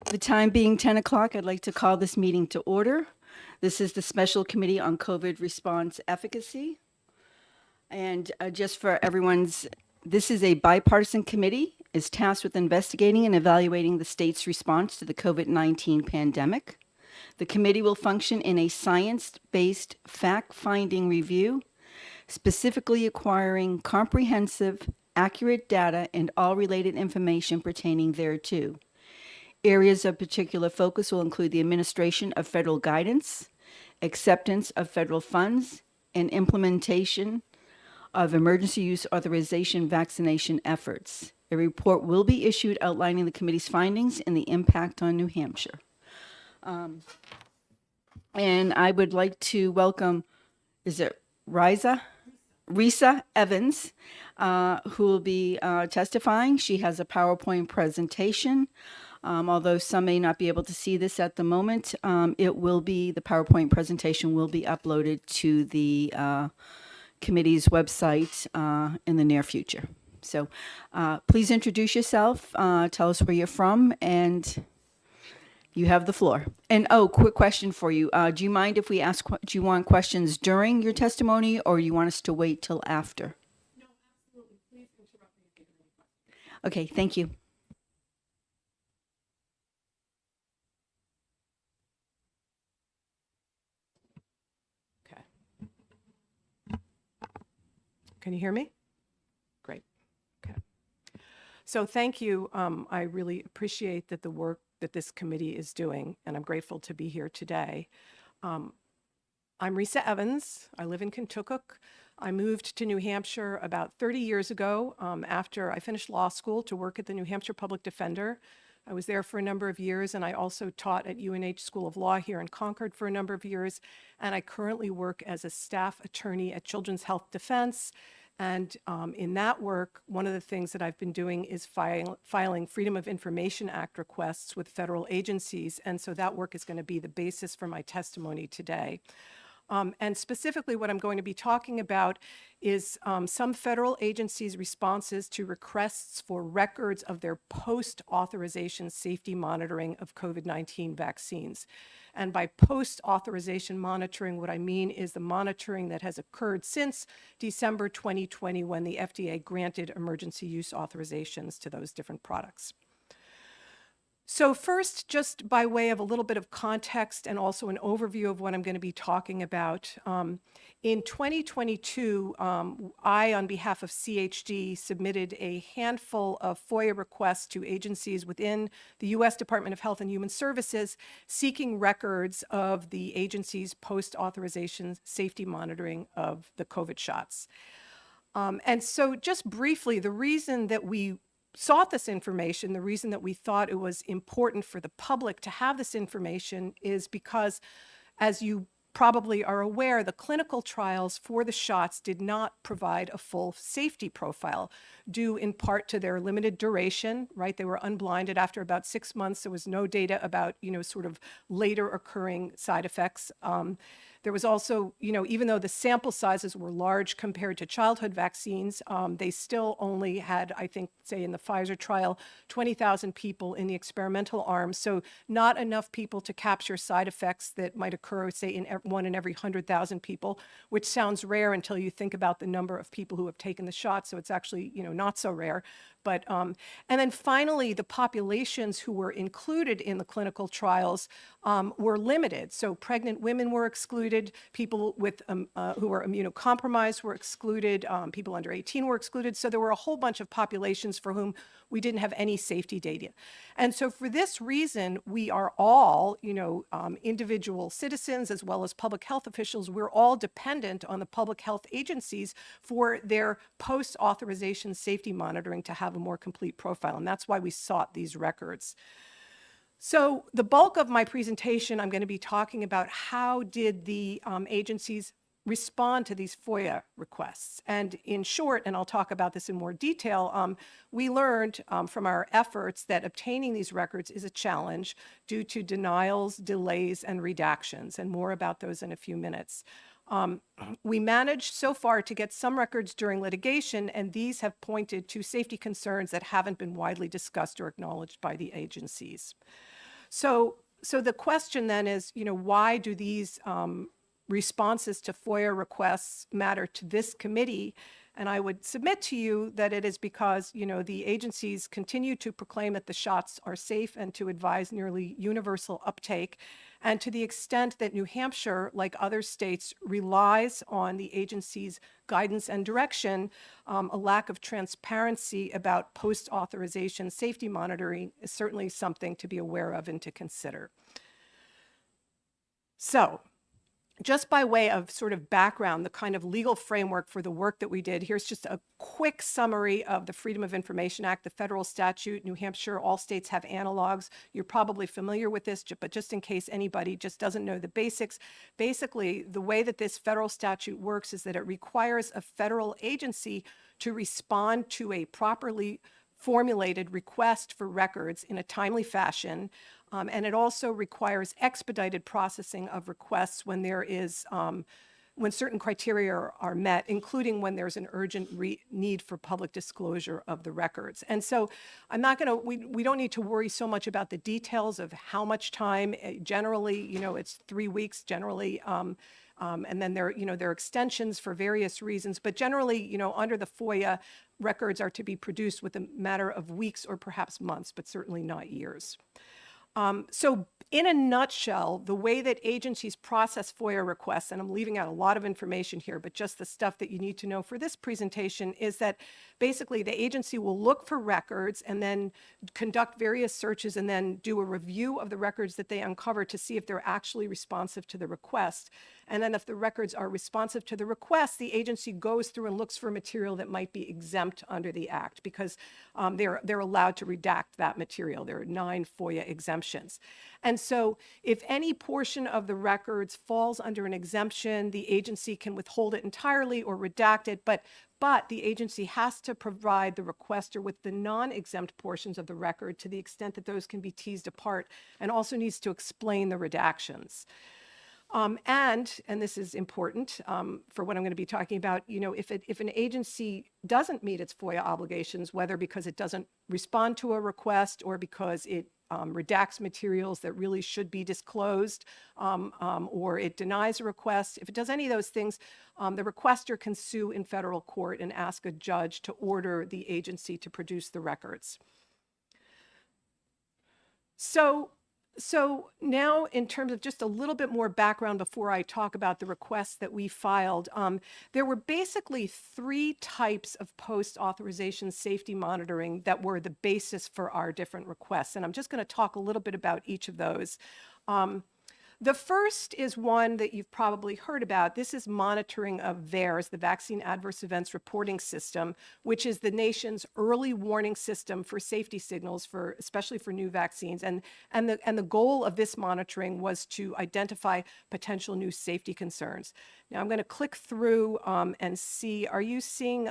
The time being 10 o'clock, I'd like to call this meeting to order. This is the Special Committee on COVID Response Efficacy. And just for everyone's, this is a bipartisan committee, is tasked with investigating and evaluating the state's response to the COVID-19 pandemic. The committee will function in a science-based fact-finding review, specifically acquiring comprehensive, accurate data and all related information pertaining thereto. Areas of particular focus will include the administration of federal guidance, acceptance of federal funds, and implementation of emergency use authorization vaccination efforts. A report will be issued outlining the committee's findings and the impact on New Hampshire. And I would like to welcome, is it Risa Evans, who will be testifying. She has a PowerPoint presentation. Although some may not be able to see this at the moment, the PowerPoint presentation will be uploaded to the committee's website in the near future. So please introduce yourself, tell us where you're from, and you have the floor. And quick question for you. Do you mind if we ask, do you want questions during your testimony, or you want us to wait till after? No, absolutely. Please interrupt me if you have any questions. Okay, thank you. Okay. Can you hear me? Great. Okay. So thank you. I really appreciate that the work that this committee is doing, and I'm grateful to be here today. I'm Risa Evans. I live in Kentucky. I moved to New Hampshire about 30 years ago after I finished law school to work at the New Hampshire Public Defender. I was there for a number of years, and I also taught at UNH School of Law here in Concord for a number of years. And I currently work as a staff attorney at Children's Health Defense. And in that work, one of the things that I've been doing is filing Freedom of Information Act requests with federal agencies. And so that work is going to be the basis for my testimony today. And specifically what I'm going to be talking about is some federal agencies' responses to requests for records of their post-authorization safety monitoring of COVID-19 vaccines. And by post-authorization monitoring, what I mean is the monitoring that has occurred since December 2020 when the FDA granted emergency use authorizations to those different products. So first, just by way of a little bit of context and also an overview of what I'm going to be talking about, in 2022, I, on behalf of CHD, submitted a handful of FOIA requests to agencies within the U.S. Department of Health and Human Services seeking records of the agency's post-authorization safety monitoring of the COVID shots. And so just briefly, the reason that we sought this information, the reason that we thought it was important for the public to have this information is because, as you probably are aware, the clinical trials for the shots did not provide a full safety profile, due in part to their limited duration, right? They were unblinded after about 6 months. There was no data about, sort of later occurring side effects. There was also, even though the sample sizes were large compared to childhood vaccines, they still only had, I think, say in the Pfizer trial, 20,000 people in the experimental arm. So not enough people to capture side effects that might occur, say, in 1 in every 100,000 people, which sounds rare until you think about the number of people who have taken the shot. So it's actually, not so rare. But, and then finally, the populations who were included in the clinical trials were limited. So pregnant women were excluded, people with who were immunocompromised were excluded, people under 18 were excluded. So there were a whole bunch of populations for whom we didn't have any safety data. And so for this reason, we are all, individual citizens as well as public health officials, we're all dependent on the public health agencies for their post-authorization safety monitoring to have a more complete profile. And that's why we sought these records. So the bulk of my presentation, I'm going to be talking about how did the agencies respond to these FOIA requests. And in short, and I'll talk about this in more detail, we learned from our efforts that obtaining these records is a challenge due to denials, delays, and redactions, and more about those in a few minutes. We managed so far to get some records during litigation, and these have pointed to safety concerns that haven't been widely discussed or acknowledged by the agencies. So the question then is, why do these responses to FOIA requests matter to this committee? And I would submit to you that it is because, the agencies continue to proclaim that the shots are safe and to advise nearly universal uptake. And to the extent that New Hampshire, like other states, relies on the agency's guidance and direction, a lack of transparency about post-authorization safety monitoring is certainly something to be aware of and to consider. So, just by way of sort of background, the kind of legal framework for the work that we did, here's just a quick summary of the Freedom of Information Act, the federal statute. New Hampshire, all states have analogs. You're probably familiar with this, but just in case anybody just doesn't know the basics, basically the way that this federal statute works is that it requires a federal agency to respond to a properly formulated request for records in a timely fashion. And it also requires expedited processing of requests when there is, when certain criteria are met, including when there's an urgent need for public disclosure of the records. And so I'm not going to, we don't need to worry so much about the details of how much time. Generally, it's 3 weeks generally. And then there are extensions for various reasons, but generally, under the FOIA, records are to be produced within a matter of weeks or perhaps months, but certainly not years. So in a nutshell, the way that agencies process FOIA requests, and I'm leaving out a lot of information here, but just the stuff that you need to know for this presentation, is that basically the agency will look for records and then conduct various searches and then do a review of the records that they uncover to see if they're actually responsive to the request. And then if the records are responsive to the request, the agency goes through and looks for material that might be exempt under the Act because they're allowed to redact that material. There are 9 FOIA exemptions. And so if any portion of the records falls under an exemption, the agency can withhold it entirely or redact it, but the agency has to provide the requester with the non-exempt portions of the record to the extent that those can be teased apart, and also needs to explain the redactions. And this is important for what I'm going to be talking about, if an agency doesn't meet its FOIA obligations, whether because it doesn't respond to a request or because it redacts materials that really should be disclosed, or it denies a request, if it does any of those things, the requester can sue in federal court and ask a judge to order the agency to produce the records. So now, in terms of just a little bit more background before I talk about the requests that we filed, there were basically 3 types of post-authorization safety monitoring that were the basis for our different requests. And I'm just going to talk a little bit about each of those. The first is one that you've probably heard about. This is monitoring of VAERS, the Vaccine Adverse Events Reporting System, which is the nation's early warning system for safety signals, especially for new vaccines. And the goal of this monitoring was to identify potential new safety concerns. Now I'm going to click through and see, are you seeing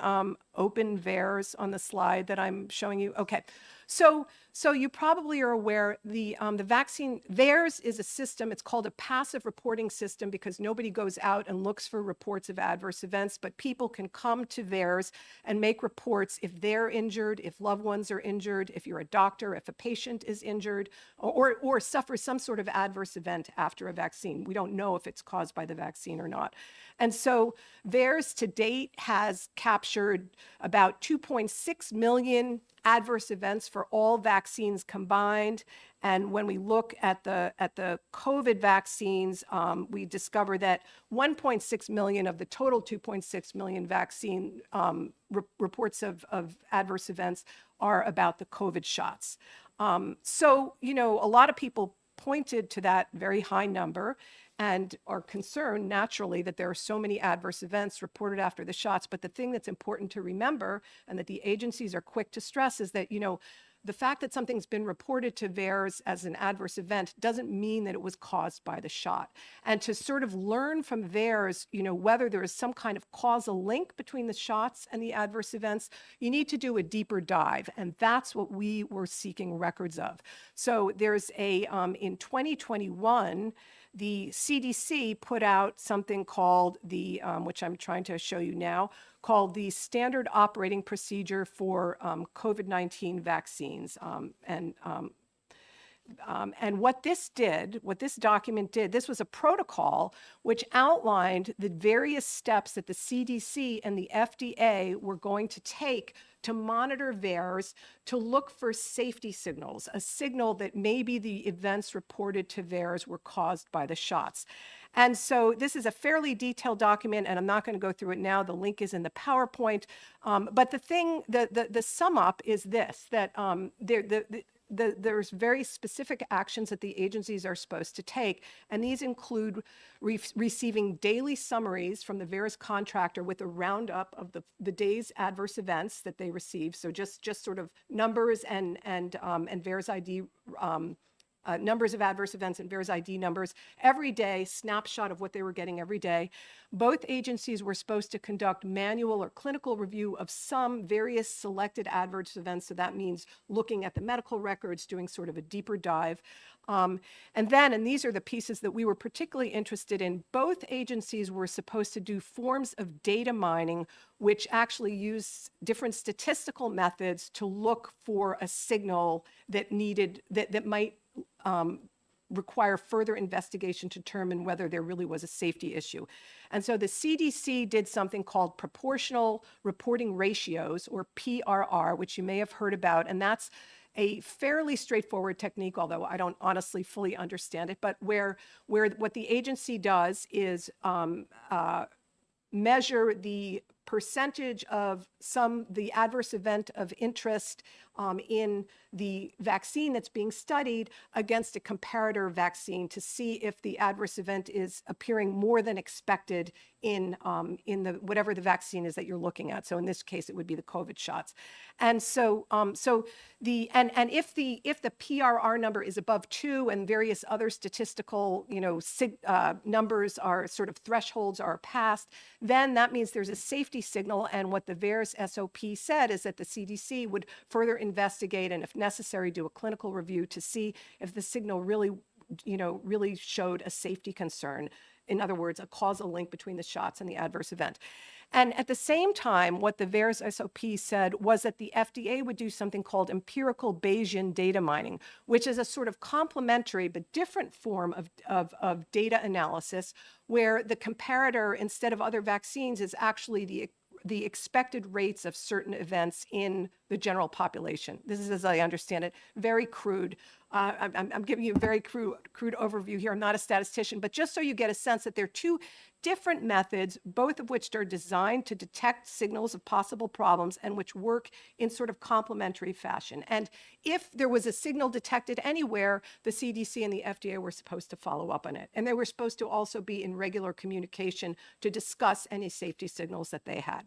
open VAERS on the slide that I'm showing you? Okay. So you probably are aware the vaccine, VAERS is a system, it's called a passive reporting system because nobody goes out and looks for reports of adverse events, but people can come to VAERS and make reports if they're injured, if loved ones are injured, if you're a doctor, if a patient is injured, or suffers some sort of adverse event after a vaccine. We don't know if it's caused by the vaccine or not. And so VAERS to date has captured about 2.6 million adverse events for all vaccines combined. And when we look at the COVID vaccines, we discover that 1.6 million of the total 2.6 million vaccine reports of adverse events are about the COVID shots. So, a lot of people pointed to that very high number and are concerned naturally that there are so many adverse events reported after the shots. But the thing that's important to remember, and that the agencies are quick to stress, is that, the fact that something's been reported to VAERS as an adverse event doesn't mean that it was caused by the shot. And to sort of learn from VAERS, whether there is some kind of causal link between the shots and the adverse events, you need to do a deeper dive. And that's what we were seeking records of. So there's in 2021, the CDC put out something called which I'm trying to show you now, called the Standard Operating Procedure for COVID-19 Vaccines. And what this document did, this was a protocol which outlined the various steps that the CDC and the FDA were going to take to monitor VAERS to look for safety signals, a signal that maybe the events reported to VAERS were caused by the shots. And so this is a fairly detailed document, and I'm not going to go through it now. The link is in the PowerPoint. But the sum up is this, that there's very specific actions that the agencies are supposed to take, and these include receiving daily summaries from the VAERS contractor with a roundup of the day's adverse events that they receive. So just sort of numbers and VAERS ID. Numbers of adverse events and VAERS ID numbers every day, snapshot of what they were getting every day. Both agencies were supposed to conduct manual or clinical review of some various selected adverse events. So that means looking at the medical records, doing sort of a deeper dive. And these are the pieces that we were particularly interested in, both agencies were supposed to do forms of data mining, which actually use different statistical methods to look for a signal that might require further investigation to determine whether there really was a safety issue. And so the CDC did something called proportional reporting ratios, or PRR, which you may have heard about, and that's a fairly straightforward technique, although I don't honestly fully understand it, but where what the agency does is measure the percentage of the adverse event of interest in the vaccine that's being studied against a comparator vaccine to see if the adverse event is appearing more than expected in the whatever the vaccine is that you're looking at. So in this case, it would be the COVID shots. And so if the PRR number is above 2 and various other statistical numbers are sort of thresholds are passed, then that means there's a safety signal. And what the VAERS SOP said is that the CDC would further investigate and, if necessary, do a clinical review to see if the signal really showed a safety concern. In other words, a causal link between the shots and the adverse event. And at the same time, what the VAERS SOP said was that the FDA would do something called empirical Bayesian data mining, which is a sort of complementary but different form of data analysis, where the comparator, instead of other vaccines, is actually the expected rates of certain events in the general population. This is, as I understand it, very crude. I'm giving you a very crude overview here. I'm not a statistician, but just so you get a sense that there are two different methods, both of which are designed to detect signals of possible problems and which work in sort of complementary fashion. And if there was a signal detected anywhere, the CDC and the FDA were supposed to follow up on it. And they were supposed to also be in regular communication to discuss any safety signals that they had.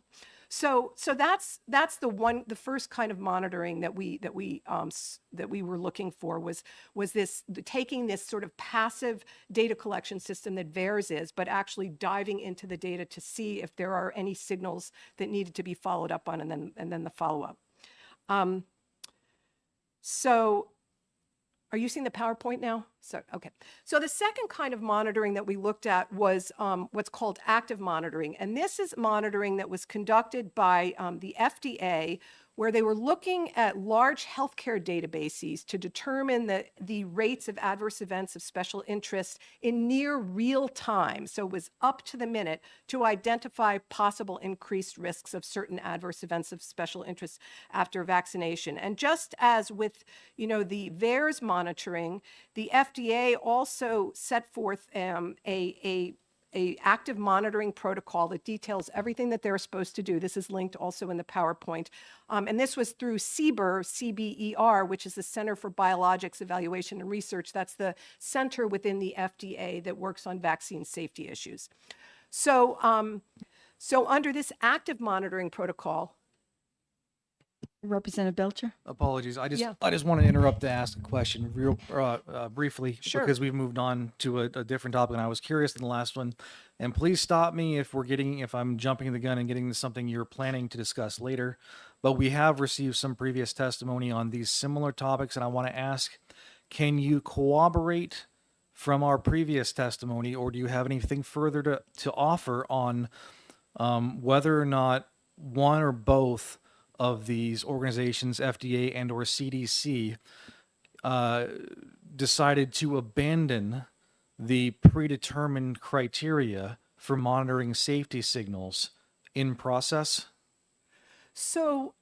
So that's the first kind of monitoring that we were looking for was this, taking this sort of passive data collection system that VAERS is, but actually diving into the data to see if there are any signals that needed to be followed up on, and then the follow-up. So are you seeing the PowerPoint now? So, okay. So the second kind of monitoring that we looked at was what's called active monitoring. And this is monitoring that was conducted by the FDA, where they were looking at large healthcare databases to determine the rates of adverse events of special interest in near real time. So it was up to the minute to identify possible increased risks of certain adverse events of special interest after vaccination. And just as with, the VAERS monitoring, the FDA also set forth a active monitoring protocol that details everything that they're supposed to do. This is linked also in the PowerPoint. And this was through CBER, C-B-E-R, which is the Center for Biologics Evaluation and Research. That's the center within the FDA that works on vaccine safety issues. So under this active monitoring protocol, Representative Belcher? Apologies. I just Yeah. want to interrupt to ask a question real briefly, Sure. because we've moved on to a different topic, and I was curious in the last one. And please stop me if I'm jumping the gun and getting to something you're planning to discuss later. But we have received some previous testimony on these similar topics, and I want to ask, can you corroborate from our previous testimony, or do you have anything further to offer on whether or not one or both of these organizations, FDA and or CDC, decided to abandon the predetermined criteria for monitoring safety signals in process? So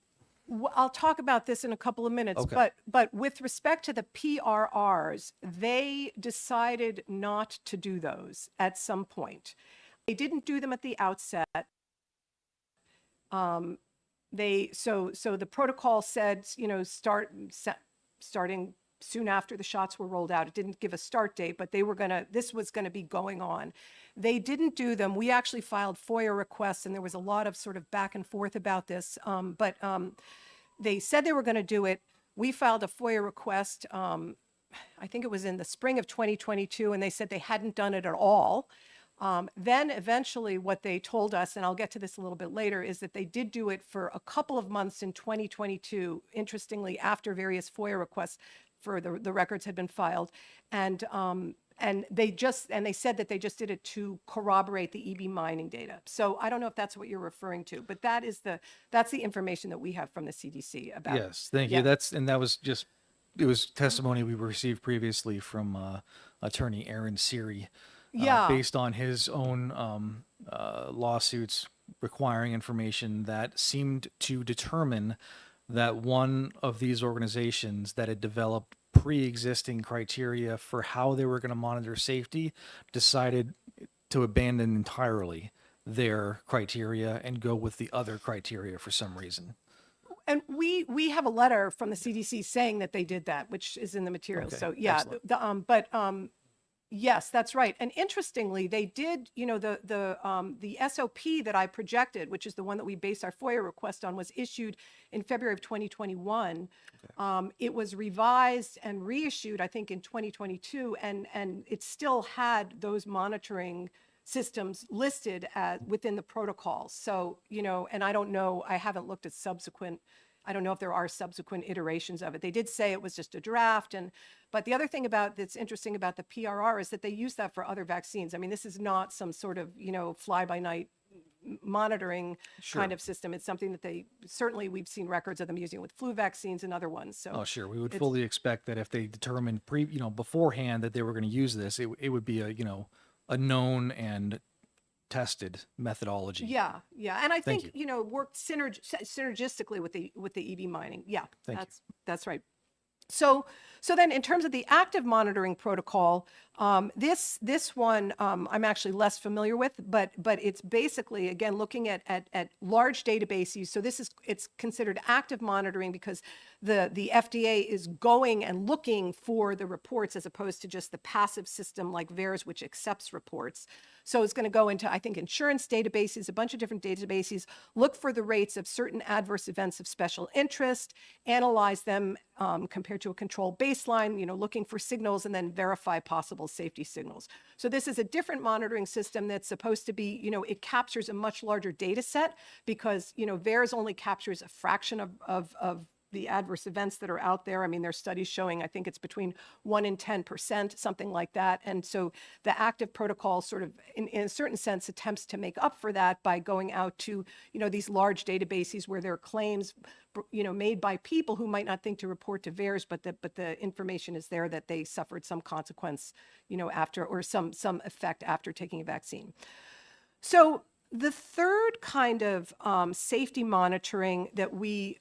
I'll talk about this in a couple of minutes, Okay. but with respect to the PRRs, they decided not to do those at some point. They didn't do them at the outset. So the protocol said, starting soon after the shots were rolled out. It didn't give a start date, but this was gonna be going on. They didn't do them. We actually filed FOIA requests, and there was a lot of sort of back and forth about this. But they said they were gonna do it. We filed a FOIA request, I think it was in the spring of 2022, and they said they hadn't done it at all. Then eventually what they told us, and I'll get to this a little bit later, is that they did do it for a couple of months in 2022, interestingly, after various FOIA requests for the records had been filed. And they said that they just did it to corroborate the EB mining data. So I don't know if that's what you're referring to, but that's the information that we have from the CDC about. Yes, thank Yeah. you. It was testimony we received previously from attorney Aaron Seary, Yeah. based on his own lawsuits requiring information that seemed to determine that one of these organizations that had developed pre-existing criteria for how they were going to monitor safety decided to abandon entirely their criteria and go with the other criteria for some reason. And we have a letter from the CDC saying that they did that, which is in the materials. Okay, So yeah, excellent. yes, that's right. And interestingly, they did, the SOP that I projected, which is the one that we base our FOIA request on, was issued in February of 2021. It was revised and reissued, I think, in 2022, and it still had those monitoring systems listed within the protocols. So, and I don't know, I haven't looked at I don't know if there are subsequent iterations of it. They did say it was just a draft, but the other thing that's interesting about the PRR is that they use that for other vaccines. I mean, this is not some sort of, fly-by-night monitoring kind of system. It's something that certainly we've seen records of them using with flu vaccines and other ones. So Oh, sure. We would fully expect that if they determined beforehand that they were going to use this, it would be a known and tested methodology. yeah, and I Thank think worked synergistically with the EB mining. Yeah, Thank you. that's right. So then in terms of the active monitoring protocol, this one I'm actually less familiar with, but it's basically, again, looking at large databases. So it's considered active monitoring because the FDA is going and looking for the reports as opposed to just the passive system like VAERS, which accepts reports. So it's going to go into, I think, insurance databases, a bunch of different databases, look for the rates of certain adverse events of special interest, analyze them compared to a control baseline, looking for signals, and then verify possible safety signals. So this is a different monitoring system that's supposed to be, it captures a much larger data set because, VAERS only captures a fraction of the adverse events that are out there. I mean, there's studies showing, I think it's between 1 and 10%, something like that. And so the active protocol sort of, in a certain sense, attempts to make up for that by going out to, these large databases where there are claims, made by people who might not think to report to VAERS, but the information is there that they suffered some consequence, after, or some effect after taking a vaccine. So the third kind of safety monitoring that we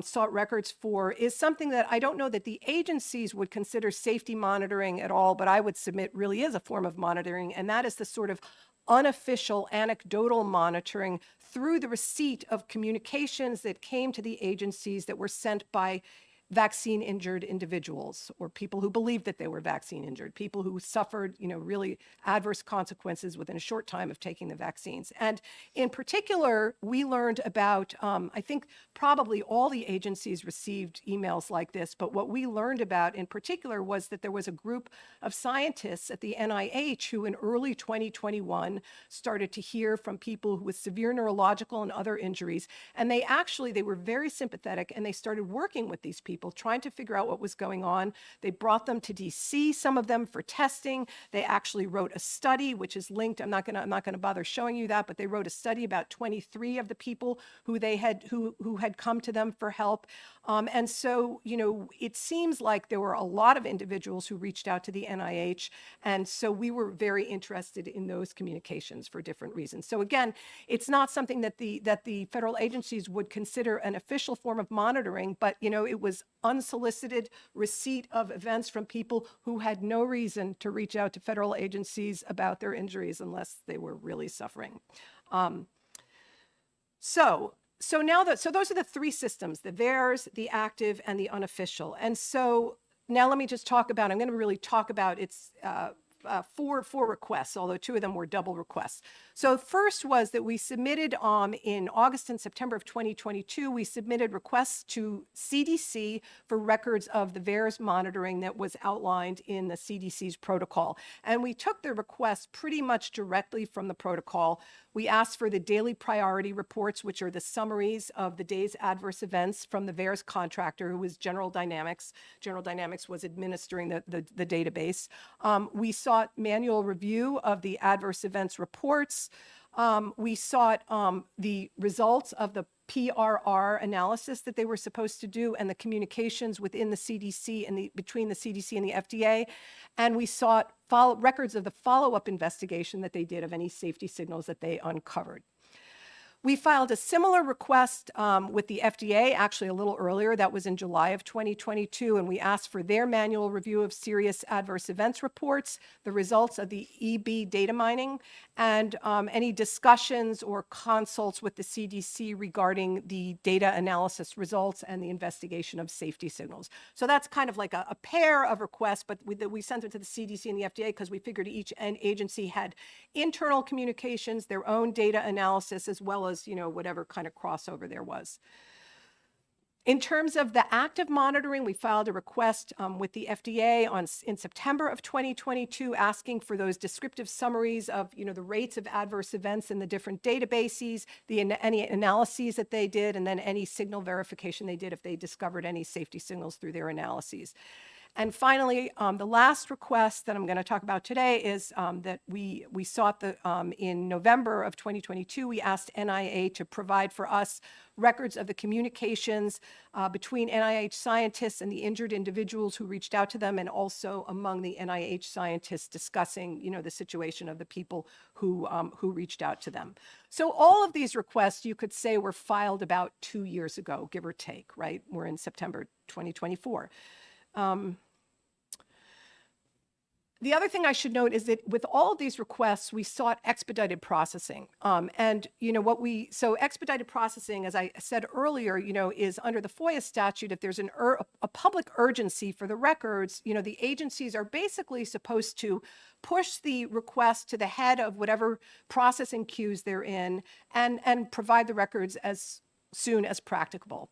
sought records for is something that I don't know that the agencies would consider safety monitoring at all, but I would submit really is a form of monitoring, and that is the sort of unofficial anecdotal monitoring through the receipt of communications that came to the agencies that were sent by vaccine injured individuals or people who believed that they were vaccine injured, people who suffered, really adverse consequences within a short time of taking the vaccines. And in particular, we learned about, I think probably all the agencies received emails like this, but what we learned about in particular was that there was a group of scientists at the NIH who in early 2021 started to hear from people with severe neurological and other injuries. And they were very sympathetic and they started working with these people people, trying to figure out what was going on. They brought them to DC, some of them for testing. They actually wrote a study, which is linked. I'm not gonna bother showing you that, but they wrote a study about 23 of the people who had come to them for help. And so, it seems like there were a lot of individuals who reached out to the NIH. And so we were very interested in those communications for different reasons. So again, it's not something that the federal agencies would consider an official form of monitoring, but it was unsolicited receipt of events from people who had no reason to reach out to federal agencies about their injuries unless they were really suffering. So those are the three systems: the VAERS, the active, and the unofficial. And so now let me just talk about, I'm going to really talk about its four requests, although two of them were double requests. So first was that we submitted in August and September of 2022, we submitted requests to CDC for records of the VAERS monitoring that was outlined in the CDC's protocol. And we took the request pretty much directly from the protocol. We asked for the daily priority reports, which are the summaries of the day's adverse events from the VAERS contractor, who was General Dynamics. General Dynamics was administering the database. We sought manual review of the adverse events reports. We sought the results of the PRR analysis that they were supposed to do and the communications within the CDC and between the CDC and the FDA. And we sought records of the follow-up investigation that they did of any safety signals that they uncovered. We filed a similar request with the FDA, actually a little earlier. That was in July of 2022, and we asked for their manual review of serious adverse events reports, the results of the EB data mining, and any discussions or consults with the CDC regarding the data analysis results and the investigation of safety signals. So that's kind of like a pair of requests, but we sent them to the CDC and the FDA because we figured each agency had internal communications, their own data analysis, as well as whatever kind of crossover there was. In terms of the active monitoring, we filed a request with the FDA in September of 2022, asking for those descriptive summaries of the rates of adverse events in the different databases, any analyses that they did, and then any signal verification they did if they discovered any safety signals through their analyses. And finally, the last request that I'm going to talk about today is that we sought in November of 2022, we asked NIH to provide for us records of the communications between NIH scientists and the injured individuals who reached out to them, and also among the NIH scientists discussing, the situation of the people who reached out to them. So all of these requests, you could say, were filed about 2 years ago, give or take, right? We're in September 2024. The other thing I should note is that with all of these requests, we sought expedited processing. So expedited processing, as I said earlier, is under the FOIA statute. If there's a public urgency for the records, the agencies are basically supposed to push the request to the head of whatever processing queues they're in and provide the records as soon as practicable.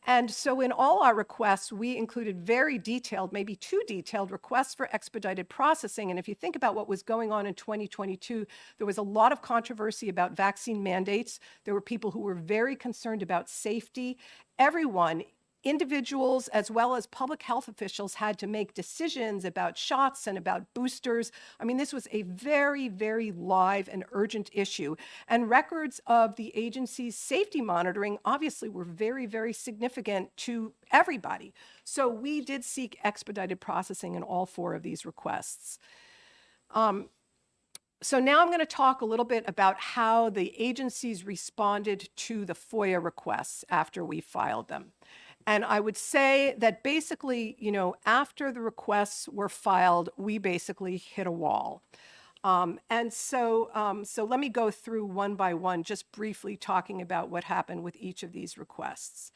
And so in all our requests, we included very detailed, maybe too detailed requests for expedited processing. And if you think about what was going on in 2022, there was a lot of controversy about vaccine mandates. There were people who were very concerned about safety. Everyone, individuals as well as public health officials, had to make decisions about shots and about boosters. I mean, this was a very, very live and urgent issue. And records of the agency's safety monitoring obviously were very, very significant to everybody. So we did seek expedited processing in all 4 of these requests. So now I'm going to talk a little bit about how the agencies responded to the FOIA requests after we filed them. And I would say that basically, after the requests were filed, we basically hit a wall. So let me go through one by one, just briefly talking about what happened with each of these requests.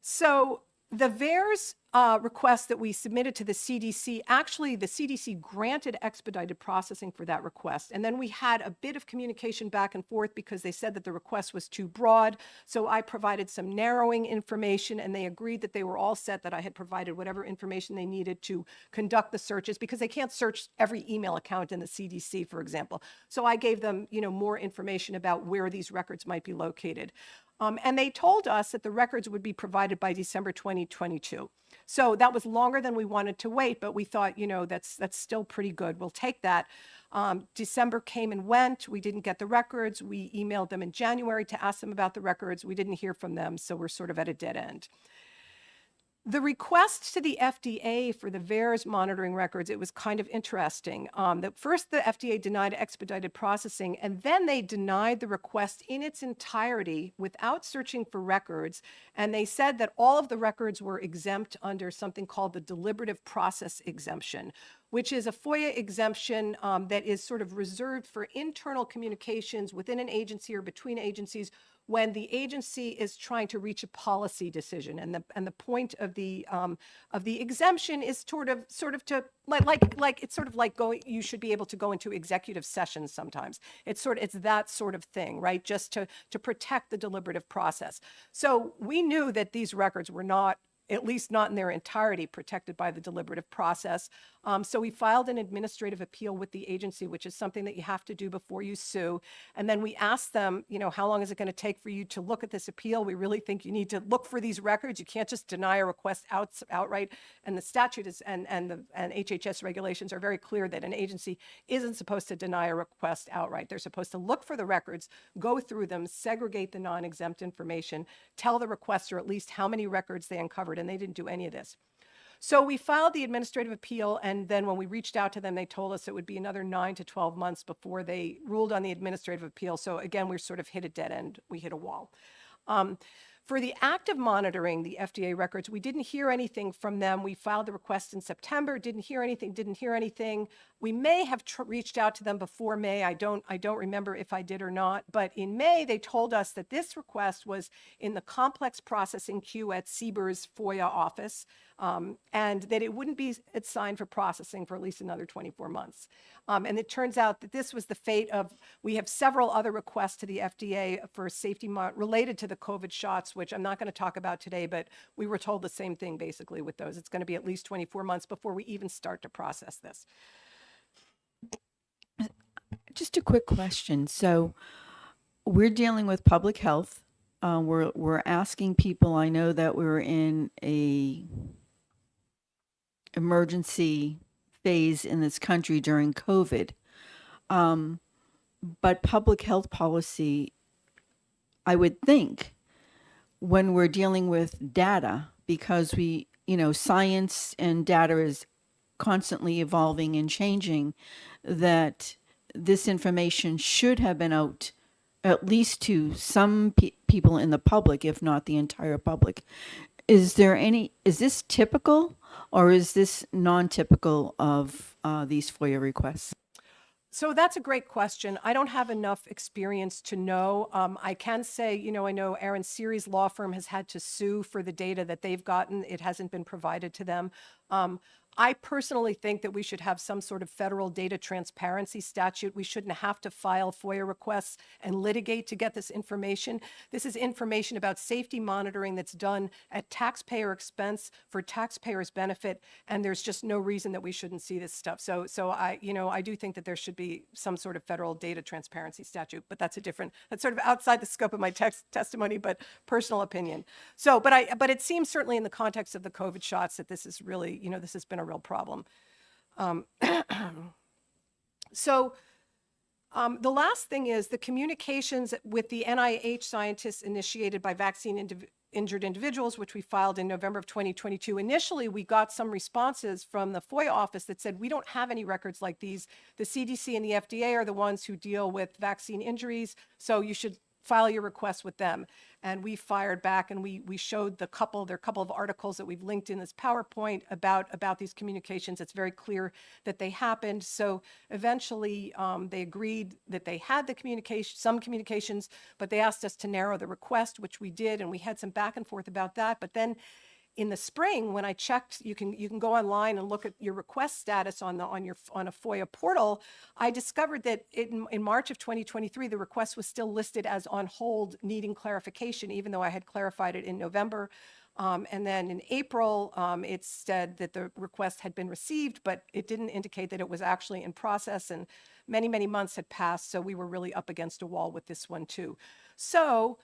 So the VAERS request that we submitted to the CDC, actually the CDC granted expedited processing for that request. And then we had a bit of communication back and forth because they said that the request was too broad. So I provided some narrowing information, and they agreed that they were all set, that I had provided whatever information they needed to conduct the searches, because they can't search every email account in the CDC, for example. So I gave them, more information about where these records might be located. And they told us that the records would be provided by December 2022. So that was longer than we wanted to wait, but we thought, that's still pretty good. We'll take that. December came and went. We didn't get the records. We emailed them in January to ask them about the records. We didn't hear from them, so we're sort of at a dead end. The request to the FDA for the VAERS monitoring records, it was kind of interesting. First, the FDA denied expedited processing, and then they denied the request in its entirety without searching for records. And they said that all of the records were exempt under something called the deliberative process exemption, which is a FOIA exemption that is sort of reserved for internal communications within an agency or between agencies when the agency is trying to reach a policy decision. And the point of the exemption is sort of to it's sort of like you should be able to go into executive sessions sometimes. It's that sort of thing, right? Just to protect the deliberative process. So we knew that these records were not, at least not in their entirety, protected by the deliberative process. So we filed an administrative appeal with the agency, which is something that you have to do before you sue. And then we asked them, how long is it going to take for you to look at this appeal? We really think you need to look for these records. You can't just deny a request outright. And the statute is, and HHS regulations are very clear that an agency isn't supposed to deny a request outright. They're supposed to look for the records, go through them, segregate the non-exempt information, tell the requester at least how many records they uncovered, and they didn't do any of this. So we filed the administrative appeal, and then when we reached out to them, they told us it would be another 9 to 12 months before they ruled on the administrative appeal. So again, we sort of hit a dead end. We hit a wall. For the active monitoring, the FDA records, we didn't hear anything from them. We filed the request in September, didn't hear anything. We may have reached out to them before May. I don't remember if I did or not. But in May, they told us that this request was in the complex processing queue at CBER's FOIA office, and that it wouldn't be assigned for processing for at least another 24 months. And it turns out that this was the fate of, we have several other requests to the FDA for safety related to the COVID shots, which I'm not going to talk about today, but we were told the same thing basically with those. It's going to be at least 24 months before we even start to process this. Just a quick question. So we're dealing with public health. We're asking people. I know that we're in a emergency phase in this country during COVID, but public health policy, I would think, when we're dealing with data, because science and data is constantly evolving and changing, that this information should have been out at least to some people in the public, if not the entire public. Is this typical, or is this non-typical of these FOIA requests? So that's a great question. I don't have enough experience to know. I can say, I know Aaron Series' law firm has had to sue for the data that they've gotten. It hasn't been provided to them. I personally think that we should have some sort of federal data transparency statute. We shouldn't have to file FOIA requests and litigate to get this information. This is information about safety monitoring that's done at taxpayer expense for taxpayers' benefit, and there's just no reason that we shouldn't see this stuff. So I do think that there should be some sort of federal data transparency statute, but that's sort of outside the scope of my testimony, but personal opinion. So, but it seems certainly in the context of the COVID shots that this is really, this has been a real problem. So the last thing is the communications with the NIH scientists initiated by vaccine-injured individuals, which we filed in November of 2022. Initially, we got some responses from the FOIA office that said, we don't have any records like these. The CDC and the FDA are the ones who deal with vaccine injuries, so you should file your request with them. And we fired back, and we showed there are a couple of articles that we've linked in this PowerPoint about these communications. It's very clear that they happened. So eventually they agreed that they had some communications, but they asked us to narrow the request, which we did, and we had some back and forth about that. But then in the spring, when I checked, you can go online and look at your request status on a FOIA portal. I discovered that in March of 2023, the request was still listed as on hold, needing clarification, even though I had clarified it in November. And then in April, it said that the request had been received, but it didn't indicate that it was actually in process. And many, many months had passed, so we were really up against a wall with this one too. So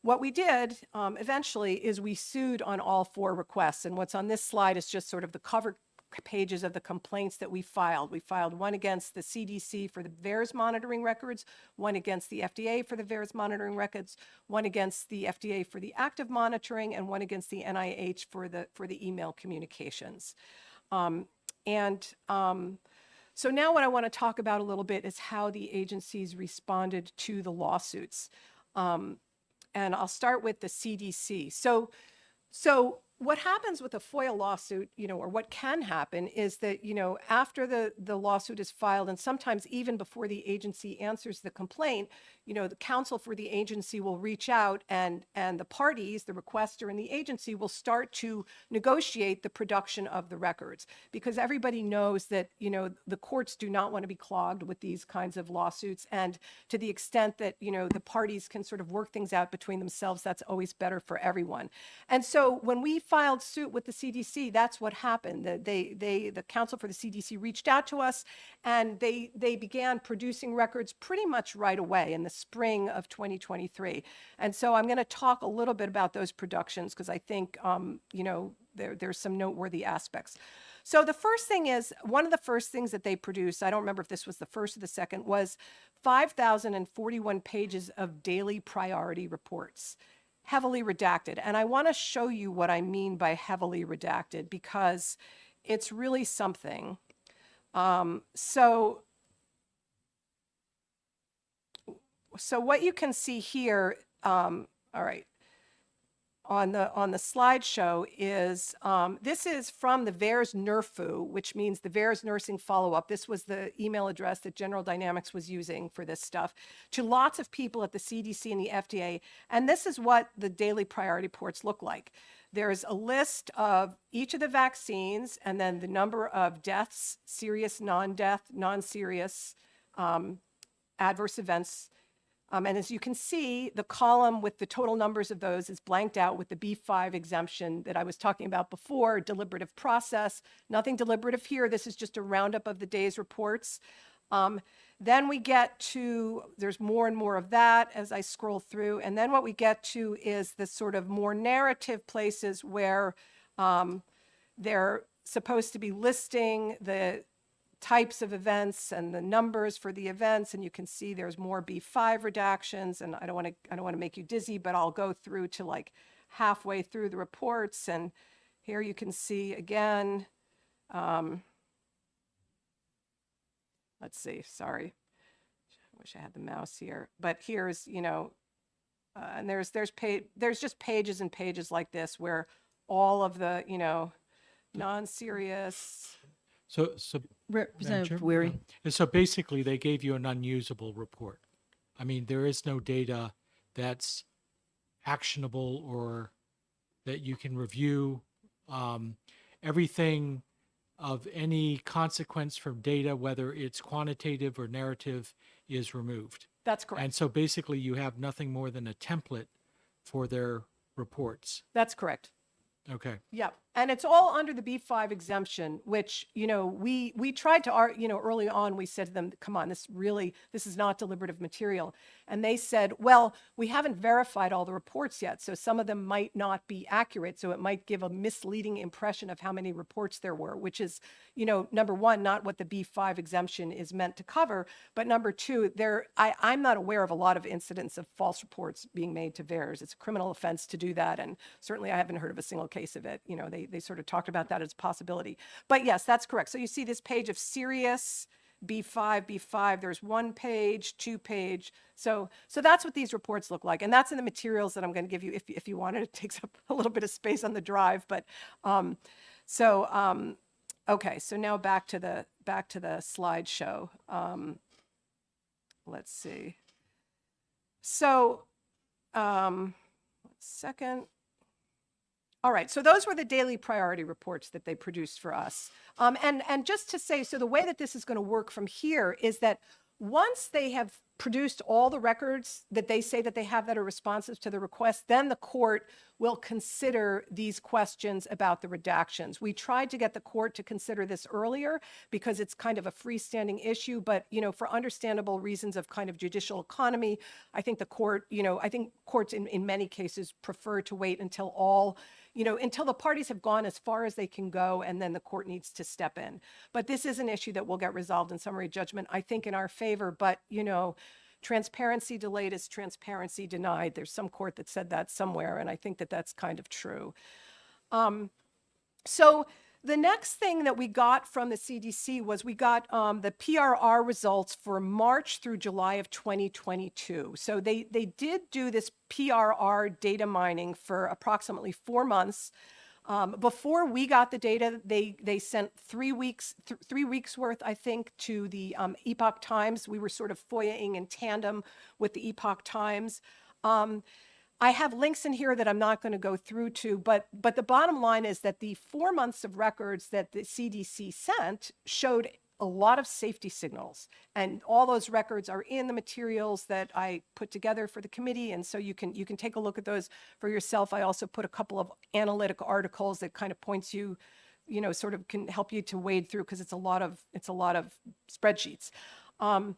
what we did eventually is we sued on all 4 requests. And what's on this slide is just sort of the cover pages of the complaints that we filed. We filed one against the CDC for the VAERS monitoring records, one against the FDA for the VAERS monitoring records, one against the FDA for the active monitoring, and one against the NIH for the email communications. So now what I want to talk about a little bit is how the agencies responded to the lawsuits. And I'll start with the CDC. So what happens with a FOIA lawsuit, or what can happen is that, after the lawsuit is filed, and sometimes even before the agency answers the complaint, the counsel for the agency will reach out, and the parties, the requester and the agency, will start to negotiate the production of the records, because everybody knows that, the courts do not want to be clogged with these kinds of lawsuits. And to the extent that, the parties can sort of work things out between themselves, that's always better for everyone. And so when we filed suit with the CDC, that's what happened. The counsel for the CDC reached out to us, and they began producing records pretty much right away in the spring of 2023. And so I'm going to talk a little bit about those productions, because I think there's some noteworthy aspects. So the first thing is, one of the first things that they produced, I don't remember if this was the first or the second, was 5,041 pages of daily priority reports, heavily redacted. And I want to show you what I mean by heavily redacted, because it's really something. So what you can see here, all right, on the slideshow is, this is from the VAERS NERFU, which means the VAERS Nursing Follow-Up. This was the email address that General Dynamics was using for this stuff, to lots of people at the CDC and the FDA. And this is what the daily priority reports look like. There's a list of each of the vaccines, and then the number of deaths, serious, non-death, non-serious, adverse events. And as you can see, the column with the total numbers of those is blanked out with the B5 exemption that I was talking about before, deliberative process. Nothing deliberative here. This is just a roundup of the day's reports. Then we get to, there's more and more of that as I scroll through. And then what we get to is the sort of more narrative places where they're supposed to be listing the types of events and the numbers for the events, and you can see there's more B5 redactions. And I don't want to make you dizzy, but I'll go through to like halfway through the reports, and here you can see again. Let's see. Sorry, I wish I had the mouse here, but here's and there's just pages and pages like this where all of the non-serious. So, Representative Weary. so basically, they gave you an unusable report. I mean, there is no data that's actionable or that you can review. Everything of any consequence from data, whether it's quantitative or narrative, is removed. That's correct. And so basically, you have nothing more than a template for their reports. That's correct. Okay. Yeah, and it's all under the B5 exemption, which, we tried to, early on, we said to them, come on, this is not deliberative material. And they said, well, we haven't verified all the reports yet, so some of them might not be accurate, so it might give a misleading impression of how many reports there were, which is, number one, not what the B5 exemption is meant to cover, but number two, I'm not aware of a lot of incidents of false reports being made to VAERS. It's a criminal offense to do that, and certainly I haven't heard of a single case of it. They sort of talked about that as a possibility. But yes, that's correct. So you see this page of serious, B5, there's 1 page, 2 page. So that's what these reports look like. And that's in the materials that I'm going to give you if you want it. It takes up a little bit of space on the drive. But okay, so now back to the slideshow. Let's see. So, 1 second. All right, so those were the daily priority reports that they produced for us. And just to say, so the way that this is going to work from here is that once they have produced all the records that they say that they have that are responsive to the request, then the court will consider these questions about the redactions. We tried to get the court to consider this earlier because it's kind of a freestanding issue, but, you know, for understandable reasons of kind of judicial economy, I think the court, you know, I think courts in many cases prefer to wait until all, you know, until the parties have gone as far as they can go, and then the court needs to step in. But this is an issue that will get resolved in summary judgment, I think, in our favor. But, you know, transparency delayed is transparency denied. There's some court that said that somewhere, and I think that that's kind of true. So the next thing that we got from the CDC was we got the PRR results for March through July of 2022. So they did do this PRR data mining for approximately 4 months. Before we got the data, they sent 3 weeks, 3 weeks worth, I think, to the Epoch Times. We were sort of FOIA-ing in tandem with the Epoch Times. I have links in here that I'm not going to go through to, but the bottom line is that the 4 months of records that the CDC sent showed a lot of safety signals, and all those records are in the materials that I put together for the committee, and so you can take a look at those for yourself. I also put a couple of analytic articles that kind of points you, you know, sort of can help you to wade through, because it's a lot of spreadsheets. The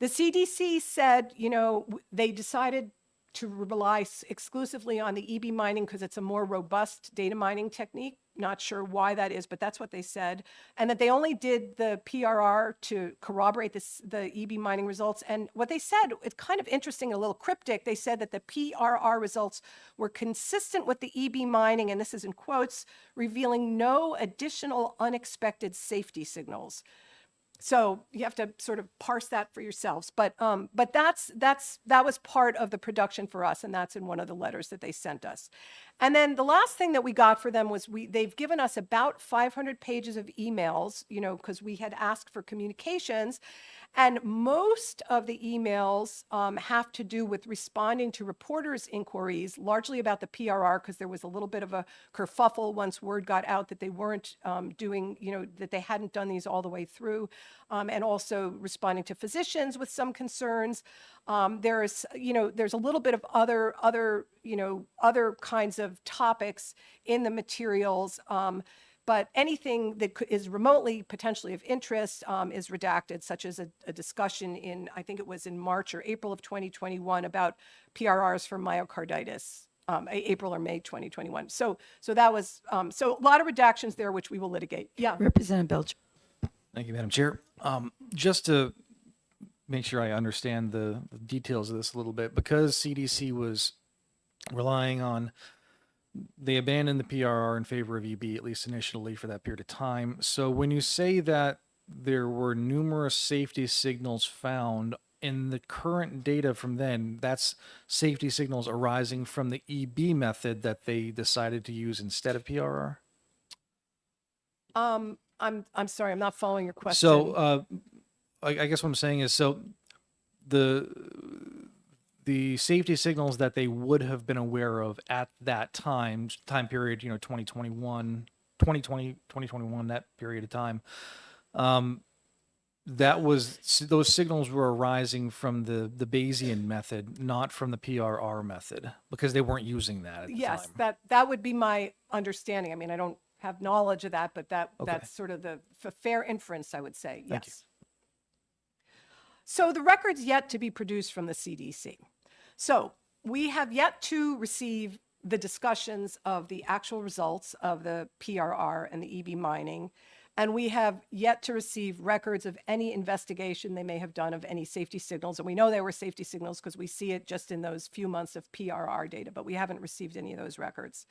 CDC said, you know, they decided to rely exclusively on the EB mining because it's a more robust data mining technique. Not sure why that is, but that's what they said. And that they only did the PRR to corroborate the EB mining results. And what they said, it's kind of interesting, a little cryptic. They said that the PRR results were consistent with the EB mining, and this is in quotes, revealing no additional unexpected safety signals. So you have to sort of parse that for yourselves. But that was part of the production for us, and that's in one of the letters that they sent us. And then the last thing that we got for them was they've given us about 500 pages of emails, you know, because we had asked for communications. And most of the emails have to do with responding to reporters' inquiries, largely about the PRR, because there was a little bit of a kerfuffle once word got out that they weren't doing, you know, that they hadn't done these all the way through, and also responding to physicians with some concerns. There's a little bit of other kinds of topics in the materials. But anything that is remotely potentially of interest is redacted, such as a discussion in, I think it was in March or April of 2021, about PRRs for myocarditis, April or May 2021. So that was, so a lot of redactions there, which we will litigate. Yeah. Representative Belcher. Thank you, Madam Chair. Just to make sure I understand the details of this a little bit, because CDC was relying on, they abandoned the PRR in favor of EB, at least initially for that period of time. So when you say that there were numerous safety signals found in the current data from then, that's safety signals arising from the EB method that they decided to use instead of PRR? I'm sorry, I'm not following your question. So I guess what I'm saying is, so the safety signals that they would have been aware of at that time period, 2021, that period of time, those signals were arising from the Bayesian method, not from the PRR method, because they weren't using that at the Yes, time. that would be my understanding. I mean, I don't have knowledge of that, but Okay. that's sort of the fair inference, I would say. Thank you. Yes. So the record's yet to be produced from the CDC. So we have yet to receive the discussions of the actual results of the PRR and the EB mining, and we have yet to receive records of any investigation they may have done of any safety signals. And we know there were safety signals because we see it just in those few months of PRR data, but we haven't received any of those records.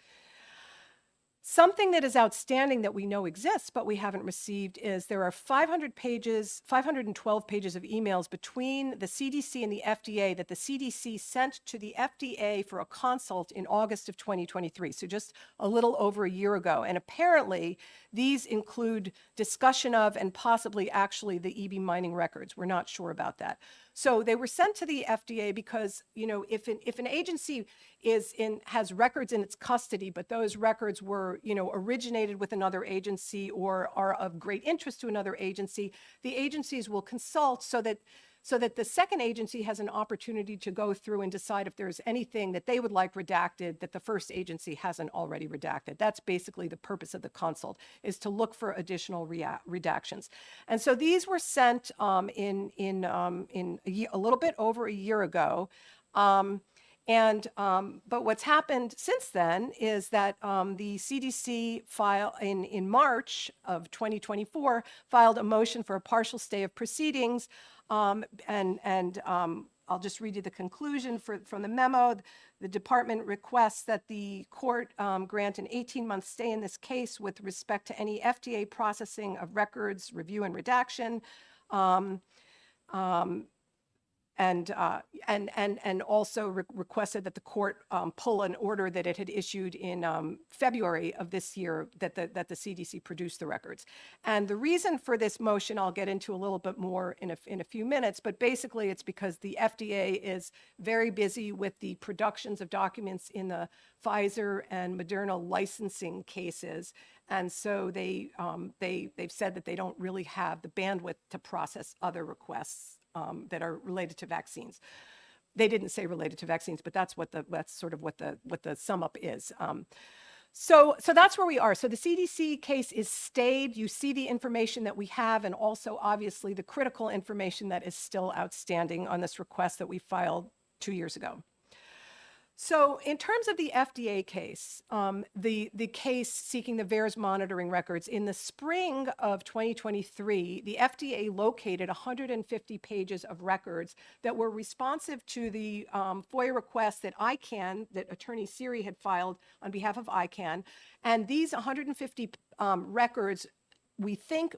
Something that is outstanding that we know exists, but we haven't received, is there are 512 pages of emails between the CDC and the FDA that the CDC sent to the FDA for a consult in August of 2023. So just a little over a year ago. And apparently these include discussion of and possibly actually the EB mining records. We're not sure about that. So they were sent to the FDA because, if an agency has records in its custody, but those records were, originated with another agency or are of great interest to another agency, the agencies will consult so that the second agency has an opportunity to go through and decide if there's anything that they would like redacted that the first agency hasn't already redacted. That's basically the purpose of the consult, is to look for additional redactions. And so these were sent a little bit over a year ago. But what's happened since then is that the CDC in March of 2024 filed a motion for a partial stay of proceedings. I'll just read you the conclusion from the memo. The department requests that the court grant an 18-month stay in this case with respect to any FDA processing of records, review, and redaction. And also requested that the court pull an order that it had issued in February of this year that the CDC produced the records. And the reason for this motion, I'll get into a little bit more in a few minutes, but basically it's because the FDA is very busy with the productions of documents in the Pfizer and Moderna licensing cases. And so they've said that they don't really have the bandwidth to process other requests that are related to vaccines. They didn't say related to vaccines, but that's sort of what the sum up is. So that's where we are. So the CDC case is stayed. You see the information that we have, and also obviously the critical information that is still outstanding on this request that we filed 2 years ago. So in terms of the FDA case, the case seeking the VAERS monitoring records, in the spring of 2023, the FDA located 150 pages of records that were responsive to the FOIA request that Attorney Siri had filed on behalf of ICANN. And these 150 records, we think,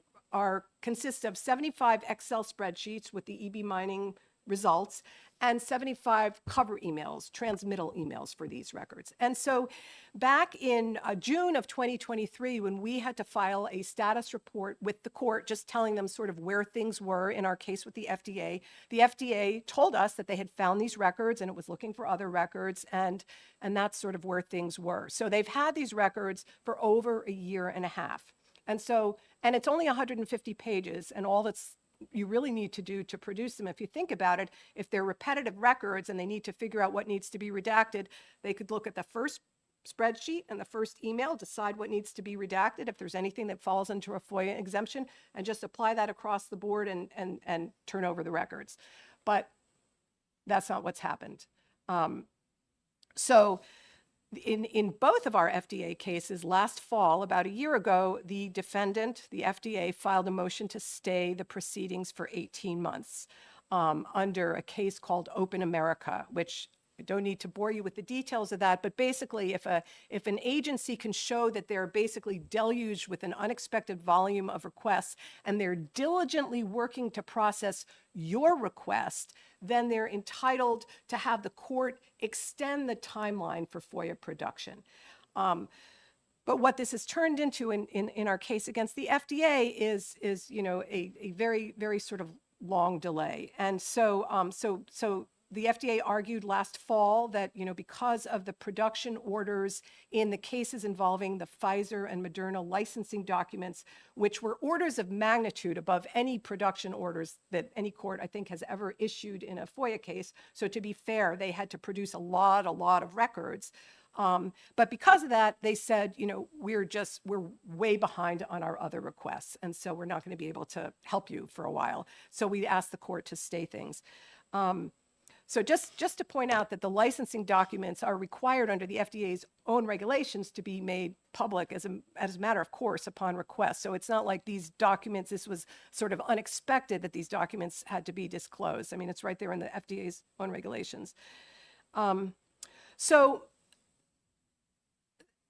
consist of 75 Excel spreadsheets with the EB mining results and 75 cover emails, transmittal emails for these records. And so back in June of 2023, when we had to file a status report with the court, just telling them sort of where things were in our case with the FDA told us that they had found these records and it was looking for other records, and that's sort of where things were. So they've had these records for over a year and a half. And it's only 150 pages, and all that's you really need to do to produce them. If you think about it, if they're repetitive records and they need to figure out what needs to be redacted, they could look at the first spreadsheet and the first email, decide what needs to be redacted, if there's anything that falls into a FOIA exemption, and just apply that across the board and turn over the records. But that's not what's happened. So in both of our FDA cases last fall, about a year ago, the defendant, the FDA, filed a motion to stay the proceedings for 18 months under a case called Open America, which I don't need to bore you with the details of that, but basically if an agency can show that they're basically deluged with an unexpected volume of requests and they're diligently working to process your request, then they're entitled to have the court extend the timeline for FOIA production. But what this has turned into in our case against the FDA is a very, very sort of long delay. And so the FDA argued last fall that, because of the production orders in the cases involving the Pfizer and Moderna licensing documents, which were orders of magnitude above any production orders that any court, I think, has ever issued in a FOIA case. So to be fair, they had to produce a lot of records. But because of that, they said, we're way behind on our other requests. And so we're not going to be able to help you for a while. So we asked the court to stay things. So just to point out that the licensing documents are required under the FDA's own regulations to be made public as a matter of course upon request. So it's not like these documents, this was sort of unexpected that these documents had to be disclosed. I mean, it's right there in the FDA's own regulations. So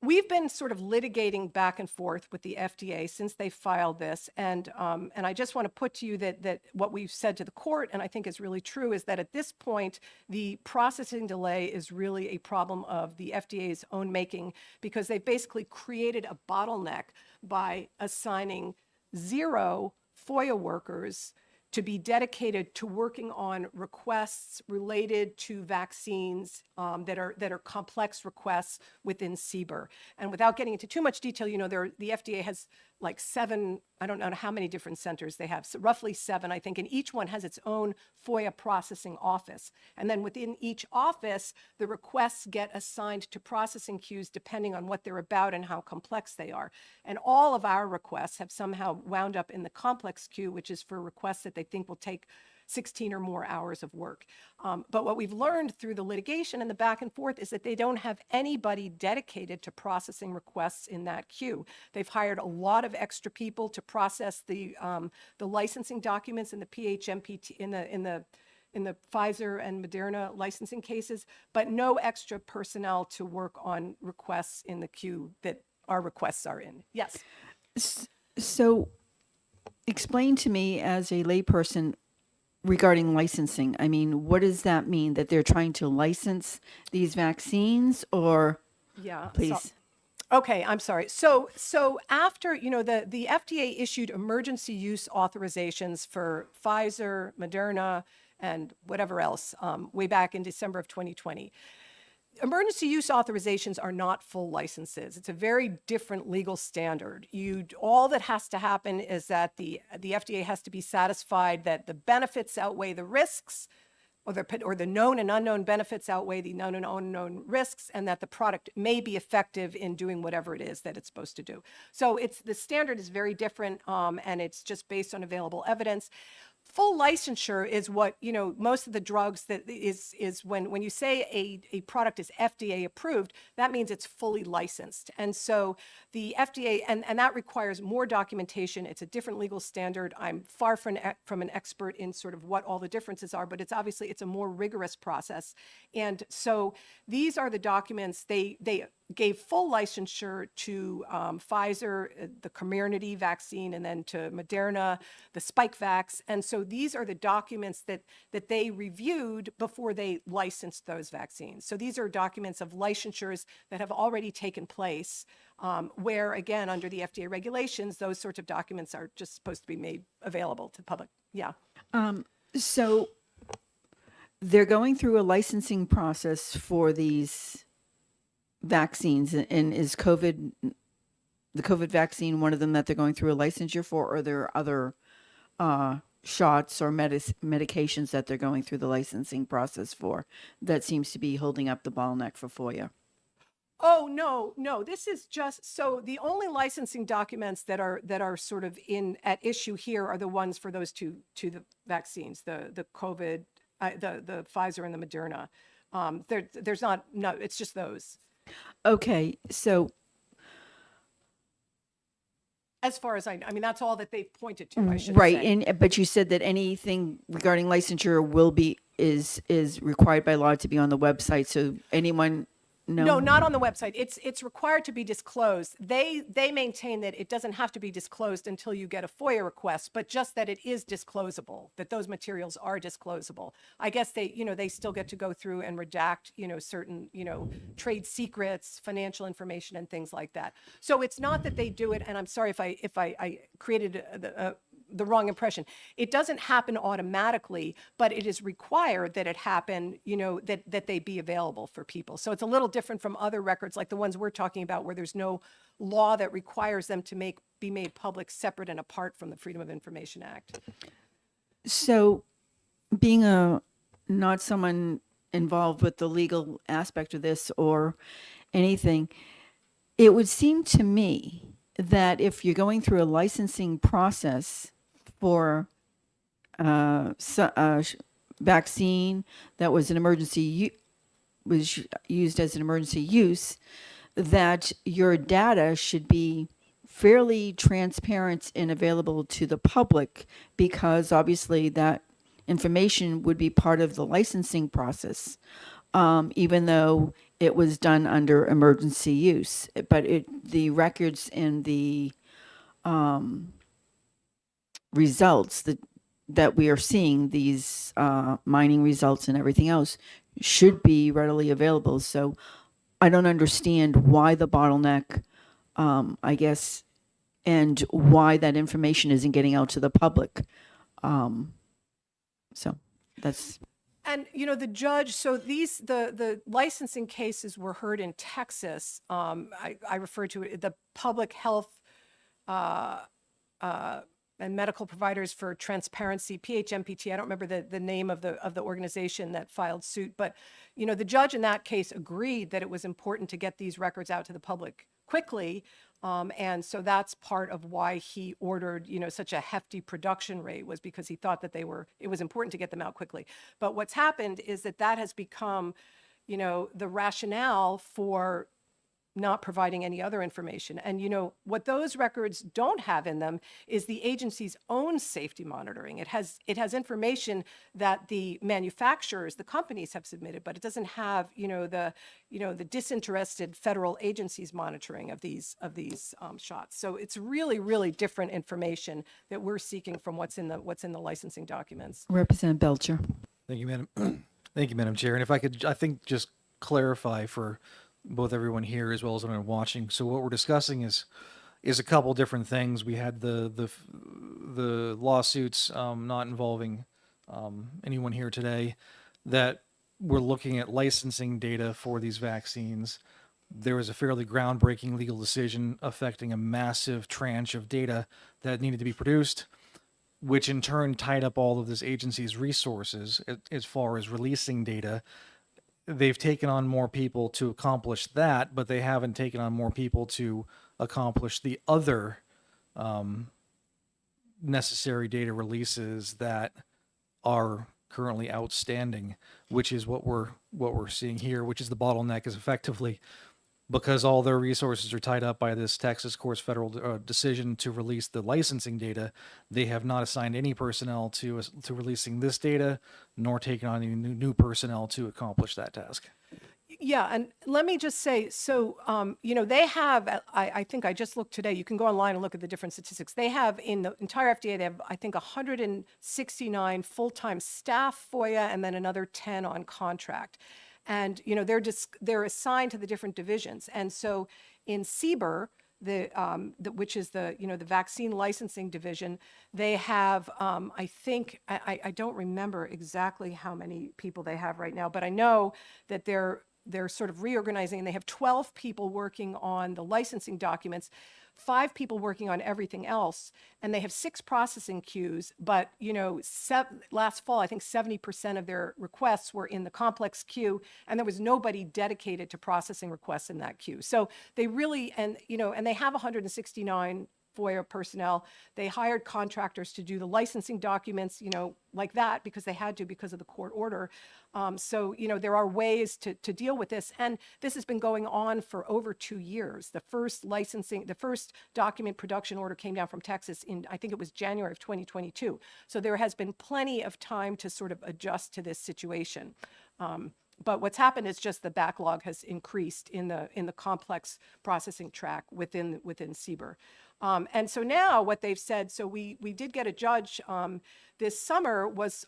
we've been sort of litigating back and forth with the FDA since they filed this, and I just want to put to you that what we've said to the court, and I think is really true, is that at this point, the processing delay is really a problem of the FDA's own making, because they've basically created a bottleneck by assigning 0 FOIA workers to be dedicated to working on requests related to vaccines that are complex requests within CBER. And without getting into too much detail, the FDA has like 7, I don't know how many different centers they have, so roughly 7, I think, and each one has its own FOIA processing office. And then within each office, the requests get assigned to processing queues depending on what they're about and how complex they are. And all of our requests have somehow wound up in the complex queue, which is for requests that they think will take 16 or more hours of work. But what we've learned through the litigation and the back and forth is that they don't have anybody dedicated to processing requests in that queue. They've hired a lot of extra people to process the licensing documents in the PHMPT, in the Pfizer and Moderna licensing cases, but no extra personnel to work on requests in the queue that our requests are in. Yes. So explain to me as a layperson regarding licensing. I mean, what does that mean? That they're trying to license these vaccines, or Yeah. please? Okay, I'm sorry. So after, the FDA issued emergency use authorizations for Pfizer, Moderna, and whatever else way back in December of 2020. Emergency use authorizations are not full licenses. It's a very different legal standard. All that has to happen is that the FDA has to be satisfied that the benefits outweigh the risks, or the known and unknown benefits outweigh the known and unknown risks, and that the product may be effective in doing whatever it is that it's supposed to do. So the standard is very different, and it's just based on available evidence. Full licensure is what, most of the drugs that is when you say a product is FDA approved, that means it's fully licensed. And so the FDA, and that requires more documentation. It's a different legal standard. I'm far from an expert in sort of what all the differences are, but it's a more rigorous process. And so these are the documents they gave full licensure to Pfizer, the Comirnaty vaccine, and then to Moderna, the Spikevax. And so these are the documents that they reviewed before they licensed those vaccines. So these are documents of licensures that have already taken place, where, again, under the FDA regulations, those sorts of documents are just supposed to be made available to the public. Yeah. So they're going through a licensing process for these vaccines, and is the COVID vaccine one of them that they're going through a licensure for, or are there other shots or medications that they're going through the licensing process for that seems to be holding up the bottleneck for FOIA? Oh, no. This is just, so the only licensing documents that are sort of at issue here are the ones for those two the vaccines, the COVID, the Pfizer and the Moderna. There's not, no, it's just those. Okay, so As far as I know, I mean, that's all that they've pointed to, I should right, say. but you said that anything regarding licensure is required by law to be on the website. So anyone No, not on the website. It's required to be disclosed. They maintain that it doesn't have to be disclosed until you get a FOIA request, but just that it is disclosable, that those materials are disclosable. I guess they still get to go through and redact, certain, trade secrets, financial information, and things like that. So it's not that they do it, and I'm sorry if I created the wrong impression. It doesn't happen automatically, but it is required that it happen, that they be available for people. So it's a little different from other records like the ones we're talking about, where there's no law that requires them to be made public separate and apart from the Freedom of Information Act. So being not someone involved with the legal aspect of this or anything, it would seem to me that if you're going through a licensing process for vaccine that was was used as an emergency use, that your data should be fairly transparent and available to the public, because obviously that information would be part of the licensing process, even though it was done under emergency use. But the records and the results that we are seeing, these mining results and everything else, should be readily available. So I don't understand why the bottleneck, I guess, and why that information isn't getting out to the public. So that's, And, the judge, so the licensing cases were heard in Texas. I refer to it, the Public Health uh, and Medical Providers for Transparency, PHMPT. I don't remember the name of the organization that filed suit, but, the judge in that case agreed that it was important to get these records out to the public quickly. And so that's part of why he ordered, such a hefty production rate, was because he thought that it was important to get them out quickly. But what's happened is that has become, the rationale for not providing any other information. And what those records don't have in them is the agency's own safety monitoring. It has information that the manufacturers, the companies have submitted, but it doesn't have the disinterested federal agencies monitoring of these shots. So it's really, really different information that we're seeking from what's in the licensing documents. Representative Belcher. Thank you, Madam. Thank you, Madam Chair. And if I could, I think just clarify for both everyone here as well as everyone watching. So what we're discussing is a couple different things. We had the lawsuits not involving anyone here today that we're looking at licensing data for these vaccines. There was a fairly groundbreaking legal decision affecting a massive tranche of data that needed to be produced, which in turn tied up all of this agency's resources as far as releasing data. They've taken on more people to accomplish that, but they haven't taken on more people to accomplish the other necessary data releases that are currently outstanding, which is what we're seeing here, which is the bottleneck is effectively because all their resources are tied up by this Texas court's federal decision to release the licensing data. They have not assigned any personnel to releasing this data, nor taken on any new personnel to accomplish that task. Yeah, and let me just say, so, they have, I think I just looked today, you can go online and look at the different statistics. They have, in the entire FDA, they have, I think, 169 full-time staff FOIA and then another 10 on contract. And, they're assigned to the different divisions. And so in CBER, which is the vaccine licensing division, they have, I think, I don't remember exactly how many people they have right now, but I know that they're sort of reorganizing, and they have 12 people working on the licensing documents, 5 people working on everything else, and they have 6 processing queues. But last fall, I think 70% of their requests were in the complex queue, and there was nobody dedicated to processing requests in that queue. So they really, and they have 169 FOIA personnel. They hired contractors to do the licensing documents, like that, because they had to because of the court order. So, there are ways to deal with this. And this has been going on for over 2 years. The first document production order came down from Texas in, I think it was January of 2022. So there has been plenty of time to sort of adjust to this situation. But what's happened is just the backlog has increased in the complex processing track within CBER. And so now what they've said, so we did get a judge this summer was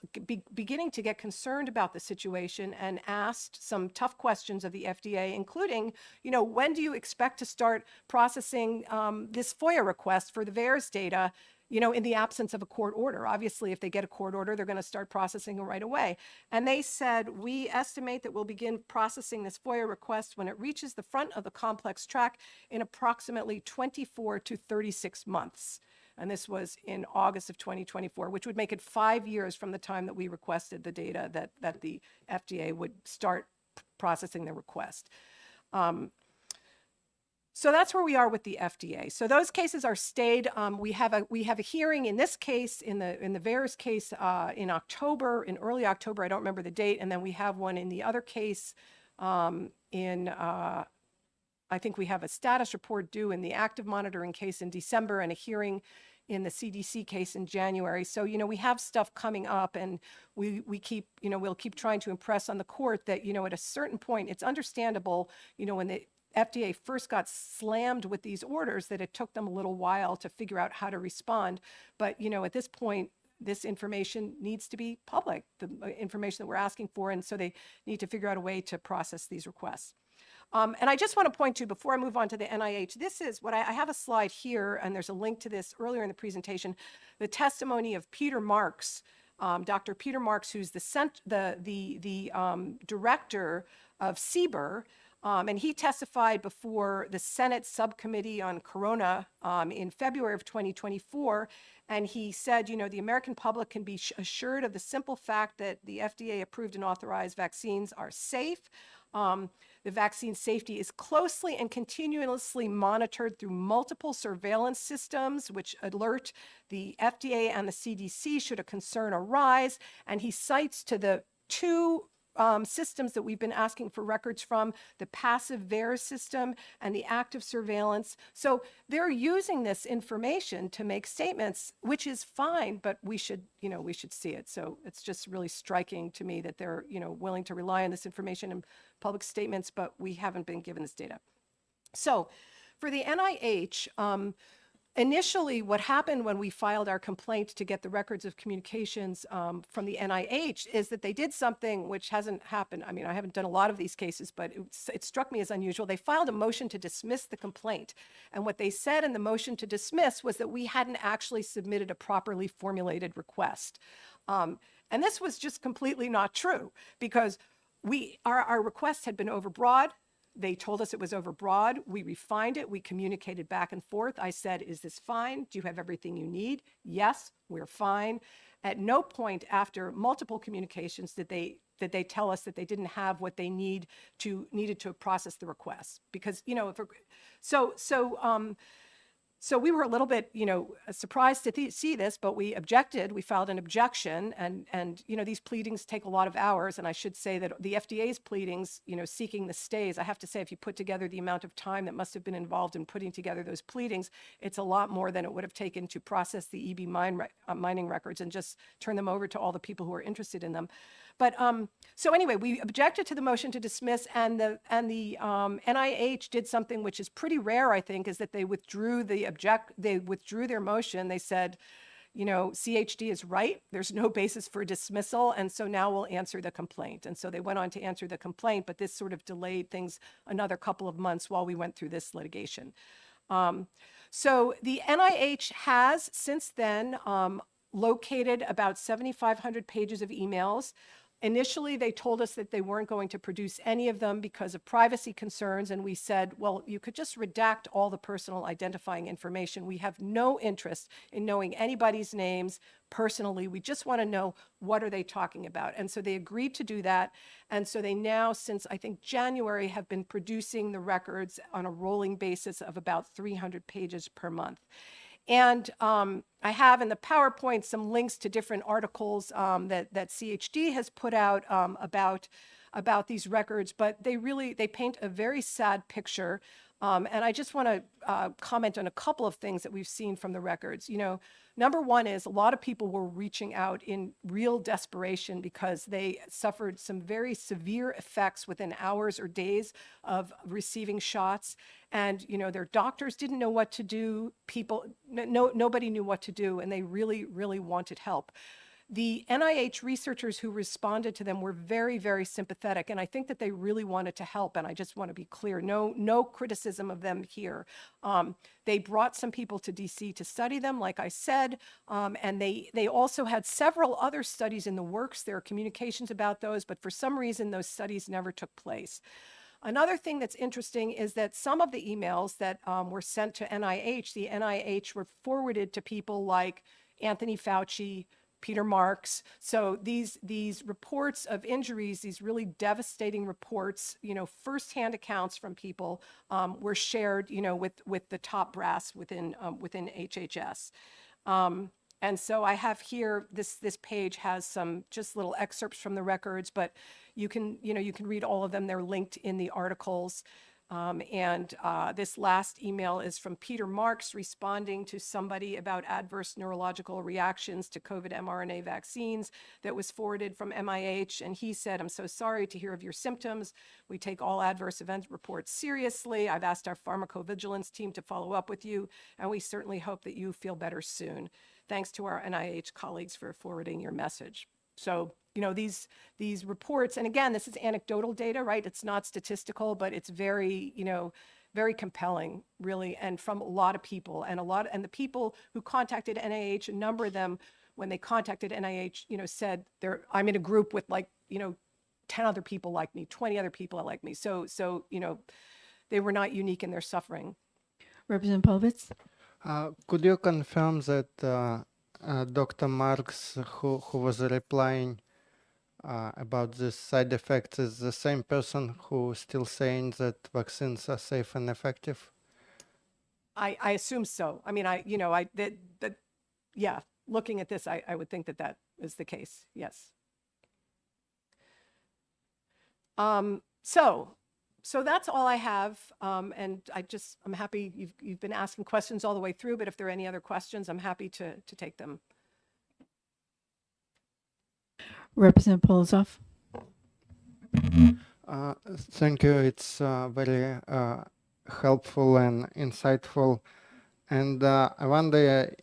beginning to get concerned about the situation and asked some tough questions of the FDA, including, when do you expect to start processing this FOIA request for the VAERS data, in the absence of a court order? Obviously, if they get a court order, they're going to start processing it right away. And they said, we estimate that we'll begin processing this FOIA request when it reaches the front of the complex track in approximately 24 to 36 months. And this was in August of 2024, which would make it 5 years from the time that we requested the data that the FDA would start processing the request. So that's where we are with the FDA. So those cases are stayed. We have a hearing in this case, in the VAERS case, in early October. I don't remember the date. And then we have one in the other case I think we have a status report due in the active monitoring case in December and a hearing in the CDC case in January. So, we have stuff coming up, and we keep, we'll keep trying to impress on the court that, at a certain point, it's understandable, when the FDA first got slammed with these orders, that it took them a little while to figure out how to respond. But, at this point, this information needs to be public, the information that we're asking for. And so they need to figure out a way to process these requests. And I just want to point to, before I move on to the NIH, this is what I have a slide here, and there's a link to this earlier in the presentation, the testimony of Peter Marks, Dr. Peter Marks, who's the director of CBER, and he testified before the Senate Subcommittee on Corona in February of 2024. And he said, the American public can be assured of the simple fact that the FDA approved and authorized vaccines are safe. The vaccine safety is closely and continuously monitored through multiple surveillance systems, which alert the FDA and the CDC should a concern arise. And he cites to the two systems that we've been asking for records from, the passive VAERS system and the active surveillance. So they're using this information to make statements, which is fine, but we should see it. So it's just really striking to me that they're, willing to rely on this information in public statements, but we haven't been given this data. So for the NIH, initially, what happened when we filed our complaint to get the records of communications from the NIH is that they did something which hasn't happened. I mean, I haven't done a lot of these cases, but it struck me as unusual. They filed a motion to dismiss the complaint. And what they said in the motion to dismiss was that we hadn't actually submitted a properly formulated request. And this was just completely not true, because our request had been overbroad. They told us it was overbroad. We refined it. We communicated back and forth. I said, is this fine? Do you have everything you need? Yes, we're fine. At no point after multiple communications did they tell us that they didn't have what they needed to process the request. Because, so we were a little bit, surprised to see this, but we objected. We filed an objection, and these pleadings take a lot of hours. And I should say that the FDA's pleadings, seeking the stays, I have to say, if you put together the amount of time that must have been involved in putting together those pleadings, it's a lot more than it would have taken to process the EB mining records and just turn them over to all the people who are interested in them. But so anyway, we objected to the motion to dismiss, and the NIH did something which is pretty rare, I think, is that they withdrew their motion. They said, CHD is right. There's no basis for dismissal, and so now we'll answer the complaint. And so they went on to answer the complaint, but this sort of delayed things another couple of months while we went through this litigation. So the NIH has since then located about 7,500 pages of emails. Initially, they told us that they weren't going to produce any of them because of privacy concerns, and we said, well, you could just redact all the personal identifying information. We have no interest in knowing anybody's names personally. We just want to know, what are they talking about? And so they agreed to do that. And so they now, since I think January, have been producing the records on a rolling basis of about 300 pages per month. And I have in the PowerPoint some links to different articles that CHD has put out about these records, but they paint a very sad picture. And I just want to comment on a couple of things that we've seen from the records. Number one is a lot of people were reaching out in real desperation because they suffered some very severe effects within hours or days of receiving shots. And, their doctors didn't know what to do. Nobody knew what to do, and they really, really wanted help. The NIH researchers who responded to them were very, very sympathetic, and I think that they really wanted to help, and I just want to be clear, no criticism of them here. They brought some people to DC to study them, like I said, and they also had several other studies in the works. There are communications about those, but for some reason, those studies never took place. Another thing that's interesting is that some of the emails that were sent to NIH, the NIH were forwarded to people like Anthony Fauci, Peter Marks. So these reports of injuries, these really devastating reports, firsthand accounts from people were shared, with the top brass within HHS. And so I have here, this page has some just little excerpts from the records, but you can read all of them. They're linked in the articles. And this last email is from Peter Marks responding to somebody about adverse neurological reactions to COVID mRNA vaccines that was forwarded from MIH. And he said, I'm so sorry to hear of your symptoms. We take all adverse event reports seriously. I've asked our pharmacovigilance team to follow up with you, and we certainly hope that you feel better soon. Thanks to our NIH colleagues for forwarding your message. So, these reports, and again, this is anecdotal data, right? It's not statistical, but it's very, very compelling, really, and from a lot of people, and the people who contacted NIH, a number of them when they contacted NIH, said I'm in a group with 10 other people like me, 20 other people like me. So, they were not unique in their suffering. Representative Povitz? Could you confirm that Dr. Marks, who was replying about the side effects, is the same person who is still saying that vaccines are safe and effective? I assume so. I mean, yeah, looking at this, I would think that is the case. Yes. So that's all I have. And I'm happy you've been asking questions all the way through, but if there are any other questions, I'm happy to take them. Representative Polozov? Thank you. It's very helpful and insightful. And I wonder,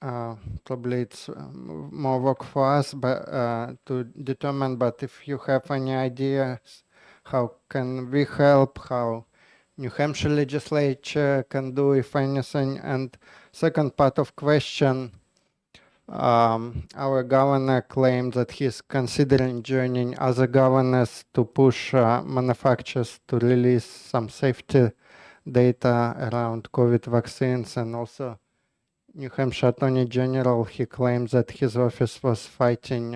probably it's more work for us to determine, but if you have any ideas, how can we help, how New Hampshire legislature can do, if anything. And second part of question, our governor claimed that he's considering joining other governors to push manufacturers to release some safety data around COVID vaccines. And also New Hampshire Attorney General, he claims that his office was fighting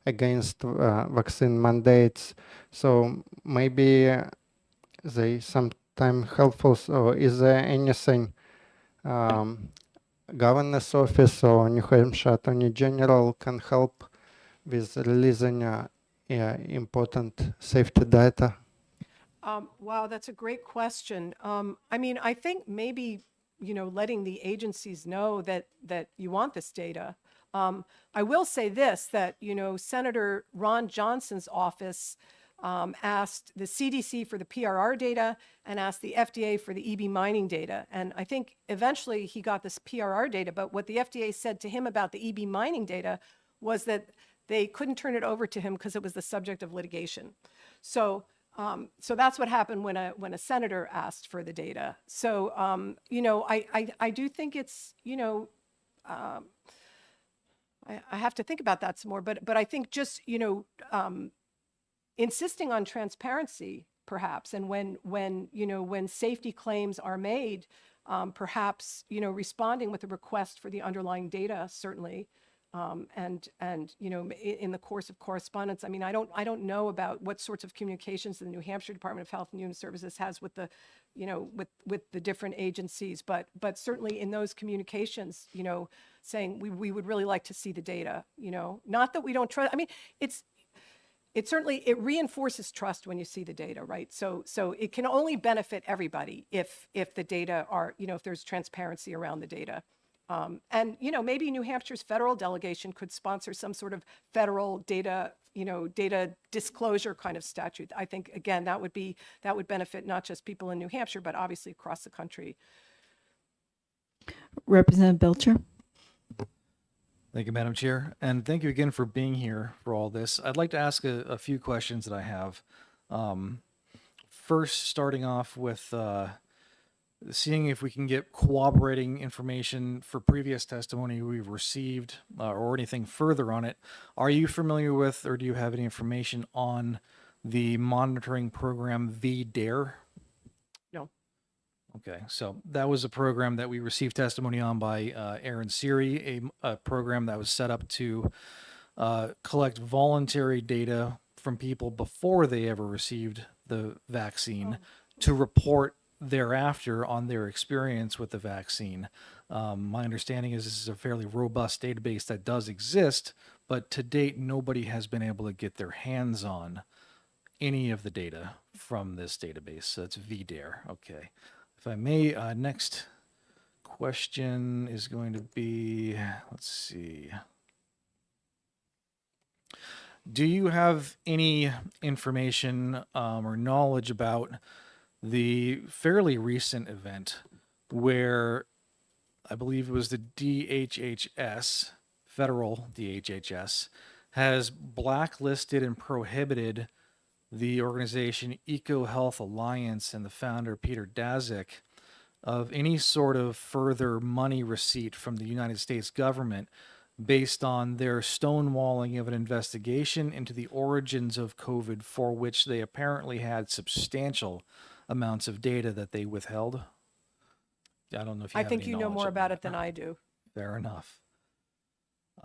against vaccine mandates. So maybe they sometimes helpful. So is there anything governor's office or New Hampshire Attorney General can help with releasing important safety data? Wow, that's a great question. I mean, I think maybe, letting the agencies know that you want this data. I will say this, that, Senator Ron Johnson's office asked the CDC for the PRR data and asked the FDA for the EB mining data. And I think eventually he got this PRR data, but what the FDA said to him about the EB mining data was that they couldn't turn it over to him because it was the subject of litigation. So that's what happened when a senator asked for the data. So, I do think it's, I have to think about that some more, but I think just, insisting on transparency, perhaps, and when safety claims are made, perhaps, responding with a request for the underlying data, certainly, and in the course of correspondence. I mean, I don't know about what sorts of communications the New Hampshire Department of Health and Human Services has with the, with the different agencies, but certainly in those communications, saying we would really like to see the data, not that we don't trust. I mean, it certainly, it reinforces trust when you see the data, right? So it can only benefit everybody if the data are, if there's transparency around the data. And, maybe New Hampshire's federal delegation could sponsor some sort of federal data, data disclosure kind of statute. I think, again, that would benefit not just people in New Hampshire, but obviously across the country. Representative Belcher? Thank you, Madam Chair. And thank you again for being here for all this. I'd like to ask a few questions that I have. First, starting off with seeing if we can get corroborating information for previous testimony we've received or anything further on it. Are you familiar with, or do you have any information on the monitoring program VDARE? No. Okay, so that was a program that we received testimony on by Aaron Seary, a program that was set up to collect voluntary data from people before they ever received the vaccine to report thereafter on their experience with the vaccine. My understanding is this is a fairly robust database that does exist, but to date, nobody has been able to get their hands on any of the data from this database. So that's VDARE. Okay. If I may, next question is going to be, let's see. Do you have any information or knowledge about the fairly recent event where I believe it was the DHHS, federal DHHS, has blacklisted and prohibited the organization EcoHealth Alliance and the founder, Peter Daszak, of any sort of further money receipt from the United States government based on their stonewalling of an investigation into the origins of COVID, for which they apparently had substantial amounts of data that they withheld. I don't know if you I have think any you know knowledge more of about that. it than I do. Fair enough.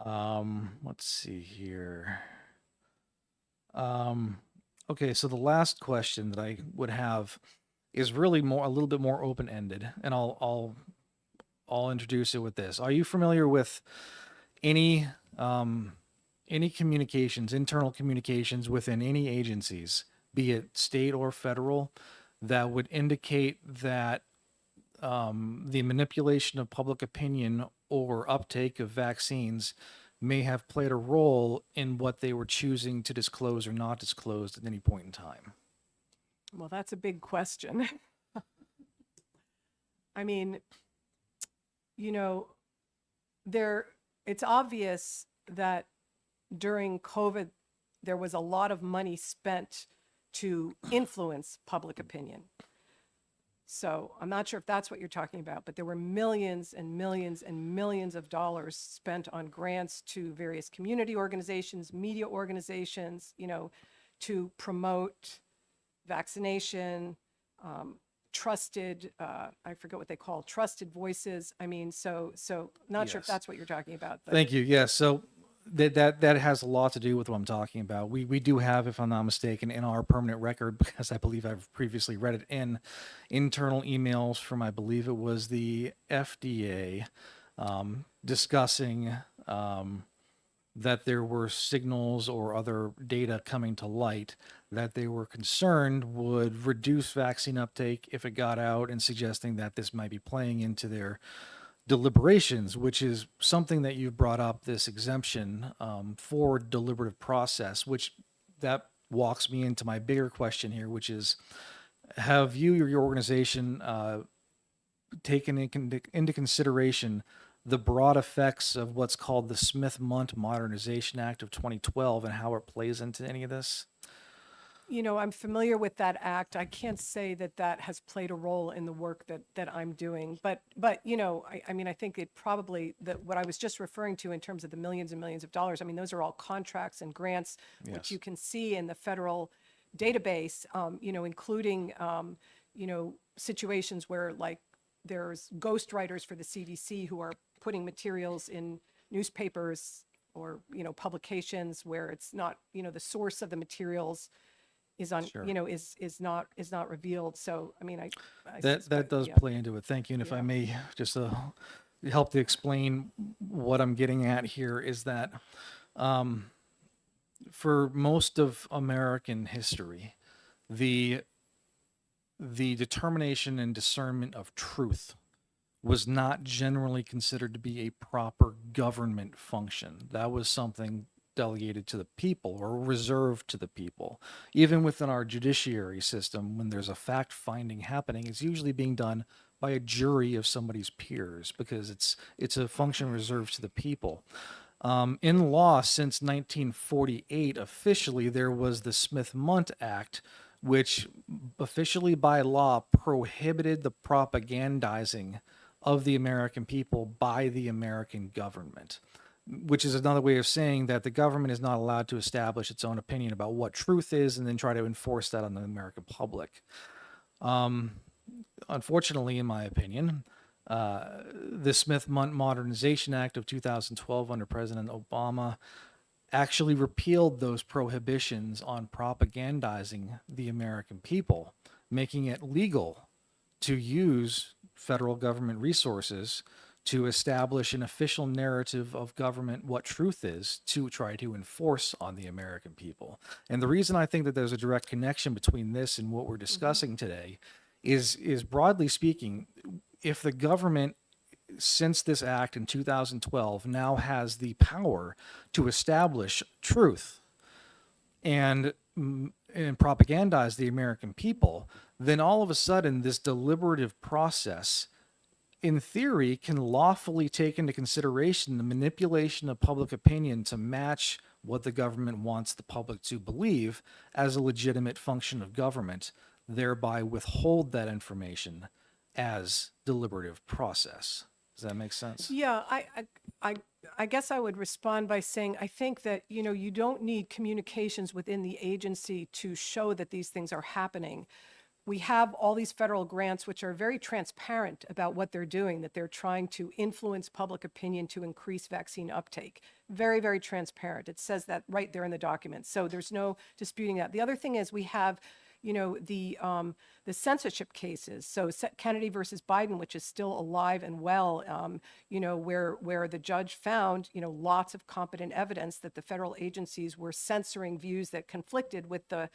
Let's see here. Okay, so the last question that I would have is really a little bit more open-ended, and I'll introduce it with this. Are you familiar with any communications, internal communications within any agencies, be it state or federal, that would indicate that the manipulation of public opinion or uptake of vaccines may have played a role in what they were choosing to disclose or not disclose at any point in time? Well, that's a big question. I mean, you know, it's obvious that during COVID, there was a lot of money spent to influence public opinion. So I'm not sure if that's what you're talking about, but there were millions and millions and millions of dollars spent on grants to various community organizations, media organizations, to promote vaccination, trusted, I forget what they call trusted voices. I mean, so not sure if Yes. that's what you're talking about. But Thank you. Yes. So that has a lot to do with what I'm talking about. We do have, if I'm not mistaken, in our permanent record, because I believe I've previously read it in internal emails from, I believe it was the FDA, discussing that there were signals or other data coming to light that they were concerned would reduce vaccine uptake if it got out, and suggesting that this might be playing into their deliberations, which is something that you've brought up, this exemption for deliberative process, which that walks me into my bigger question here, which is, have you or your organization taken into consideration the broad effects of what's called the Smith-Mundt Modernization Act of 2012 and how it plays into any of this? I'm familiar with that act. I can't say that that has played a role in the work that I'm doing, but I mean, I think it probably, that what I was just referring to in terms of the millions and millions of dollars, I mean, those are all contracts and grants, Yes. which you can see in the federal database, including, situations where, like, there's ghostwriters for the CDC who are putting materials in newspapers or, publications where it's not, the source of the materials is on, Sure. is not revealed. So, I mean, I That suspect, does yeah. play into it. Thank you. And if I Yeah. may just help to explain what I'm getting at here, is that for most of American history, the determination and discernment of truth was not generally considered to be a proper government function. That was something delegated to the people or reserved to the people. Even within our judiciary system, when there's a fact finding happening, it's usually being done by a jury of somebody's peers, because it's a function reserved to the people. In law, since 1948, officially, there was the Smith-Mundt Act, which officially by law prohibited the propagandizing of the American people by the American government, which is another way of saying that the government is not allowed to establish its own opinion about what truth is and then try to enforce that on the American public. Unfortunately, in my opinion, the Smith-Mundt Modernization Act of 2012 under President Obama actually repealed those prohibitions on propagandizing the American people, making it legal to use federal government resources to establish an official narrative of government, what truth is, to try to enforce on the American people. And the reason I think that there's a direct connection between this and what we're discussing today is broadly speaking, if the government, since this act in 2012, now has the power to establish truth and propagandize the American people, then all of a sudden this deliberative process, in theory, can lawfully take into consideration the manipulation of public opinion to match what the government wants the public to believe as a legitimate function of government, thereby withhold that information as deliberative process. Does that make sense? Yeah, I guess I would respond by saying, I think that, you don't need communications within the agency to show that these things are happening. We have all these federal grants which are very transparent about what they're doing, that they're trying to influence public opinion to increase vaccine uptake. Very, very transparent. It says that right there in the document. So there's no disputing that. The other thing is we have, the censorship cases. So Kennedy versus Biden, which is still alive and well, where the judge found, lots of competent evidence that the federal agencies were censoring views that conflicted with the,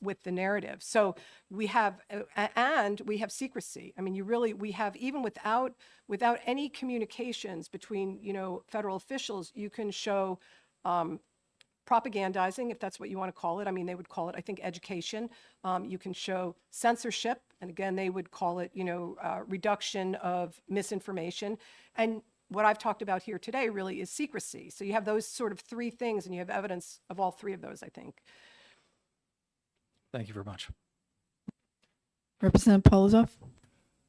with the narrative. So we have, and we have secrecy. I mean, we have, even without any communications between, federal officials, you can show, propagandizing, if that's what you want to call it. I mean, they would call it, I think, education. You can show censorship, and again, they would call it, reduction of misinformation. And what I've talked about here today really is secrecy. So you have those sort of three things, and you have evidence of all three of those, I think. Thank you very much. Representative Polozov?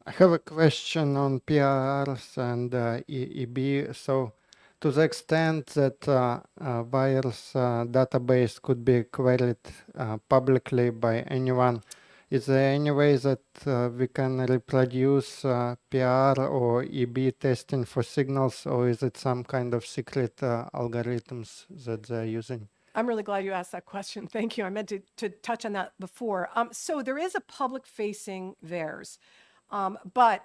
I have a question on PRRs and EEB. So, to the extent that virus database could be queried publicly by anyone, is there any way that we can reproduce PR or EB testing for signals, or is it some kind of secret algorithms that they're using? I'm really glad you asked that question. Thank you. I meant to touch on that before. So there is a public-facing VAERS, but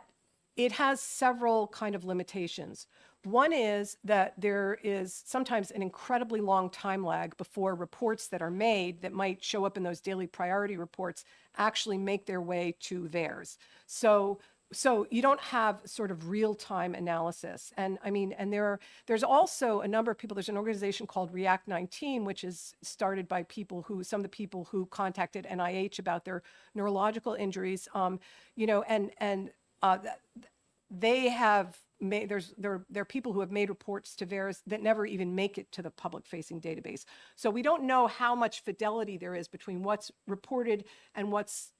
it has several kind of limitations. One is that there is sometimes an incredibly long time lag before reports that are made that might show up in those daily priority reports actually make their way to VAERS. So you don't have sort of real-time analysis. And I mean, and there's also a number of people, there's an organization called React 19, which is started by some of the people who contacted NIH about their neurological injuries, they have made, there are people who have made reports to VAERS that never even make it to the public-facing database. So we don't know how much fidelity there is between what's reported and what's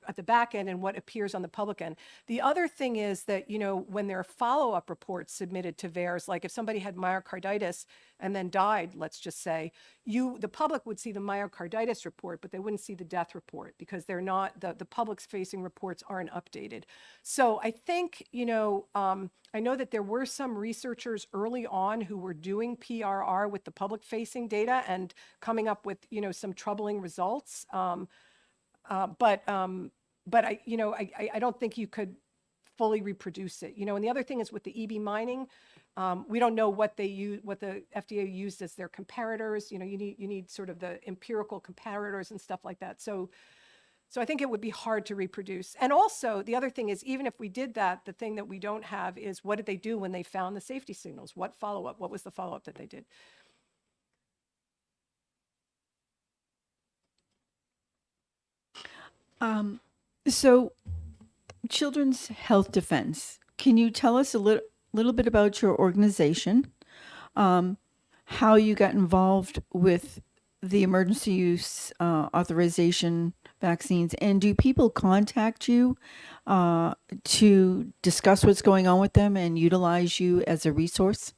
at the back end and what appears on the public end. The other thing is that, when there are follow-up reports submitted to VAERS, like if somebody had myocarditis and then died, let's just say, the public would see the myocarditis report, but they wouldn't see the death report because they're not, the public's facing reports aren't updated. So I think, I know that there were some researchers early on who were doing PRR with the public-facing data and coming up with, some troubling results. But I don't think you could fully reproduce it. And the other thing is with the EB mining, we don't know what the FDA used as their comparators. You need sort of the empirical comparators and stuff like that. So I think it would be hard to reproduce. And also the other thing is, even if we did that, the thing that we don't have is, what did they do when they found the safety signals? What follow-up? What was the follow-up that they did? So, Children's Health Defense, can you tell us a little bit about your organization, how you got involved with the emergency use authorization vaccines, and do people contact you to discuss what's going on with them and utilize you as a resource?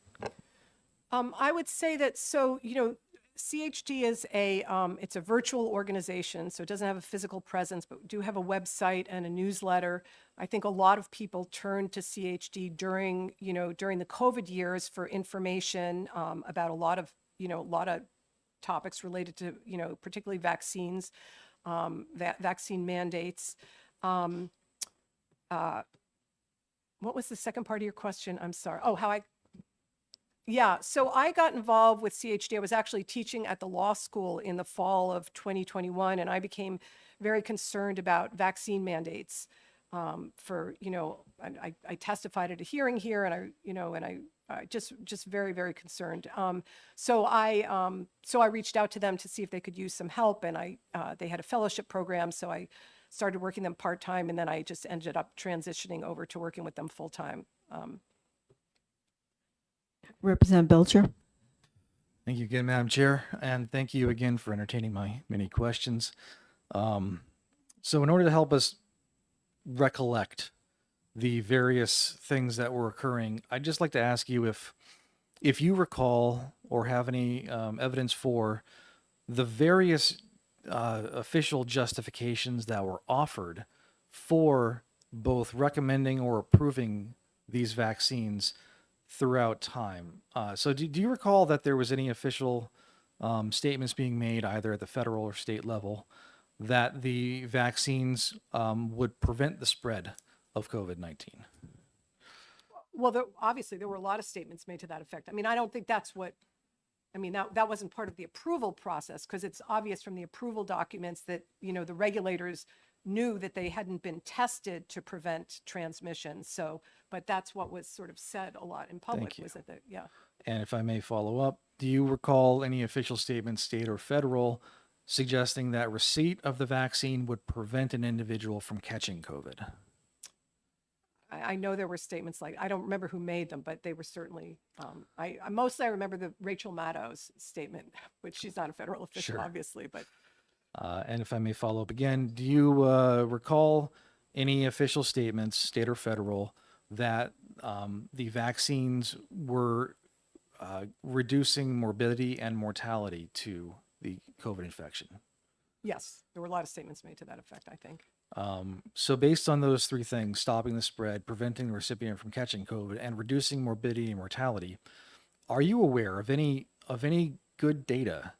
I would say that, CHD is it's a virtual organization, so it doesn't have a physical presence, but we do have a website and a newsletter. I think a lot of people turned to CHD during the COVID years for information about a lot of topics related to, particularly vaccines, vaccine mandates. What was the second part of your question? I'm sorry. Oh, yeah, so I got involved with CHD. I was actually teaching at the law school in the fall of 2021, and I became very concerned about vaccine mandates. I testified at a hearing here, and I just very, very concerned. So I reached out to them to see if they could use some help, and they had a fellowship program, so I started working them part-time, and then I just ended up transitioning over to working with them full-time. Representative Belcher? Thank you again, Madam Chair, and thank you again for entertaining my many questions. So in order to help us recollect the various things that were occurring, I'd just like to ask you if you recall or have any evidence for the various official justifications that were offered for both recommending or approving these vaccines throughout time. So do you recall that there was any official statements being made either at the federal or state level that the vaccines would prevent the spread of COVID-19? Well, obviously, there were a lot of statements made to that effect. I mean, I don't think that's what, I mean, that wasn't part of the approval process, because it's obvious from the approval documents that, the regulators knew that they hadn't been tested to prevent transmission. So, but that's what was sort of said a lot in public, you. was that, yeah. And if I may follow up, do you recall any official statements, state or federal, suggesting that receipt of the vaccine would prevent an individual from catching COVID? I know there were statements like, I don't remember who made them, but they were certainly, mostly I remember the Rachel Maddow's statement, which she's not a federal official, Sure. obviously, but And if I may follow up again, do you recall any official statements, state or federal, that the vaccines were reducing morbidity and mortality to the COVID infection? yes, there were a lot of statements made to that effect, I think. So based on those three things, stopping the spread, preventing the recipient from catching COVID, and reducing morbidity and mortality, are you aware of any good data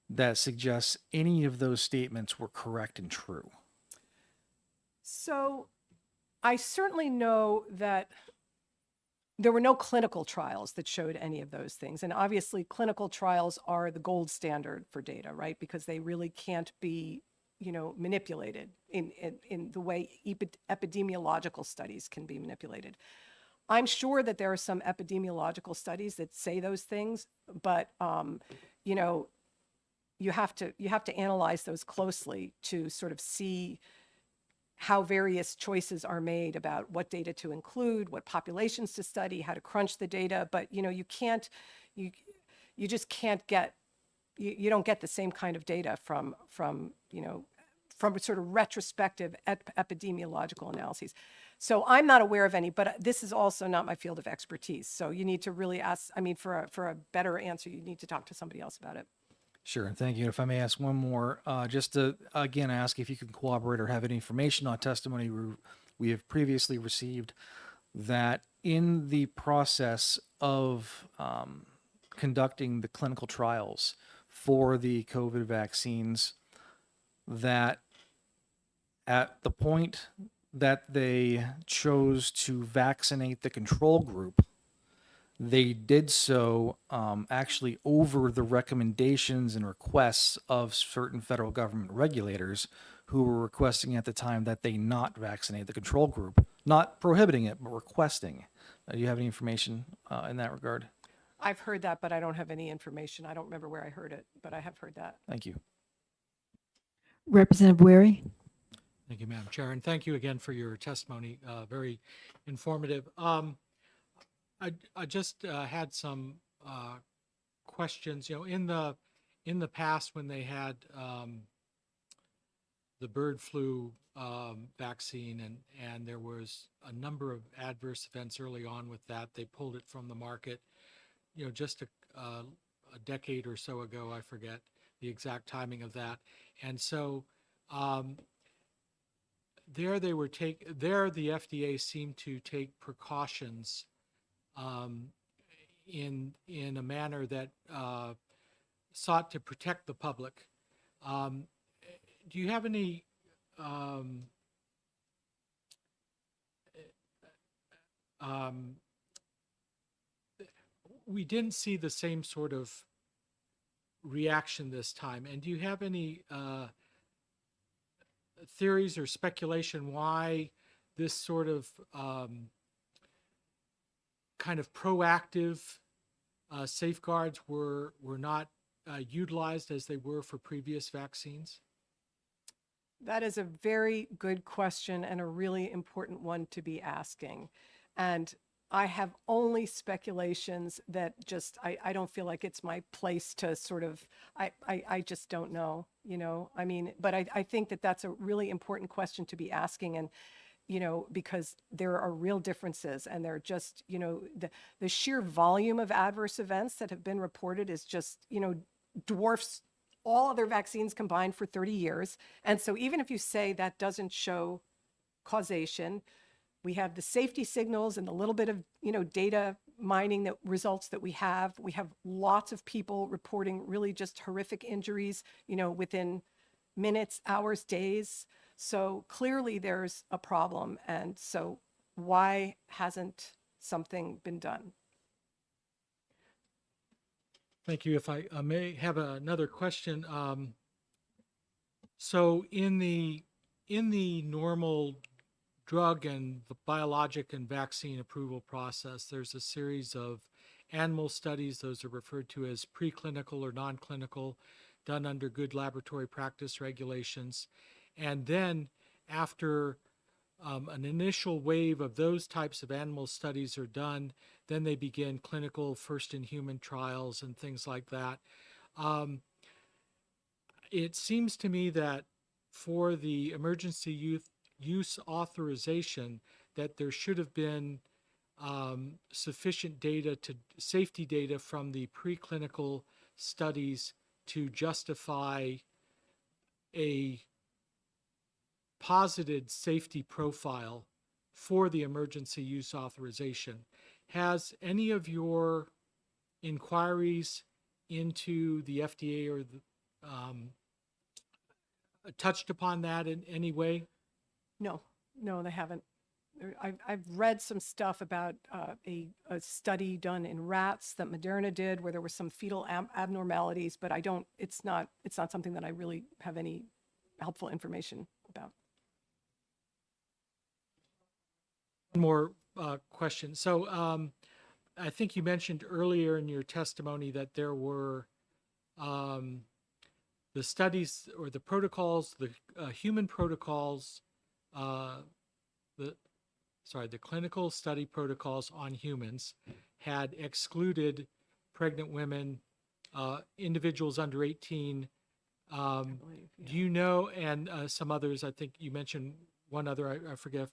that suggests any of those statements were correct and true? So I certainly know that there were no clinical trials that showed any of those things. And obviously, clinical trials are the gold standard for data, right? Because they really can't be, manipulated in the way epidemiological studies can be manipulated. I'm sure that there are some epidemiological studies that say those things, but you have to analyze those closely to sort of see how various choices are made about what data to include, what populations to study, how to crunch the data. But you just can't get, you don't get the same kind of data from sort of retrospective epidemiological analyses. So I'm not aware of any, but this is also not my field of expertise. So you need to really ask, I mean, for a better answer, you need to talk to somebody else about it. Sure, and thank you. If I may ask one more, just to again ask if you can cooperate or have any information on testimony we have previously received that in the process of conducting the clinical trials for the COVID vaccines, that at the point that they chose to vaccinate the control group, they did so actually over the recommendations and requests of certain federal government regulators who were requesting at the time that they not vaccinate the control group, not prohibiting it, but requesting. Do you have any information in that regard? I've heard that, but I don't have any information. I don't remember where I heard it, but I have heard that. Thank you. Representative Wary? Thank you, Madam Chair, and thank you again for your testimony. Very informative. I just had some questions. In the past when they had the bird flu vaccine and there was a number of adverse events early on with that, they pulled it from the market. Just a decade or so ago, I forget the exact timing of that, and so. There the FDA seemed to take precautions in a manner that sought to protect the public. Do you have any we didn't see the same sort of reaction this time, and do you have any theories or speculation why this sort of kind of proactive safeguards were not utilized as they were for previous vaccines? That is a very good question and a really important one to be asking. And I have only speculations that just, I don't feel like it's my place to sort of, I just don't know, I mean, but I think that that's a really important question to be asking. And, because there are real differences, and they're just, the sheer volume of adverse events that have been reported is just, dwarfs all other vaccines combined for 30 years. And so even if you say that doesn't show causation, we have the safety signals and the little bit of, data mining that results that we have. We have lots of people reporting really just horrific injuries, within minutes, hours, days. So clearly there's a problem. And so why hasn't something been done? Thank you. If I may have another question. So in the normal drug and the biologic and vaccine approval process, there's a series of animal studies. Those are referred to as preclinical or non-clinical, done under good laboratory practice regulations. And then after an initial wave of those types of animal studies are done, then they begin clinical first-in-human trials and things like that. It seems to me that for the emergency use authorization, that there should have been sufficient safety data from the preclinical studies to justify a posited safety profile for the emergency use authorization. Has any of your inquiries into the FDA or touched upon that in any way? No, they haven't. I've read some stuff about a study done in rats that Moderna did where there were some fetal abnormalities, but it's not something that I really have any helpful information about. One more question. So I think you mentioned earlier in your testimony that there were the studies or the protocols, the human protocols, the clinical study protocols on humans had excluded pregnant women, individuals under 18. Do you know, and some others, I think you mentioned one other, I forget.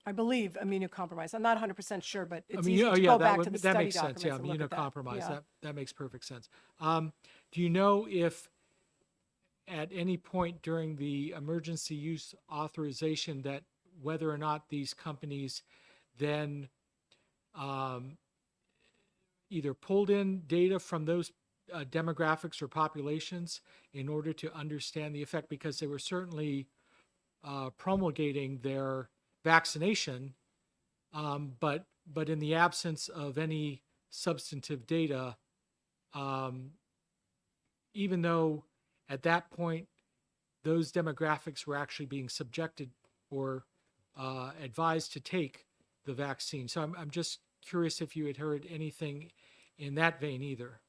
I believe immunocompromised. I'm not 100% sure, but it's I mean, easy oh to yeah, go that back would, to the that study makes sense. Yeah, documents and look at that. immunocompromised. Yeah. That makes perfect sense. Do you know if at any point during the emergency use authorization that whether or not these companies then either pulled in data from those demographics or populations in order to understand the effect, because they were certainly promulgating their vaccination, but in the absence of any substantive data, even though at that point those demographics were actually being subjected or advised to take the vaccine. So I'm just curious if you had heard anything in that vein either.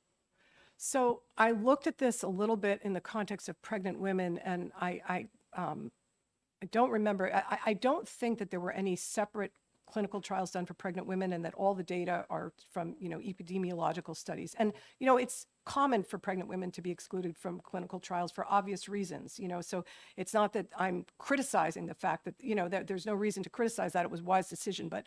So I looked at this a little bit in the context of pregnant women, and I don't remember. I don't think that there were any separate clinical trials done for pregnant women, and that all the data are from epidemiological studies. And it's common for pregnant women to be excluded from clinical trials for obvious reasons. So it's not that I'm criticizing the fact that that there's no reason to criticize that. It was a wise decision, but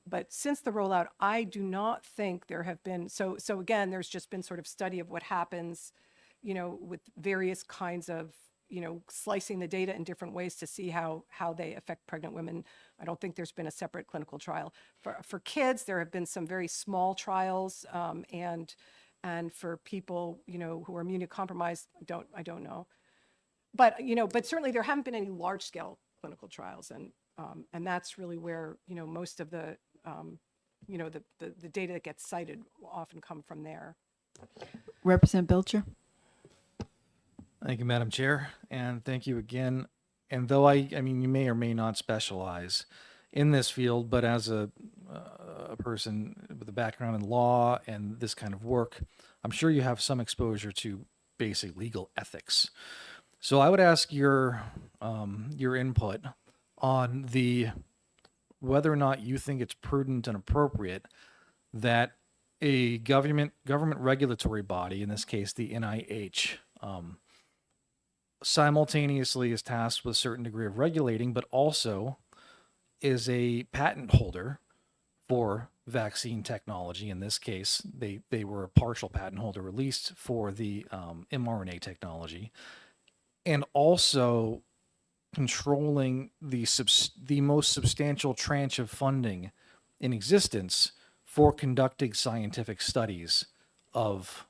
but since the rollout, I do not think there have been, so again, there's just been sort of study of what happens, with various kinds of, slicing the data in different ways to see how they affect pregnant women. I don't think there's been a separate clinical trial. For kids, there have been some very small trials, and for people, who are immunocompromised, I don't know. But, but certainly there haven't been any large scale clinical trials, and that's really where most of the the data that gets cited will often come from there. Representative Belcher. Thank you, Madam Chair, and thank you again. And though I mean, you may or may not specialize in this field, but as a person with a background in law and this kind of work, I'm sure you have some exposure to basic legal ethics. So I would ask your input on whether or not you think it's prudent and appropriate that a government regulatory body, in this case the NIH, simultaneously is tasked with a certain degree of regulating, but also is a patent holder for vaccine technology. In this case, they were a partial patent holder, released for the mRNA technology, and also controlling the most substantial tranche of funding in existence for conducting scientific studies of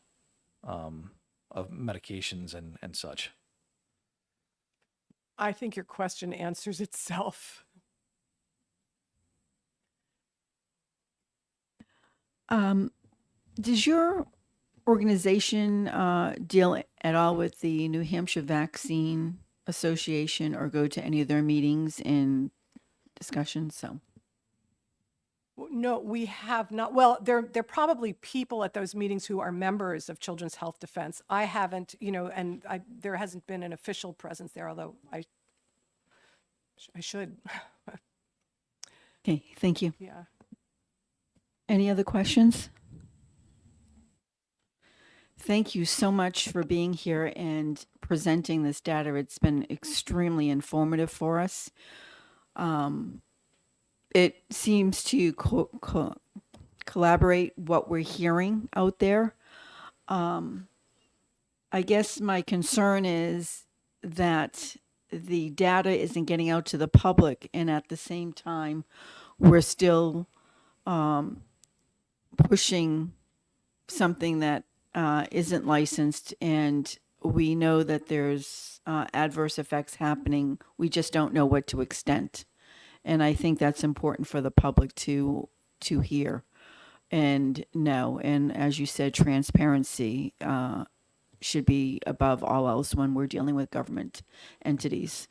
medications and such. I think your question answers itself. Does your organization deal at all with the New Hampshire Vaccine Association or go to any of their meetings and discussions? So, No, we have not. Well, there are probably people at those meetings who are members of Children's Health Defense. I haven't, and there hasn't been an official presence there, although I should. okay, thank you. Yeah. Any other questions? Thank you so much for being here and presenting this data. It's been extremely informative for us. It seems to collaborate what we're hearing out there. I guess my concern is that the data isn't getting out to the public, and at the same time, we're still pushing something that isn't licensed, and we know that there's adverse effects happening. We just don't know what to extent, and I think that's important for the public to hear and know. And as you said, transparency should be above all else when we're dealing with government entities.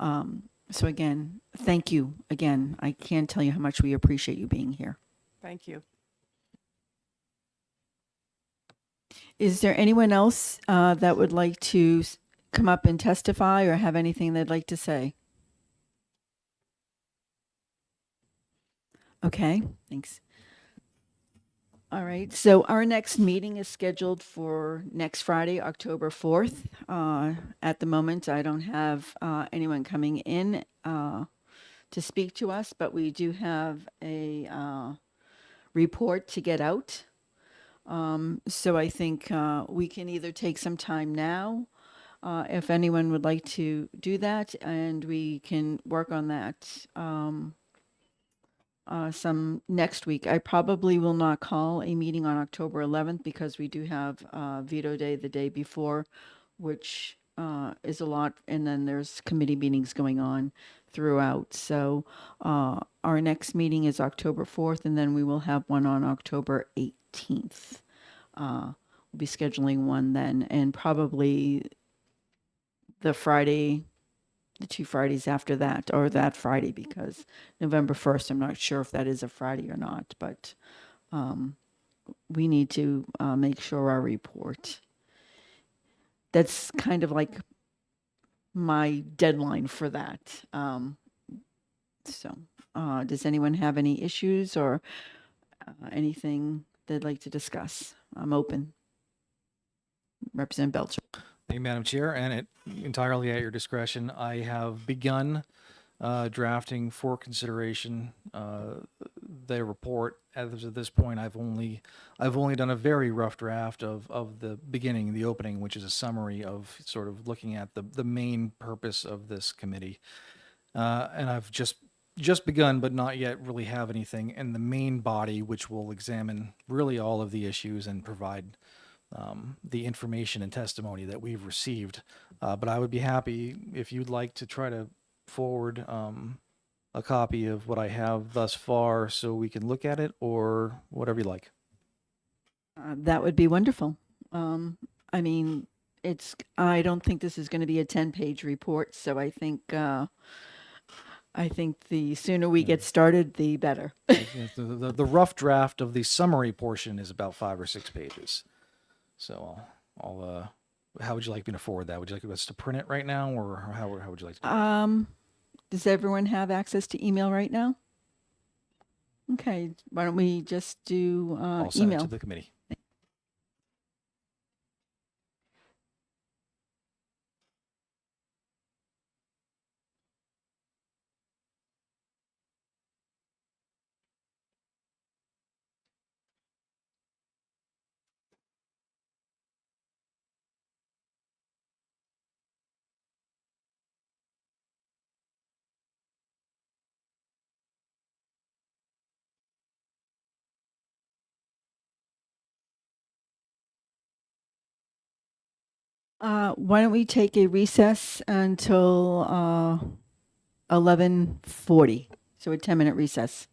So again, thank you again. I can't tell you how much we appreciate you being here. Thank you. Is there anyone else that would like to come up and testify or have anything they'd like to say? Okay, thanks. All right, so our next meeting is scheduled for next Friday, October 4th. At the moment, I don't have anyone coming in to speak to us, but we do have a report to get out. So I think we can either take some time now, if anyone would like to do that, and we can work on that some next week. I probably will not call a meeting on October 11th because we do have veto day the day before, which is a lot, and then there's committee meetings going on throughout. So our next meeting is October 4th, and then we will have one on October 18th. We'll be scheduling one then, and probably the two Fridays after that, or that Friday, because November 1st, I'm not sure if that is a Friday or not, but we need to make sure our report. That's kind of like my deadline for that. So does anyone have any issues or anything they'd like to discuss? I'm open. Representative Belcher. Thank you, Madam Chair, and it entirely at your discretion. I have begun drafting for consideration the report. As of this point, I've only done a very rough draft of the beginning, the opening, which is a summary of sort of looking at the main purpose of this committee. And I've just begun, but not yet really have anything in the main body, which will examine really all of the issues and provide the information and testimony that we've received. But I would be happy if you'd like to try to forward a copy of what I have thus far so we can look at it, or whatever you like. That would be wonderful. I mean, I don't think this is going to be a 10-page report, so I think the sooner we get started, the better. The rough draft of the summary portion is about 5 or 6 pages. So I'll how would you like me to forward that? Would you like us to print it right now, or how would you like to do it? Does everyone have access to email right now? Okay, why don't we just do I'll send it email? to the committee. Why don't we take a recess until 11:40? So a 10-minute recess.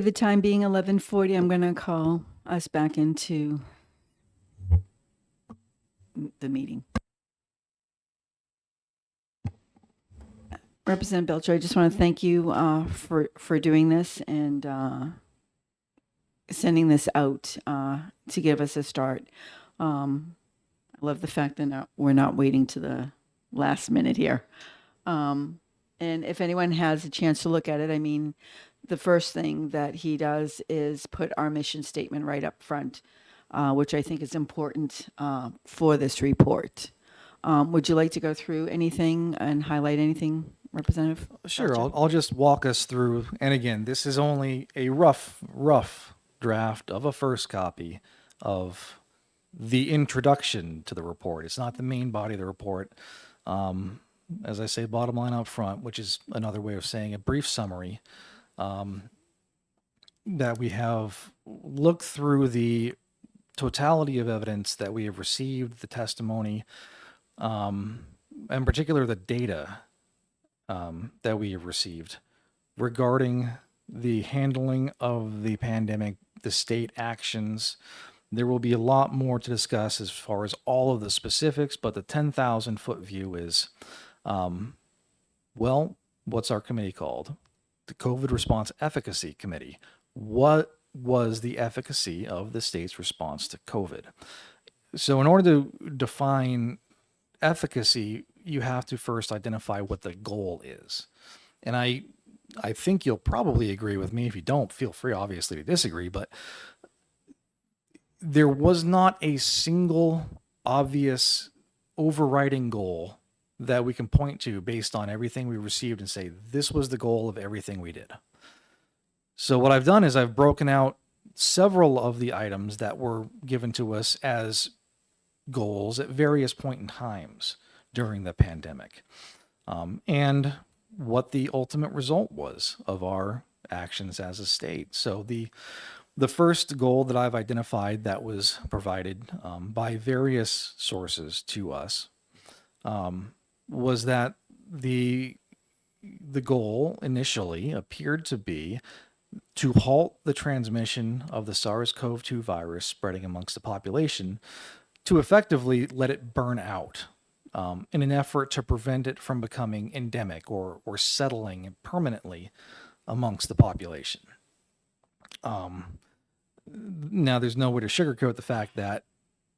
The time being 11:40, I'm going to call us back into the meeting. Representative Belcher, I just want to thank you for doing this and sending this out to give us a start. I love the fact that we're not waiting to the last minute here. And if anyone has a chance to look at it, I mean, the first thing that he does is put our mission statement right up front, which I think is important for this report. Would you like to go through anything and highlight anything, Representative? Sure, Belcher? I'll just walk us through. And again, this is only a rough draft of a first copy of the introduction to the report. It's not the main body of the report. As I say, bottom line up front, which is another way of saying a brief summary, that we have looked through the totality of evidence that we have received, the testimony, in particular the data that we have received regarding the handling of the pandemic, the state actions. There will be a lot more to discuss as far as all of the specifics, but the 10,000 foot view is, well, what's our committee called? The COVID Response Efficacy Committee. What was the efficacy of the state's response to COVID? So in order to define efficacy, you have to first identify what the goal is. And I think you'll probably agree with me. If you don't, feel free, obviously, to disagree. But there was not a single obvious overriding goal that we can point to based on everything we received and say, this was the goal of everything we did. So what I've done is I've broken out several of the items that were given to us as goals at various point in times during the pandemic, and what the ultimate result was of our actions as a state. So the first goal that I've identified that was provided by various sources to us was that the goal initially appeared to be to halt the transmission of the SARS-CoV-2 virus spreading amongst the population, to effectively let it burn out in an effort to prevent it from becoming endemic or settling permanently amongst the population. Now, there's no way to sugarcoat the fact that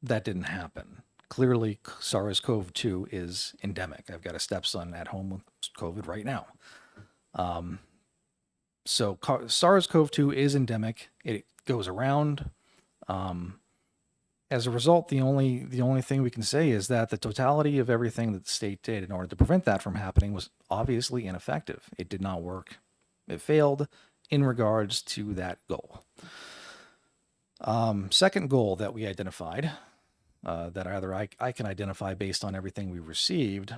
that didn't happen. Clearly, SARS-CoV-2 is endemic. I've got a stepson at home with COVID right now. So SARS-CoV-2 is endemic. It goes around. As a result, the only thing we can say is that the totality of everything that the state did in order to prevent that from happening was obviously ineffective. It did not work. It failed in regards to that goal. Second goal that we identified, that either I can identify based on everything we received,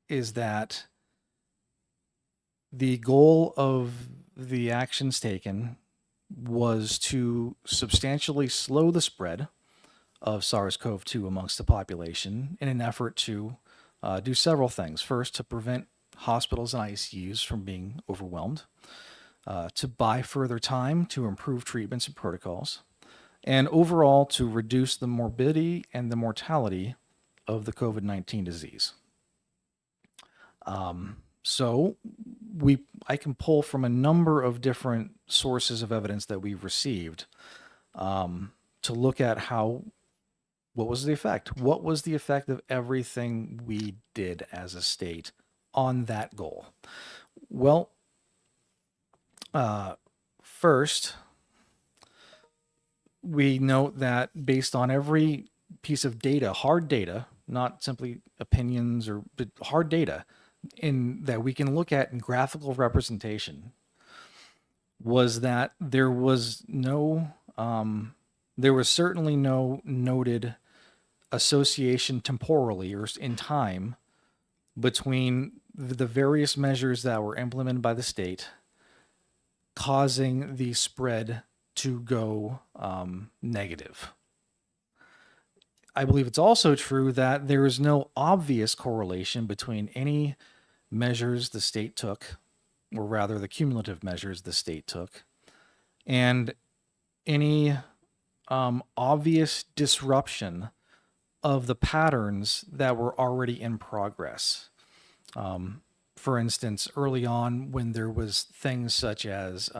is that the goal of the actions taken was to substantially slow the spread of SARS-CoV-2 amongst the population in an effort to do several things. First, to prevent hospitals and ICUs from being overwhelmed, to buy further time to improve treatments and protocols, and overall to reduce the morbidity and the mortality of the COVID-19 disease. So I can pull from a number of different sources of evidence that we've received to look at what was the effect? What was the effect of everything we did as a state on that goal? Well, first, we note that based on every piece of data, hard data, not simply opinions but hard data, that we can look at in graphical representation, was that there was certainly no noted association temporally or in time between the various measures that were implemented by the state causing the spread to go negative. I believe it's also true that there is no obvious correlation between any measures the state took or rather the cumulative measures the state took, and any obvious disruption of the patterns that were already in progress. For instance, early on, when there was things such as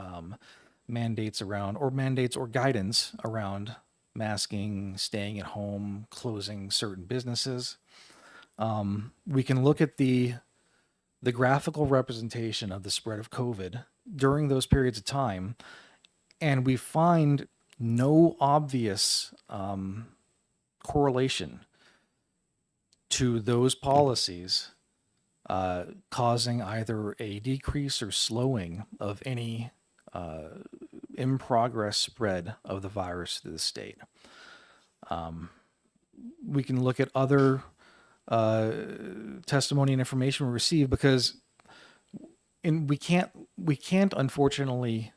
mandates or guidance around masking, staying at home, closing certain businesses, we can look at the graphical representation of the spread of COVID during those periods of time, and we find no obvious correlation to those policies causing either a decrease or slowing of any in progress spread of the virus to the state. We can look at other testimony and information we receive, because we can't unfortunately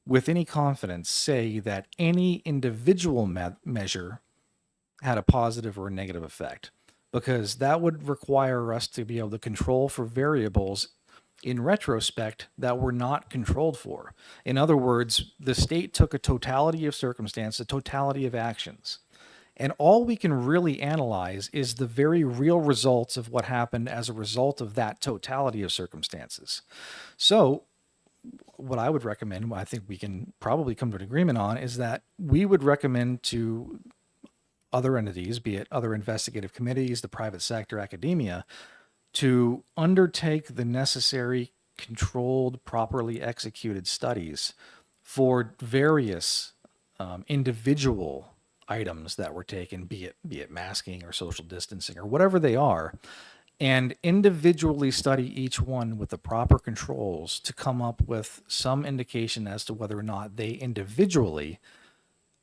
with any confidence say that any individual measure had a positive or a negative effect, because that would require us to be able to control for variables in retrospect that were not controlled for. In other words, the state took a totality of circumstance, a totality of actions, and all we can really analyze is the very real results of what happened as a result of that totality of circumstances. So what I would recommend, what I think we can probably come to an agreement on, is that we would recommend to other entities, be it other investigative committees, the private sector, academia, to undertake the necessary, controlled, properly executed studies for various individual items that were taken, be it masking or social distancing or whatever they are, and individually study each one with the proper controls to come up with some indication as to whether or not they individually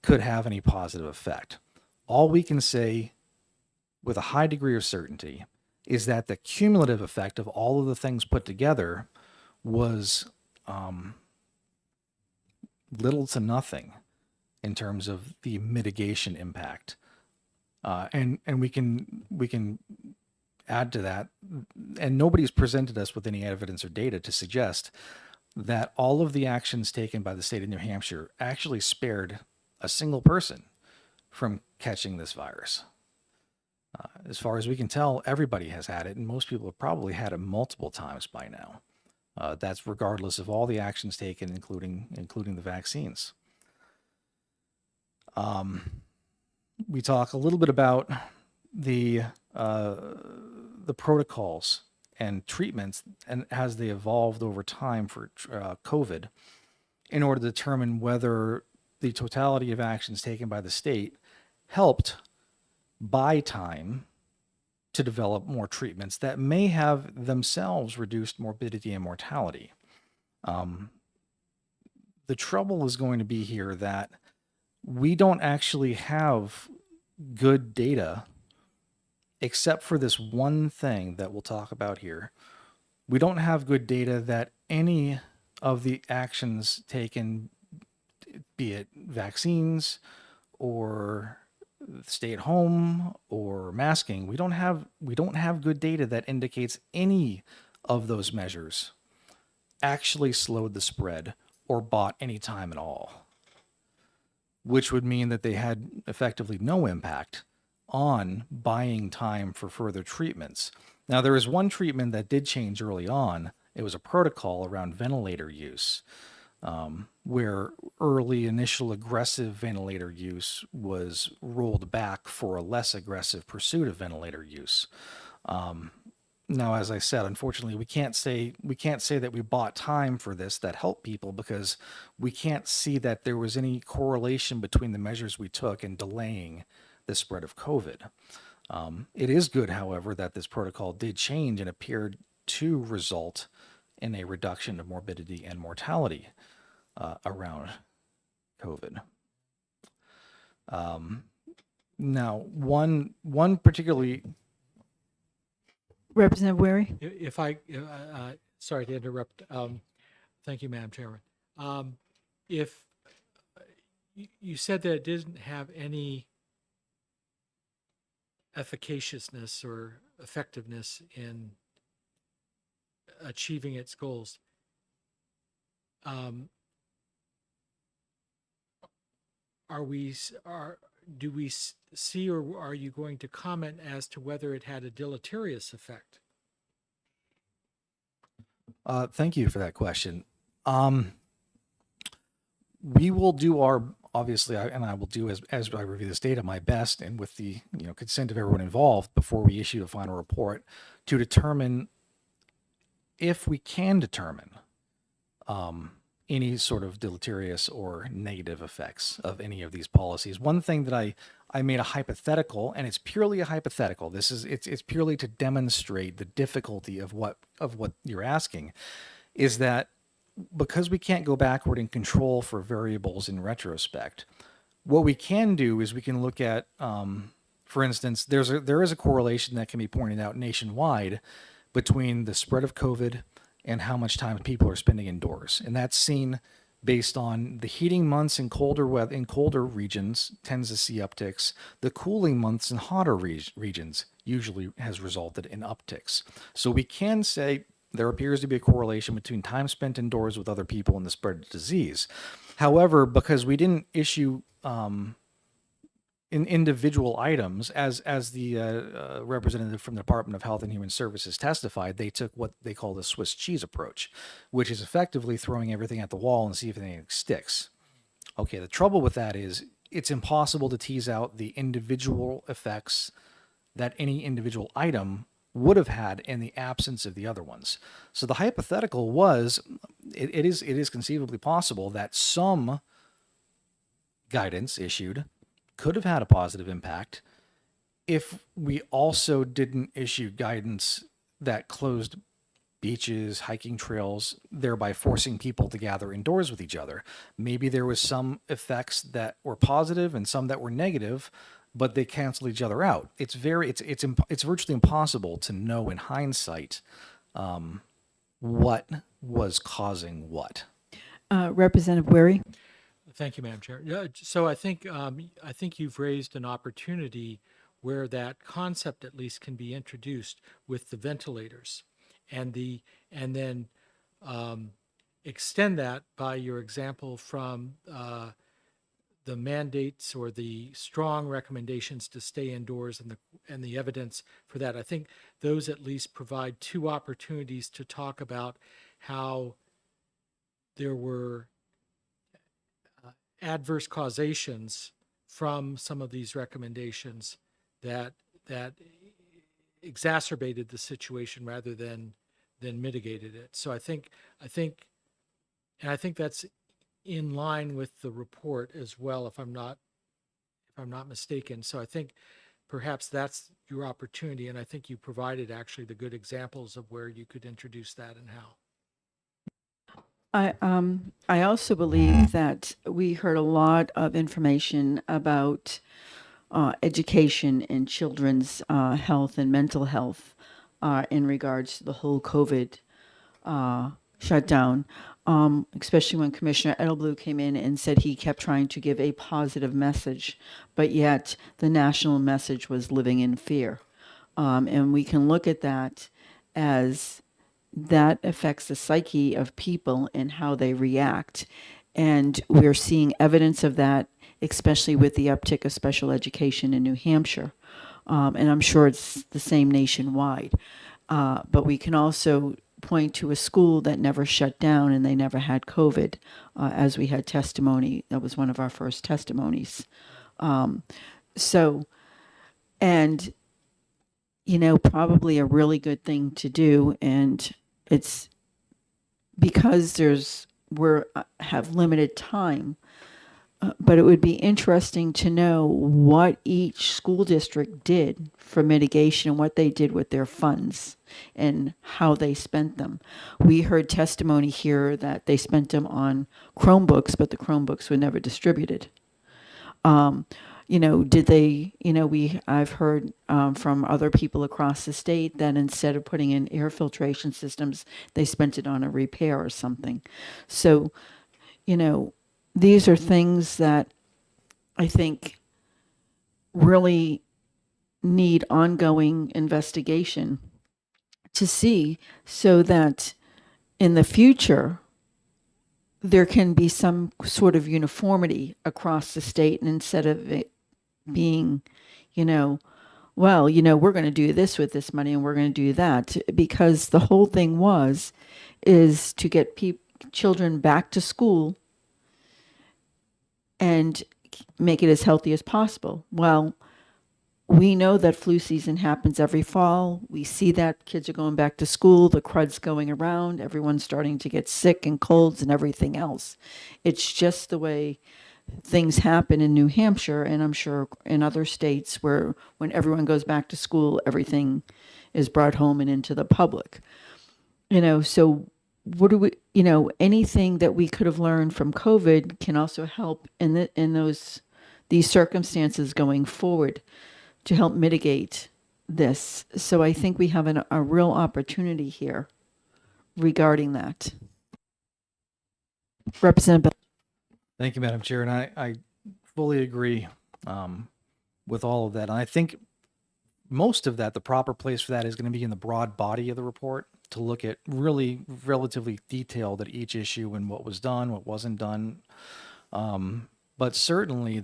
could have any positive effect. All we can say with a high degree of certainty is that the cumulative effect of all of the things put together was little to nothing in terms of the mitigation impact. And we can add to that, and nobody's presented us with any evidence or data to suggest that all of the actions taken by the state of New Hampshire actually spared a single person from catching this virus. As far as we can tell, everybody has had it, and most people have probably had it multiple times by now. That's regardless of all the actions taken, including the vaccines. We talk a little bit about the protocols and treatments and as they evolved over time for COVID, in order to determine whether the totality of actions taken by the state helped buy time to develop more treatments that may have themselves reduced morbidity and mortality. The trouble is going to be here that we don't actually have good data, except for this one thing that we'll talk about here. We don't have good data that any of the actions taken, be it vaccines or stay at home or masking, we don't have good data that indicates any of those measures actually slowed the spread or bought any time at all, which would mean that they had effectively no impact on buying time for further treatments. Now, there is one treatment that did change early on. It was a protocol around ventilator use, where early initial aggressive ventilator use was rolled back for a less aggressive pursuit of ventilator use. Now, as I said, unfortunately, we can't say that we bought time for this that helped people, because we can't see that there was any correlation between the measures we took and delaying the spread of COVID. It is good, however, that this protocol did change and appeared to result in a reduction of morbidity and mortality around COVID. Now, one particularly. Representative Wary? If I, sorry to interrupt. Thank you, Madam Chairman. If you said that it didn't have any efficaciousness or effectiveness in achieving its goals, um, are we, do we see, or are you going to comment as to whether it had a deleterious effect? Thank you for that question. We will do our, obviously, and I will do as I review this data, my best, and with the consent of everyone involved before we issue the final report, to determine if we can determine any sort of deleterious or negative effects of any of these policies. One thing that I made a hypothetical, and it's purely a hypothetical. This is it's purely to demonstrate the difficulty of what you're asking, is that because we can't go backward and control for variables in retrospect, what we can do is we can look at, for instance, there is a correlation that can be pointed out nationwide between the spread of COVID and how much time people are spending indoors, and that's seen based on the heating months in colder weather in colder regions tends to see upticks. The cooling months in hotter regions usually has resulted in upticks. So we can say there appears to be a correlation between time spent indoors with other people and the spread of disease. However, because we didn't issue in individual items, as the representative from the Department of Health and Human Services testified, they took what they call the Swiss cheese approach, which is effectively throwing everything at the wall and see if anything sticks. Okay, the trouble with that is it's impossible to tease out the individual effects that any individual item would have had in the absence of the other ones. So the hypothetical was, it is conceivably possible that some guidance issued could have had a positive impact if we also didn't issue guidance that closed beaches, hiking trails, thereby forcing people to gather indoors with each other. Maybe there was some effects that were positive and some that were negative, but they canceled each other out. It's virtually impossible to know in hindsight what was causing what. Representative Wary? Thank you, Madam Chair. Yeah, so I think you've raised an opportunity where that concept at least can be introduced with the ventilators, and then extend that by your example from the mandates or the strong recommendations to stay indoors and the evidence for that. I think those at least provide two opportunities to talk about how there were adverse causations from some of these recommendations that exacerbated the situation rather than mitigated it. So I think that's in line with the report as well, if I'm not mistaken. So I think perhaps that's your opportunity, and I think you provided actually the good examples of where you could introduce that and how. I also believe that we heard a lot of information about education and children's health and mental health in regards to the whole COVID shutdown, especially when Commissioner Edelblue came in and said he kept trying to give a positive message, but yet the national message was living in fear. And we can look at that as that affects the psyche of people and how they react. And we're seeing evidence of that, especially with the uptick of special education in New Hampshire. And I'm sure it's the same nationwide. But we can also point to a school that never shut down and they never had COVID, as we had testimony. That was one of our first testimonies. And probably a really good thing to do, and it's because we have limited time, but it would be interesting to know what each school district did for mitigation and what they did with their funds and how they spent them. We heard testimony here that they spent them on Chromebooks, but the Chromebooks were never distributed. Did they, I've heard from other people across the state that instead of putting in air filtration systems, they spent it on a repair or something. So, these are things that I think really need ongoing investigation to see, so that in the future, there can be some sort of uniformity across the state, and instead of it being, you know, well, we're going to do this with this money and we're going to do that, because the whole thing is to get children back to school and make it as healthy as possible. Well, we know that flu season happens every fall. We see that kids are going back to school, the crud's going around, everyone's starting to get sick and colds and everything else. It's just the way things happen in New Hampshire, and I'm sure in other states, where when everyone goes back to school, everything is brought home and into the public. So what do we, anything that we could have learned from COVID can also help in these circumstances going forward to help mitigate this. So I think we have a real opportunity here regarding that. Representative. Thank you, Madam Chair. And I fully agree with all of that. And I think most of that, the proper place for that is going to be in the broad body of the report, to look at really relatively detailed at each issue and what was done, what wasn't done. But certainly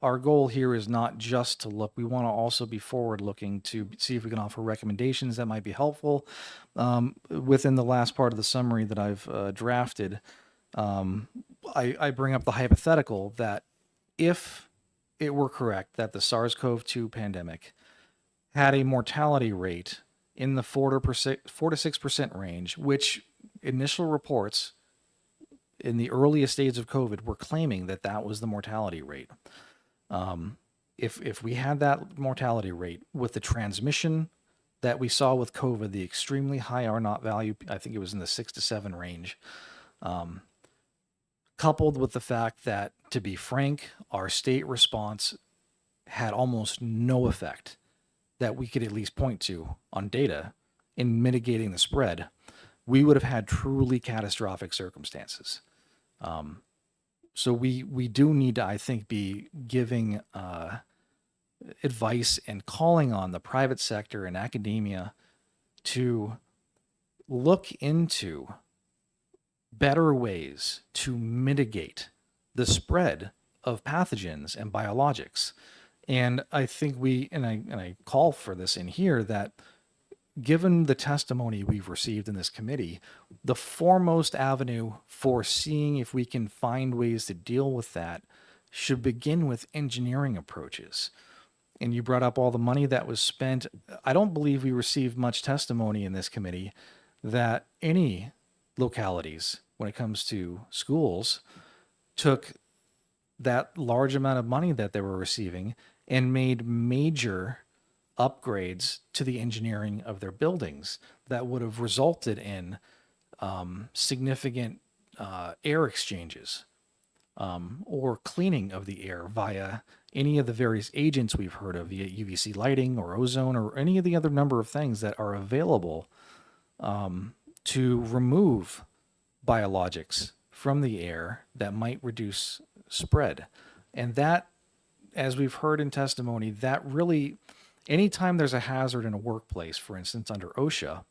our goal here is not just to look. We want to also be forward looking to see if we can offer recommendations that might be helpful. Within the last part of the summary that I've drafted, I bring up the hypothetical that if it were correct that the SARS-CoV-2 pandemic had a mortality rate in the 4 to 6% range, which initial reports in the earliest stages of COVID were claiming that was the mortality rate. If we had that mortality rate with the transmission that we saw with COVID, the extremely high R naught value, I think it was in the 6 to 7 range, coupled with the fact that, to be frank, our state response had almost no effect that we could at least point to on data in mitigating the spread, we would have had truly catastrophic circumstances. So we do need to, I think, be giving advice and calling on the private sector and academia to look into better ways to mitigate the spread of pathogens and biologics. And I think I call for this in here, that given the testimony we've received in this committee, the foremost avenue for seeing if we can find ways to deal with that should begin with engineering approaches. And you brought up all the money that was spent. I don't believe we received much testimony in this committee that any localities, when it comes to schools, took that large amount of money that they were receiving and made major upgrades to the engineering of their buildings that would have resulted in significant air exchanges or cleaning of the air via any of the various agents we've heard of, via UVC lighting or ozone or any of the other number of things that are available to remove biologics from the air that might reduce spread. And that, as we've heard in testimony, that really, anytime there's a hazard in a workplace, for instance, under OSHA,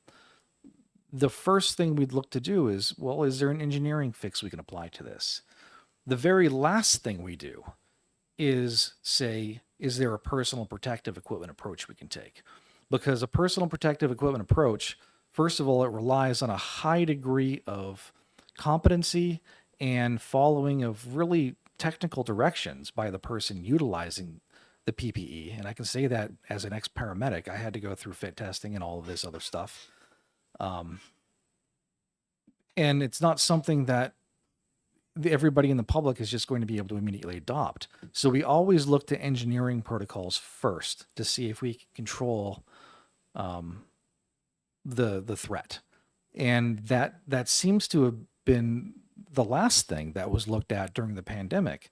the first thing we'd look to do is, well, is there an engineering fix we can apply to this? The very last thing we do is say, is there a personal protective equipment approach we can take? Because a personal protective equipment approach, first of all, it relies on a high degree of competency and following of really technical directions by the person utilizing the PPE. And I can say that as an ex-paramedic, I had to go through fit testing and all of this other stuff. And it's not something that everybody in the public is just going to be able to immediately adopt. So we always look to engineering protocols first to see if we can control the threat. And that seems to have been the last thing that was looked at during the pandemic.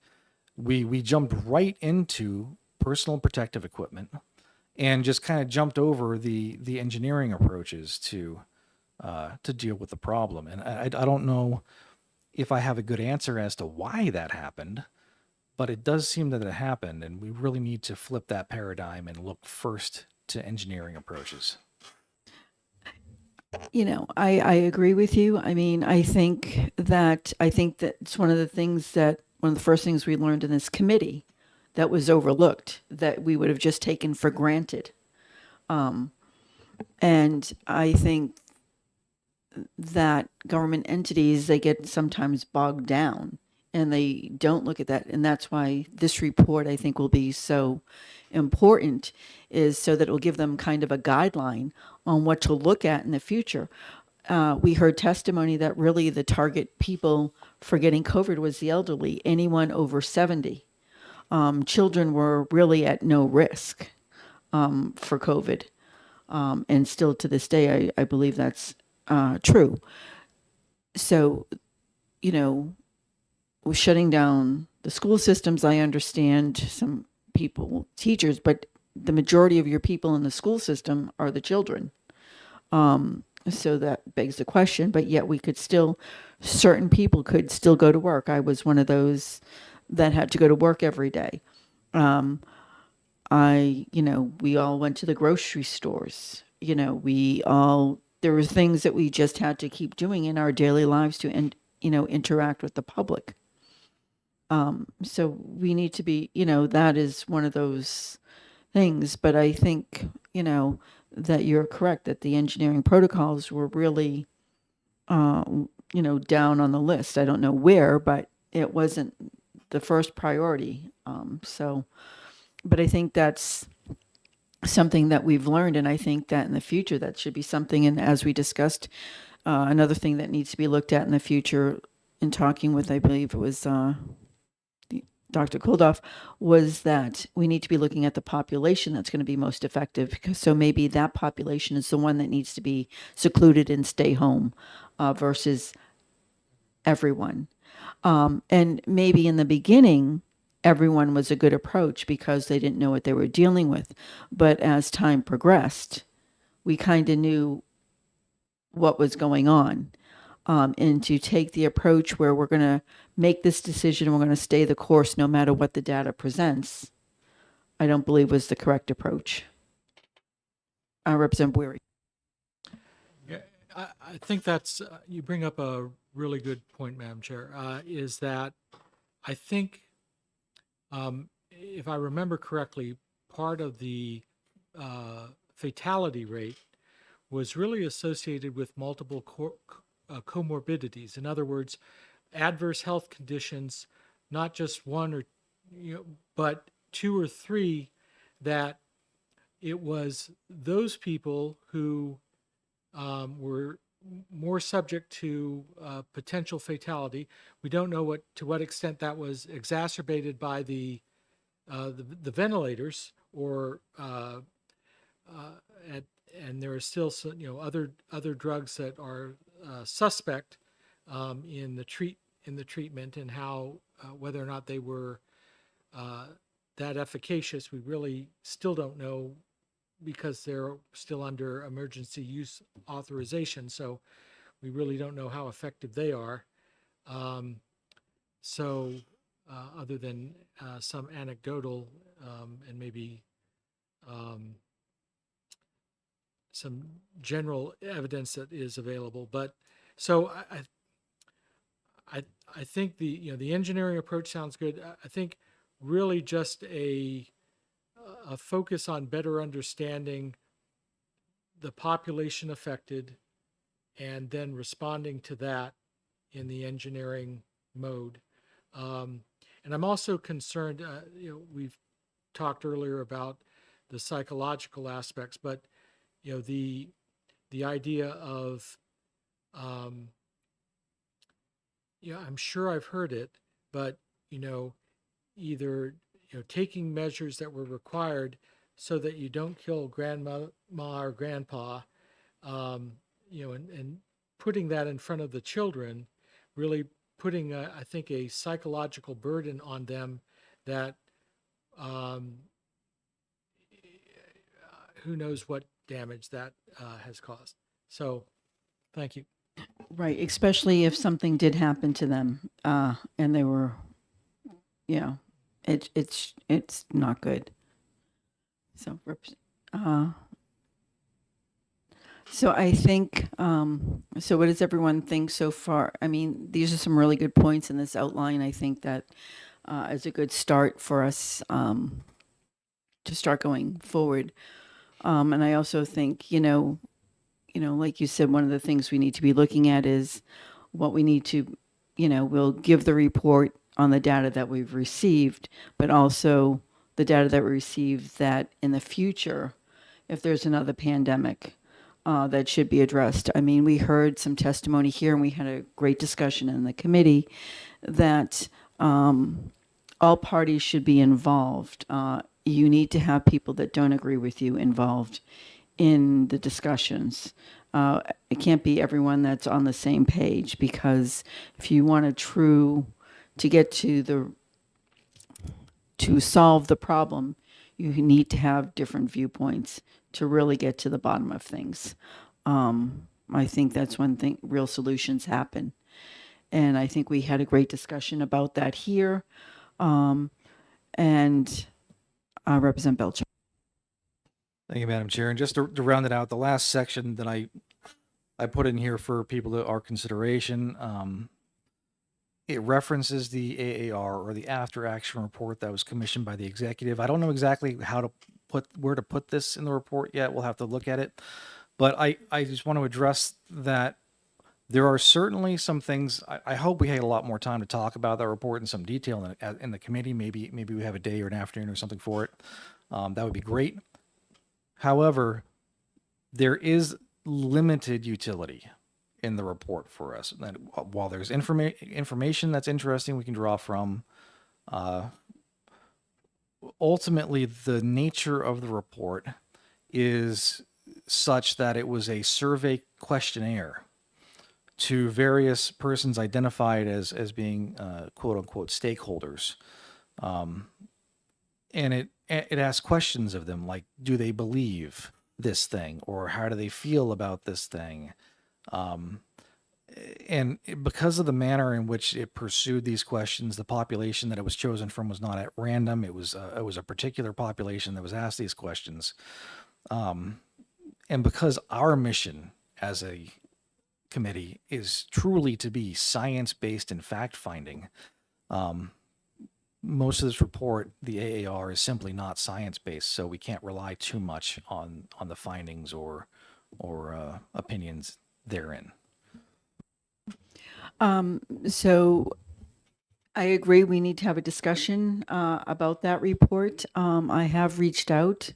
We jumped right into personal protective equipment and just kind of jumped over the engineering approaches to deal with the problem. And I don't know if I have a good answer as to why that happened, but it does seem that it happened, and we really need to flip that paradigm and look first to engineering approaches. I agree with you. I mean, I think that it's one of the first things we learned in this committee that was overlooked, that we would have just taken for granted. And I think that government entities, they get sometimes bogged down and they don't look at that. And that's why this report, I think, will be so important, is so that it will give them kind of a guideline on what to look at in the future. We heard testimony that really the target people for getting COVID was the elderly, anyone over 70. Children were really at no risk for COVID. And still to this day, I believe that's true. So, you know, with shutting down the school systems, I understand some people, teachers, but the majority of your people in the school system are the children. So that begs the question, but yet certain people could still go to work. I was one of those that had to go to work every day. We all went to the grocery stores. There were things that we just had to keep doing in our daily lives to, interact with the public. So we need to be, that is one of those things. But I think, that you're correct, that the engineering protocols were really, down on the list. I don't know where, but it wasn't the first priority. But I think that's something that we've learned. And I think that in the future, that should be something. And as we discussed, another thing that needs to be looked at in the future, in talking with, I believe it was Dr. Kuldoff, was that we need to be looking at the population that's going to be most effective. So maybe that population is the one that needs to be secluded and stay home versus everyone. And maybe in the beginning, everyone was a good approach because they didn't know what they were dealing with. But as time progressed, we kind of knew what was going on. And to take the approach where we're going to make this decision, we're going to stay the course no matter what the data presents, I don't believe was the correct approach. Representative Weary. Yeah, I think that's, you bring up a really good point, Madam Chair, is that I think, if I remember correctly, part of the fatality rate was really associated with multiple comorbidities. In other words, adverse health conditions, not just one or, but two or three, that it was those people who were more subject to potential fatality. We don't know to what extent that was exacerbated by the ventilators, or and there are still some, other drugs that are suspect in the treatment, and how whether or not they were that efficacious, we really still don't know, because they're still under emergency use authorization. So we really don't know how effective they are. Other than some anecdotal and maybe some general evidence that is available. But so I think the engineering approach sounds good. I think really just a focus on better understanding the population affected, and then responding to that in the engineering mode. And I'm also concerned, we've talked earlier about the psychological aspects, but the idea of, I'm sure I've heard it, but either taking measures that were required so that you don't kill grandma or grandpa, and putting that in front of the children, really putting, I think, a psychological burden on them that who knows what damage that has caused. So, thank you. Right, especially if something did happen to them and they were, it's not good. So, So I think, so what does everyone think so far? I mean, these are some really good points in this outline. I think that is a good start for us to start going forward. And I also think, like you said, one of the things we need to be looking at is what we need to, we'll give the report on the data that we've received, but also the data that we received that in the future, if there's another pandemic, that should be addressed. I mean, we heard some testimony here and we had a great discussion in the committee that all parties should be involved. You need to have people that don't agree with you involved in the discussions. It can't be everyone that's on the same page, because if you want to get to solve the problem, you need to have different viewpoints to really get to the bottom of things. I think that's when real solutions happen. And I think we had a great discussion about that here. And Representative Belcher. Thank you, Madam Chair. And just to round it out, the last section that I put in here for people to our consideration, it references the AAR, or the after action report that was commissioned by the executive. I don't know exactly where to put this in the report yet. We'll have to look at it. But I just want to address that there are certainly some things. I hope we had a lot more time to talk about that report in some detail in the committee. Maybe we have a day or an afternoon or something for it. That would be great. However, there is limited utility in the report for us. That while there's information that's interesting we can draw from, ultimately the nature of the report is such that it was a survey questionnaire to various persons identified as being quote unquote stakeholders, and it asks questions of them like, do they believe this thing, or how do they feel about this thing? And because of the manner in which it pursued these questions, the population that it was chosen from was not at random. It was a particular population that was asked these questions. And because our mission as a committee is truly to be science-based and fact-finding, most of this report, the AAR, is simply not science-based, so we can't rely too much on the findings or opinions therein. So I agree, we need to have a discussion about that report. I have reached out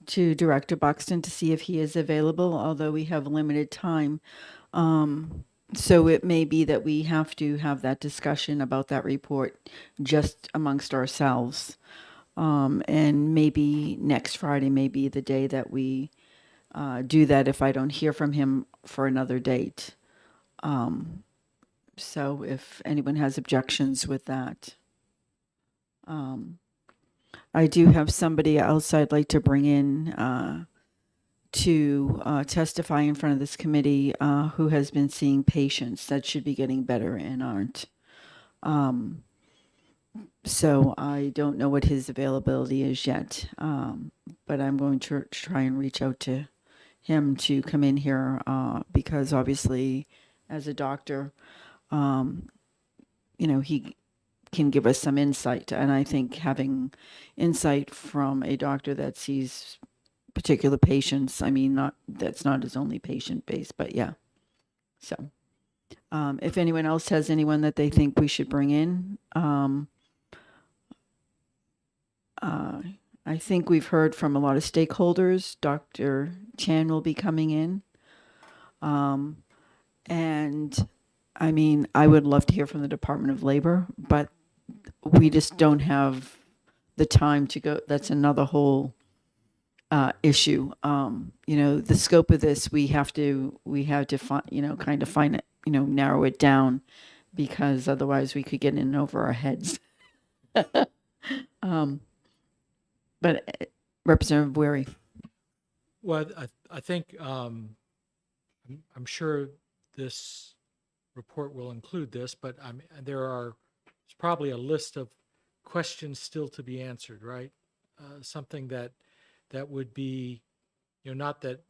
to Director Buxton to see if he is available, although we have limited time. So it may be that we have to have that discussion about that report just amongst ourselves. And maybe next Friday may be the day that we do that if I don't hear from him for another date. So if anyone has objections with that. I do have somebody else I'd like to bring in to testify in front of this committee who has been seeing patients that should be getting better and aren't. So I don't know what his availability is yet, but I'm going to try and reach out to him to come in here because obviously as a doctor, he can give us some insight. And I think having insight from a doctor that sees particular patients, I mean, that's not his only patient base, but yeah. So if anyone else has anyone that they think we should bring in, I think we've heard from a lot of stakeholders. Dr. Chan will be coming in. And I mean, I would love to hear from the Department of Labor, but we just don't have the time to go. That's another whole issue. The scope of this, we have to find, kind of find it, narrow it down, because otherwise we could get in over our heads. But Representative Weary. Well, I think I'm sure this report will include this, but there's probably a list of questions still to be answered, right? Something that would be, not that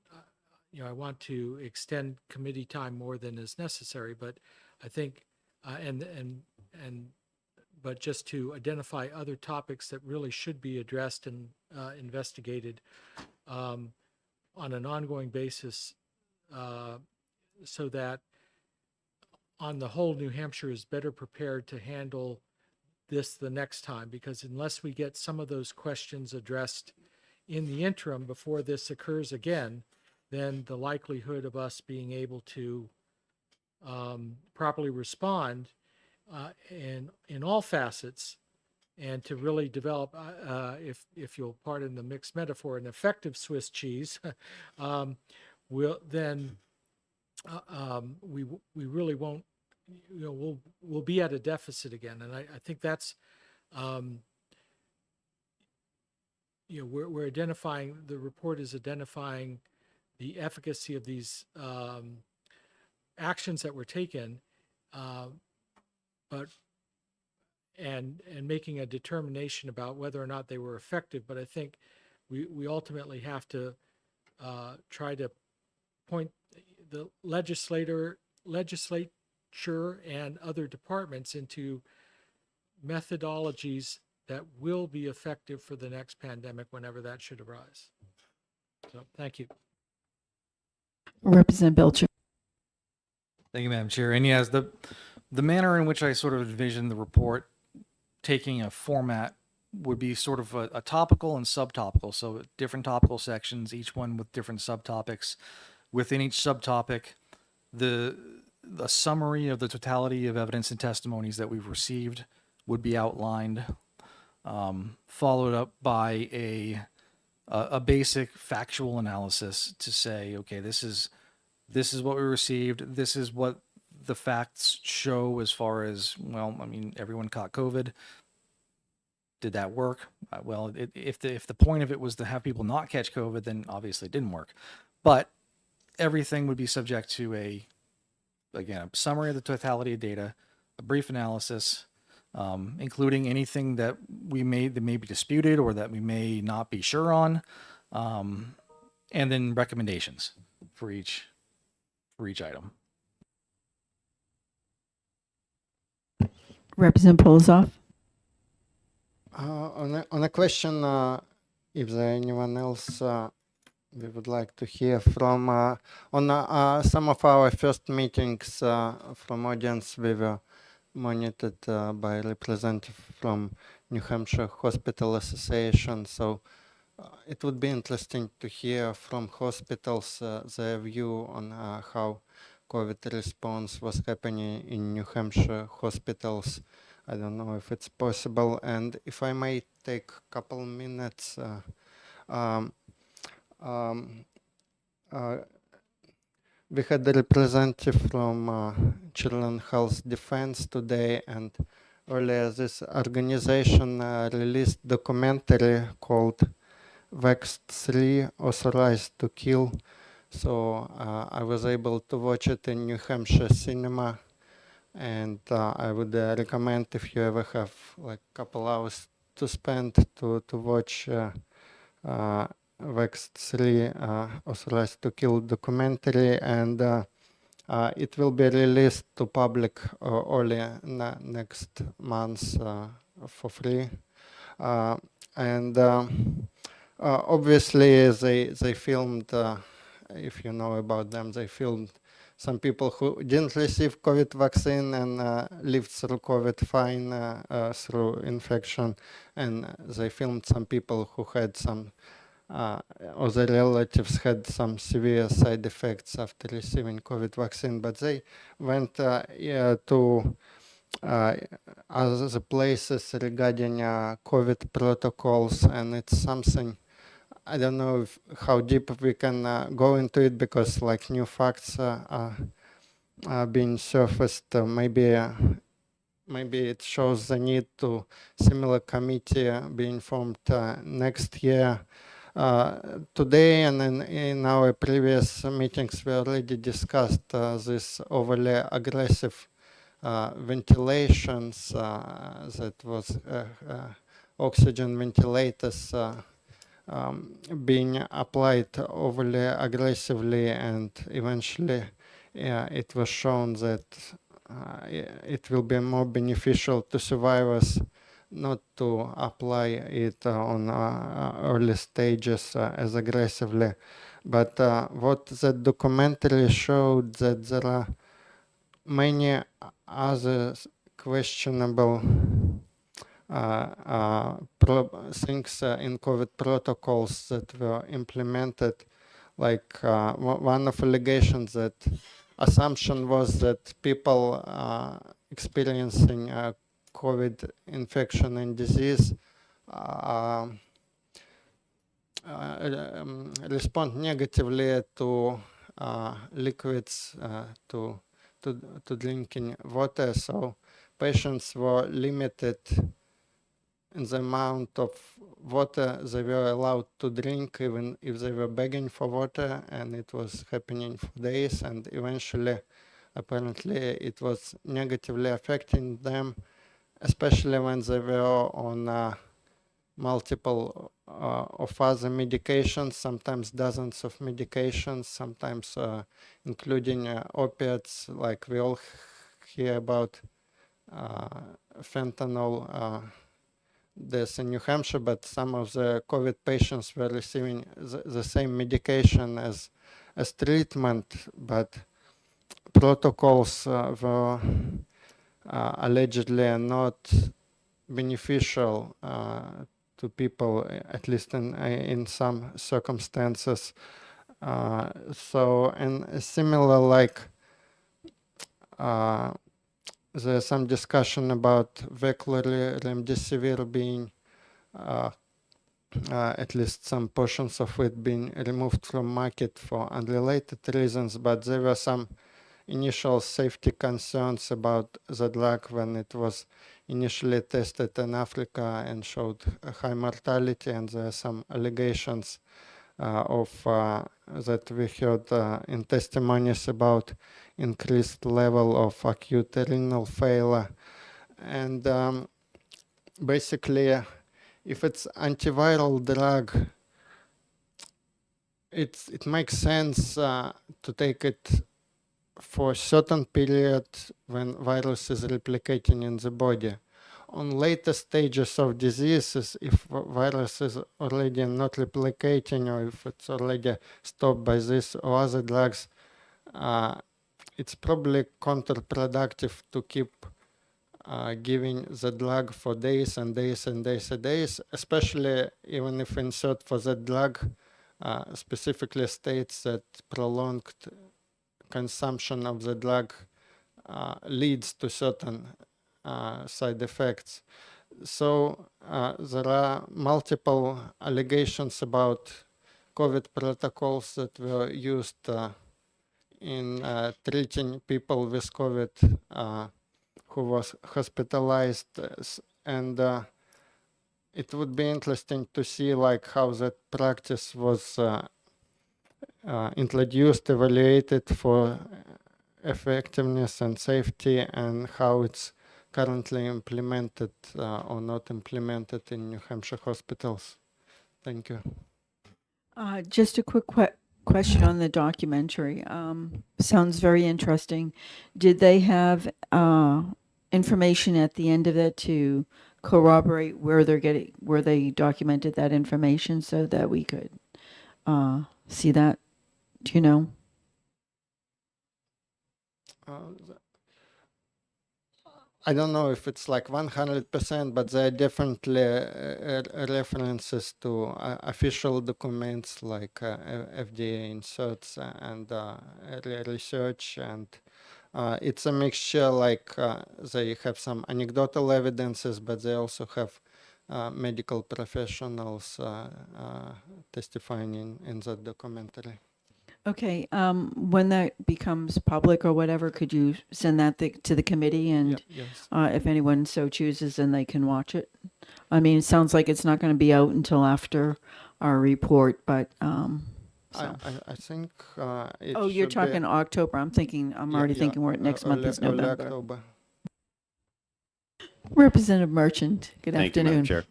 I want to extend committee time more than is necessary, but I think, but just to identify other topics that really should be addressed and investigated on an ongoing basis, so that on the whole, New Hampshire is better prepared to handle this the next time, because unless we get some of those questions addressed in the interim before this occurs again, then the likelihood of us being able to properly respond in all facets and to really develop, if you'll pardon the mixed metaphor, an effective Swiss cheese, will then we really won't, we'll be at a deficit again. And I think that's, we're identifying, the report is identifying the efficacy of these actions that were taken, but and making a determination about whether or not they were effective. But I think we ultimately have to try to point the legislature and other departments into methodologies that will be effective for the next pandemic, whenever that should arise. So, thank you. Representative Belcher. Thank you, Madam Chair. And yes, the manner in which I sort of envision the report taking a format would be sort of a topical and subtopical. So different topical sections, each one with different subtopics. Within each subtopic, the summary of the totality of evidence and testimonies that we've received would be outlined, followed up by a basic factual analysis to say, okay, this is what we received. This is what the facts show as far as, well, I mean, everyone caught COVID. Did that work? Well, if the point of it was to have people not catch COVID, then obviously it didn't work. But everything would be subject to a summary of the totality of data, a brief analysis, including anything that may be disputed or that we may not be sure on, and then recommendations for each item. Representative Polozov. On a question, if there anyone else we would like to hear from, on some of our first meetings from audience, we were monitored by a representative from New Hampshire Hospital Association. So it would be interesting to hear from hospitals their view on how COVID response was happening in New Hampshire hospitals. I don't know if it's possible. And if I may take a couple minutes, we had a representative from Children's Health Defense today, and earlier this organization released documentary called Vaxxed 3 Authorized to Kill. So I was able to watch it in New Hampshire cinema, and I would recommend, if you ever have like a couple hours to spend, to watch Vaxxed 3 Authorized to Kill documentary, and it will be released to public early next month for free. And obviously they filmed, if you know about them, they filmed some people who didn't receive COVID vaccine and lived through COVID fine through infection, and they filmed some people who had some other relatives had some severe side effects after receiving COVID vaccine, but they went to other places regarding COVID protocols, and it's something, I don't know how deep we can go into it, because like new facts are being surfaced. Maybe it shows the need to similar committee being formed next year. Today and in our previous meetings, we already discussed this overly aggressive ventilations that was oxygen ventilators being applied overly aggressively, and eventually it was shown that it will be more beneficial to survivors not to apply it on early stages as aggressively. But what the documentary showed, that there are many other questionable things in COVID protocols that were implemented. Like one of allegations, that assumption was that people experiencing COVID infection and disease respond negatively to liquids, to drinking water. So patients were limited in the amount of water they were allowed to drink, even if they were begging for water, and it was happening for days. And eventually, apparently, it was negatively affecting them, especially when they were on multiple of other medications, sometimes dozens of medications, sometimes including opiates, like we all hear about fentanyl deaths in New Hampshire, but some of the COVID patients were receiving the same medication as treatment, but protocols were allegedly not beneficial to people, at least in some circumstances. And similar, like there's some discussion about Veklury, remdesivir being, at least some portions of it being removed from market for unrelated reasons, but there were some initial safety concerns about the drug when it was initially tested in Africa and showed a high mortality, and there are some allegations that we heard in testimonies about increased level of acute renal failure. And basically, if it's antiviral drug, it makes sense to take it for a certain period when virus is replicating in the body. On later stages of diseases, if virus is already not replicating, or if it's already stopped by this or other drugs, it's probably counterproductive to keep giving the drug for days and days and days and days, especially even if insert for the drug specifically states that prolonged consumption of the drug leads to certain side effects. So there are multiple allegations about COVID protocols that were used in treating people with COVID who was hospitalized, and it would be interesting to see like how that practice was introduced, evaluated for effectiveness and safety, and how it's currently implemented or not implemented in New Hampshire hospitals. Thank you. Just a quick question on the documentary. Sounds very interesting. Did they have information at the end of it to corroborate where they documented that information so that we could see that? Do you know? I don't know if it's like 100%, but there are definitely references to official documents like FDA inserts and research, and it's a mixture. Like they have some anecdotal evidences, but they also have medical professionals testifying in that documentary. Okay. When that becomes public or whatever, could you send that to the committee, and Yes. if anyone so chooses, then they can watch it? I mean, it sounds like it's not going to be out until after our report, but so. I think it Oh, you're should be- talking October. I'm already thinking we're next month is early November. October. Representative Merchant, good Thank you, Madam afternoon. Chair.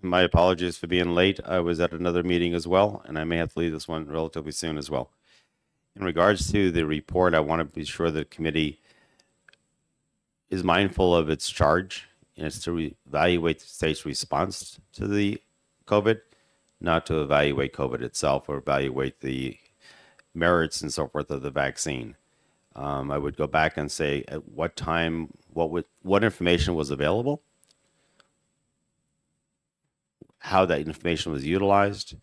My apologies for being late. I was at another meeting as well, and I may have to leave this one relatively soon as well. In regards to the report, I want to be sure the committee is mindful of its charge, and it's to evaluate the state's response to the COVID, not to evaluate COVID itself or evaluate the merits and so forth of the vaccine. I would go back and say at what time, what information was available, how that information was utilized,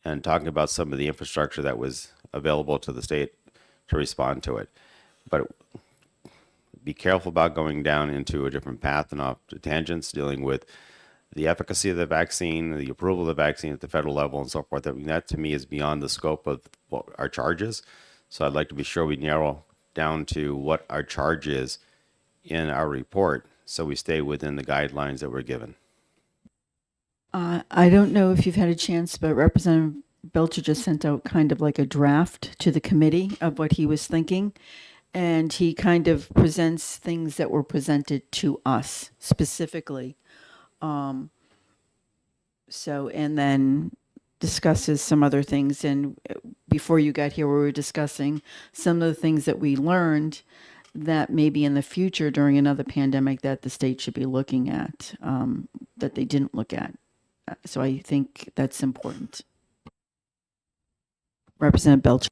and talking about some of the infrastructure that was available to the state to respond to it. But be careful about going down into a different path and off to tangents dealing with the efficacy of the vaccine, the approval of the vaccine at the federal level and so forth. I mean, that to me is beyond the scope of what our charge is. So I'd like to be sure we narrow down to what our charge is in our report so we stay within the guidelines that we're given. I don't know if you've had a chance, but Representative Belcher just sent out kind of like a draft to the committee of what he was thinking. And he kind of presents things that were presented to us specifically. And then discusses some other things. And before you got here, we were discussing some of the things that we learned that maybe in the future during another pandemic that the state should be looking at, that they didn't look at. So I think that's important. Representative Belcher.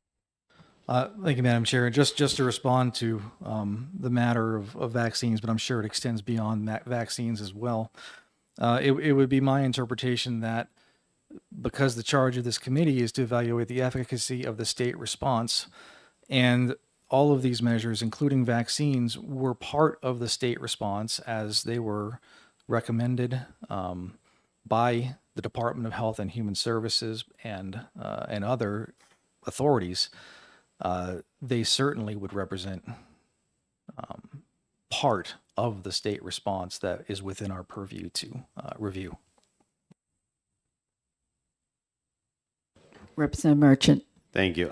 Thank you, Madam Chair. Just to respond to the matter of vaccines, but I'm sure it extends beyond vaccines as well. It would be my interpretation that because the charge of this committee is to evaluate the efficacy of the state response, and all of these measures, including vaccines, were part of the state response as they were recommended by the Department of Health and Human Services and other authorities. They certainly would represent part of the state response that is within our purview to review. Representative Merchant. Thank you.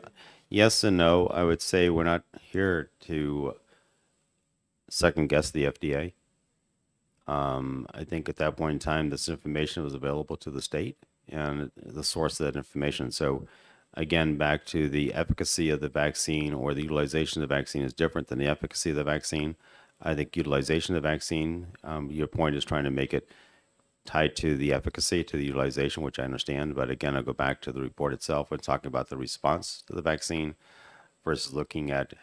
Yes and no. I would say we're not here to second guess the FDA. I think at that point in time, this information was available to the state and the source of that information. So again, back to the efficacy of the vaccine or the utilization of the vaccine is different than the efficacy of the vaccine. I think utilization of the vaccine, your point is trying to make it tied to the efficacy, to the utilization, which I understand. But again, I'll go back to the report itself. We're talking about the response to the vaccine versus looking at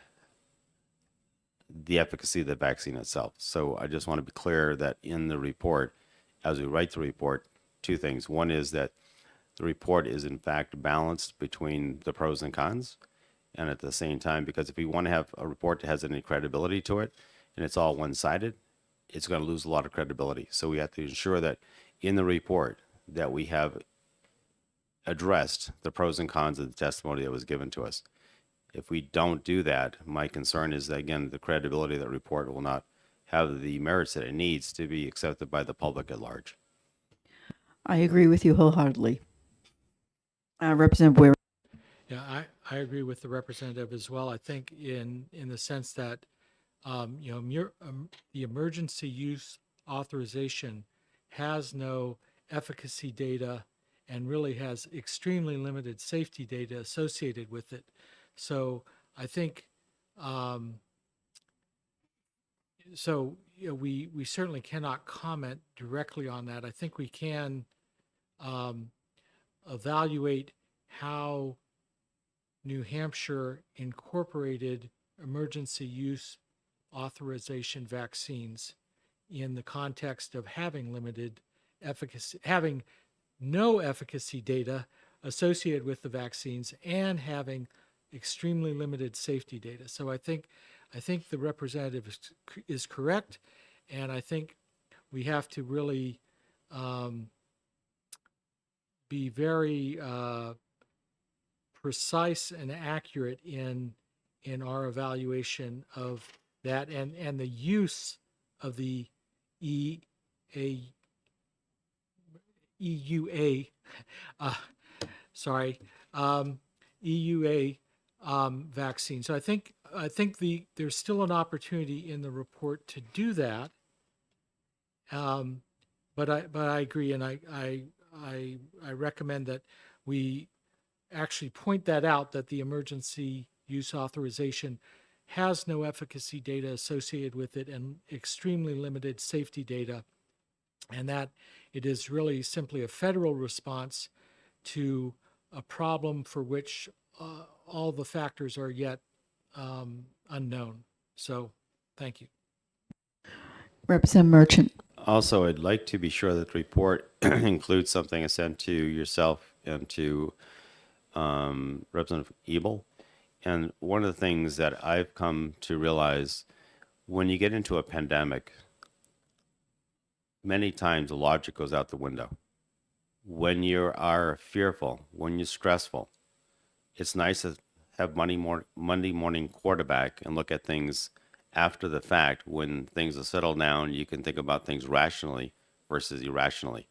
the efficacy of the vaccine itself. So I just want to be clear that in the report, as we write the report, two things. One is that the report is in fact balanced between the pros and cons. And at the same time, because if we want to have a report that has any credibility to it and it's all one-sided, it's going to lose a lot of credibility. So we have to ensure that in the report that we have addressed the pros and cons of the testimony that was given to us. If we don't do that, my concern is that, again, the credibility of that report will not have the merits that it needs to be accepted by the public at large. I agree with you wholeheartedly. Representative Ware. Yeah, I agree with the representative as well. I think in the sense that, the emergency use authorization has no efficacy data and really has extremely limited safety data associated with it. So I think, we certainly cannot comment directly on that. I think we can evaluate how New Hampshire incorporated emergency use authorization vaccines in the context of having limited efficacy, having no efficacy data associated with the vaccines and having extremely limited safety data. So I think the representative is correct, and I think we have to really be very precise and accurate in our evaluation of that and the use of the EUA vaccine. So I think there's still an opportunity in the report to do that, But I agree, and I recommend that we actually point that out, that the emergency use authorization has no efficacy data associated with it and extremely limited safety data, and that it is really simply a federal response to a problem for which all the factors are yet unknown. So, thank you. Representative Merchant. Also, I'd like to be sure that the report includes something I sent to yourself and to Representative Ebel. And one of the things that I've come to realize, when you get into a pandemic, many times the logic goes out the window. When you are fearful, when you're stressful, it's nice to have Monday morning quarterback and look at things after the fact. When things are settled down, you can think about things rationally versus irrationally.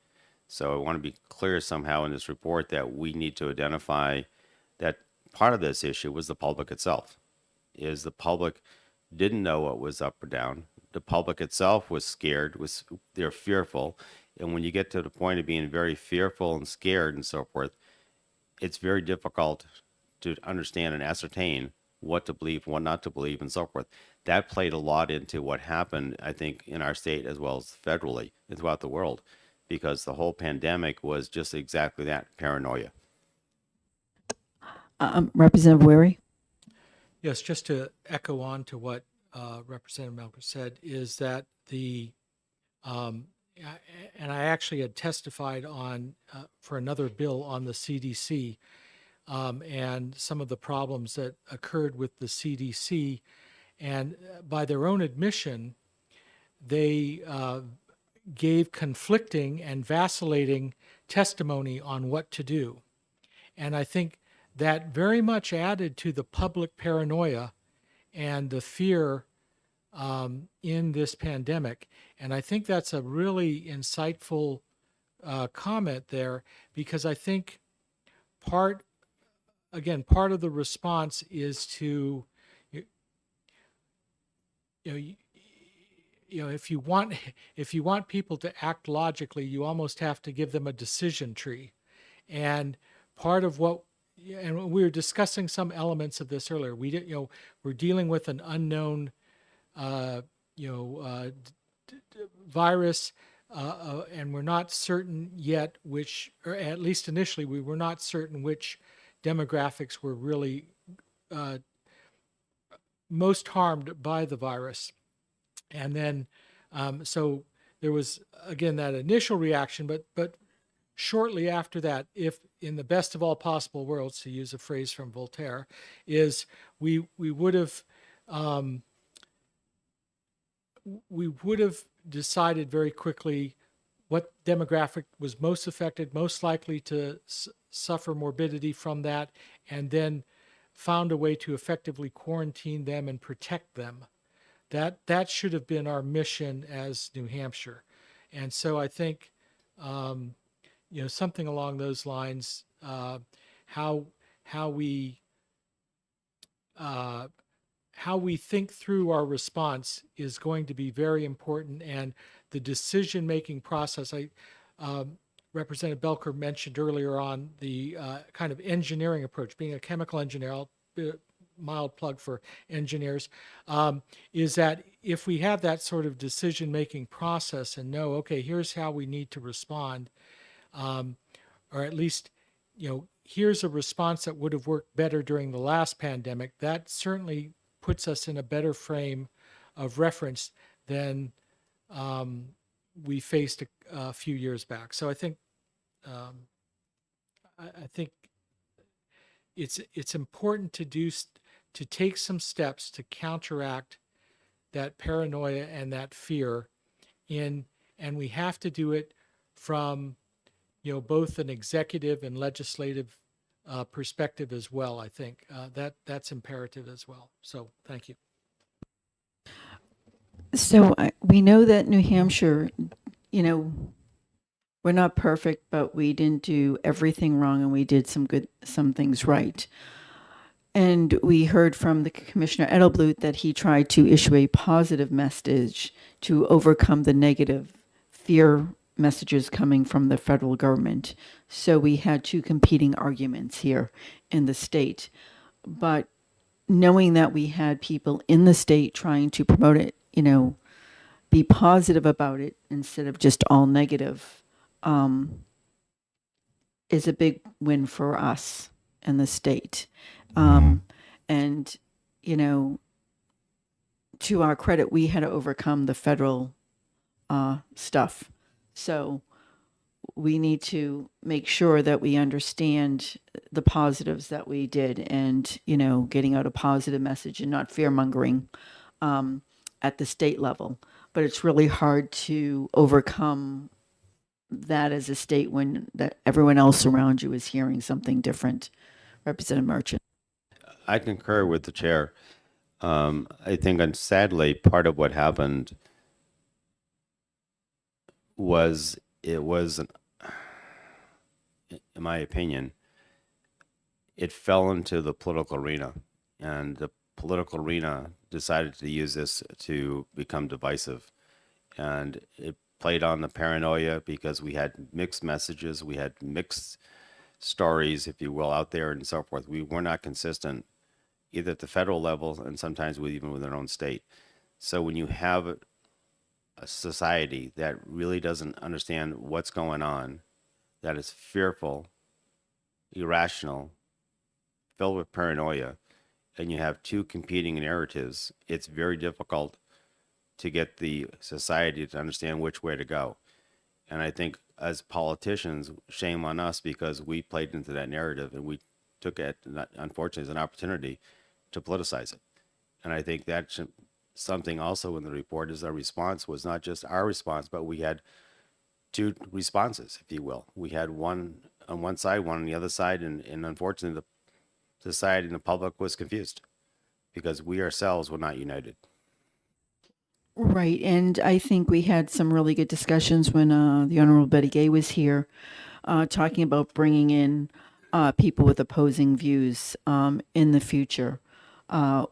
So I want to be clear somehow in this report that we need to identify that part of this issue was the public itself. Is the public didn't know what was up or down. The public itself was scared, they're fearful. And when you get to the point of being very fearful and scared and so forth, it's very difficult to understand and ascertain what to believe, what not to believe, and so forth. That played a lot into what happened, I think, in our state as well as federally and throughout the world, because the whole pandemic was just exactly that, paranoia. Representative Wary. Yes, just to echo on to what Representative Melker said, is that and I actually had testified on for another bill on the CDC and some of the problems that occurred with the CDC. And by their own admission, they gave conflicting and vacillating testimony on what to do. And I think that very much added to the public paranoia and the fear in this pandemic. And I think that's a really insightful comment there, because I think part of the response is to, if you want people to act logically, you almost have to give them a decision tree. And part of what, and we were discussing some elements of this earlier. We're dealing with an unknown, virus, and we're not certain yet which, or at least initially, we were not certain which demographics were really most harmed by the virus. And then, so there was, again, that initial reaction, but shortly after that, if in the best of all possible worlds, to use a phrase from Voltaire, is we would have decided very quickly what demographic was most affected, most likely to suffer morbidity from that, and then found a way to effectively quarantine them and protect them. That should have been our mission as New Hampshire. And so I think, something along those lines, how we think through our response is going to be very important. And the decision-making process, Representative Belker mentioned earlier on the kind of engineering approach, being a chemical engineer, I'll be a mild plug for engineers, is that if we have that sort of decision-making process and know, okay, here's how we need to respond, or at least, here's a response that would have worked better during the last pandemic, that certainly puts us in a better frame of reference than we faced a few years back. So I think it's important to take some steps to counteract that paranoia and that fear, and we have to do it from both an executive and legislative perspective as well. I think that's imperative as well. So thank you. So we know that New Hampshire, we're not perfect, but we didn't do everything wrong, and we did some things right. And we heard from the Commissioner Edelblut that he tried to issue a positive message to overcome the negative fear messages coming from the federal government. So we had two competing arguments here in the state. But knowing that we had people in the state trying to promote it, be positive about it instead of just all negative, is a big win for us in the state. And, to our credit, we had to overcome the federal stuff. So we need to make sure that we understand the positives that we did and, getting out a positive message and not fear mongering at the state level. But it's really hard to overcome that as a state when everyone else around you is hearing something different. Representative Merchant. I concur with the chair. I think, and sadly, part of what happened was in my opinion, it fell into the political arena, and the political arena decided to use this to become divisive, and it played on the paranoia because we had mixed messages, we had mixed stories, if you will, out there and so forth. We were not consistent either at the federal level and sometimes even within our own state. So when you have a society that really doesn't understand what's going on, that is fearful, irrational, filled with paranoia, and you have two competing narratives, it's very difficult to get the society to understand which way to go. And I think as politicians, shame on us because we played into that narrative and we took it, unfortunately, as an opportunity to politicize it. And I think that's something also in the report is our response was not just our response, but we had two responses, if you will. We had one on one side, one on the other side, and unfortunately, the society and the public was confused because we ourselves were not united. Right, and I think we had some really good discussions when the Honorable Betty Gay was here, talking about bringing in people with opposing views in the future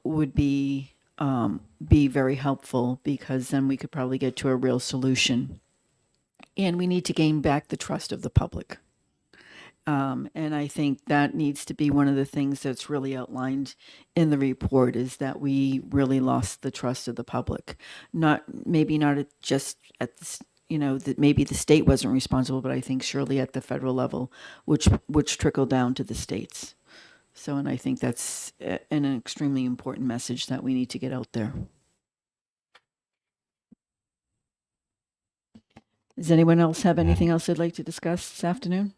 would be very helpful because then we could probably get to a real solution. And we need to gain back the trust of the public. And I think that needs to be one of the things that's really outlined in the report is that we really lost the trust of the public. Maybe not just at this, that maybe the state wasn't responsible, but I think surely at the federal level, which trickled down to the states. So, and I think that's an extremely important message that we need to get out there. Does anyone else have anything else they'd like to discuss this afternoon?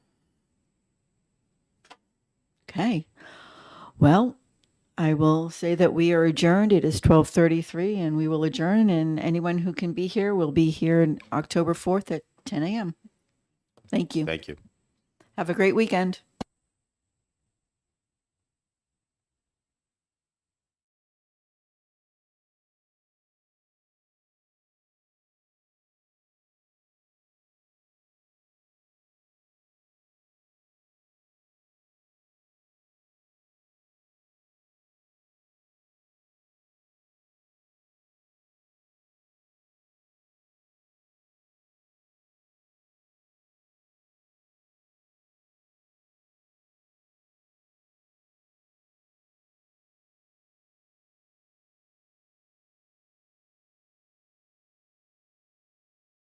Okay. Well, I will say that we are adjourned. It is 12:33 and we will adjourn, and anyone who can be here will be here on October 4th at 10 a.m. Thank you. Thank you. Have a great weekend.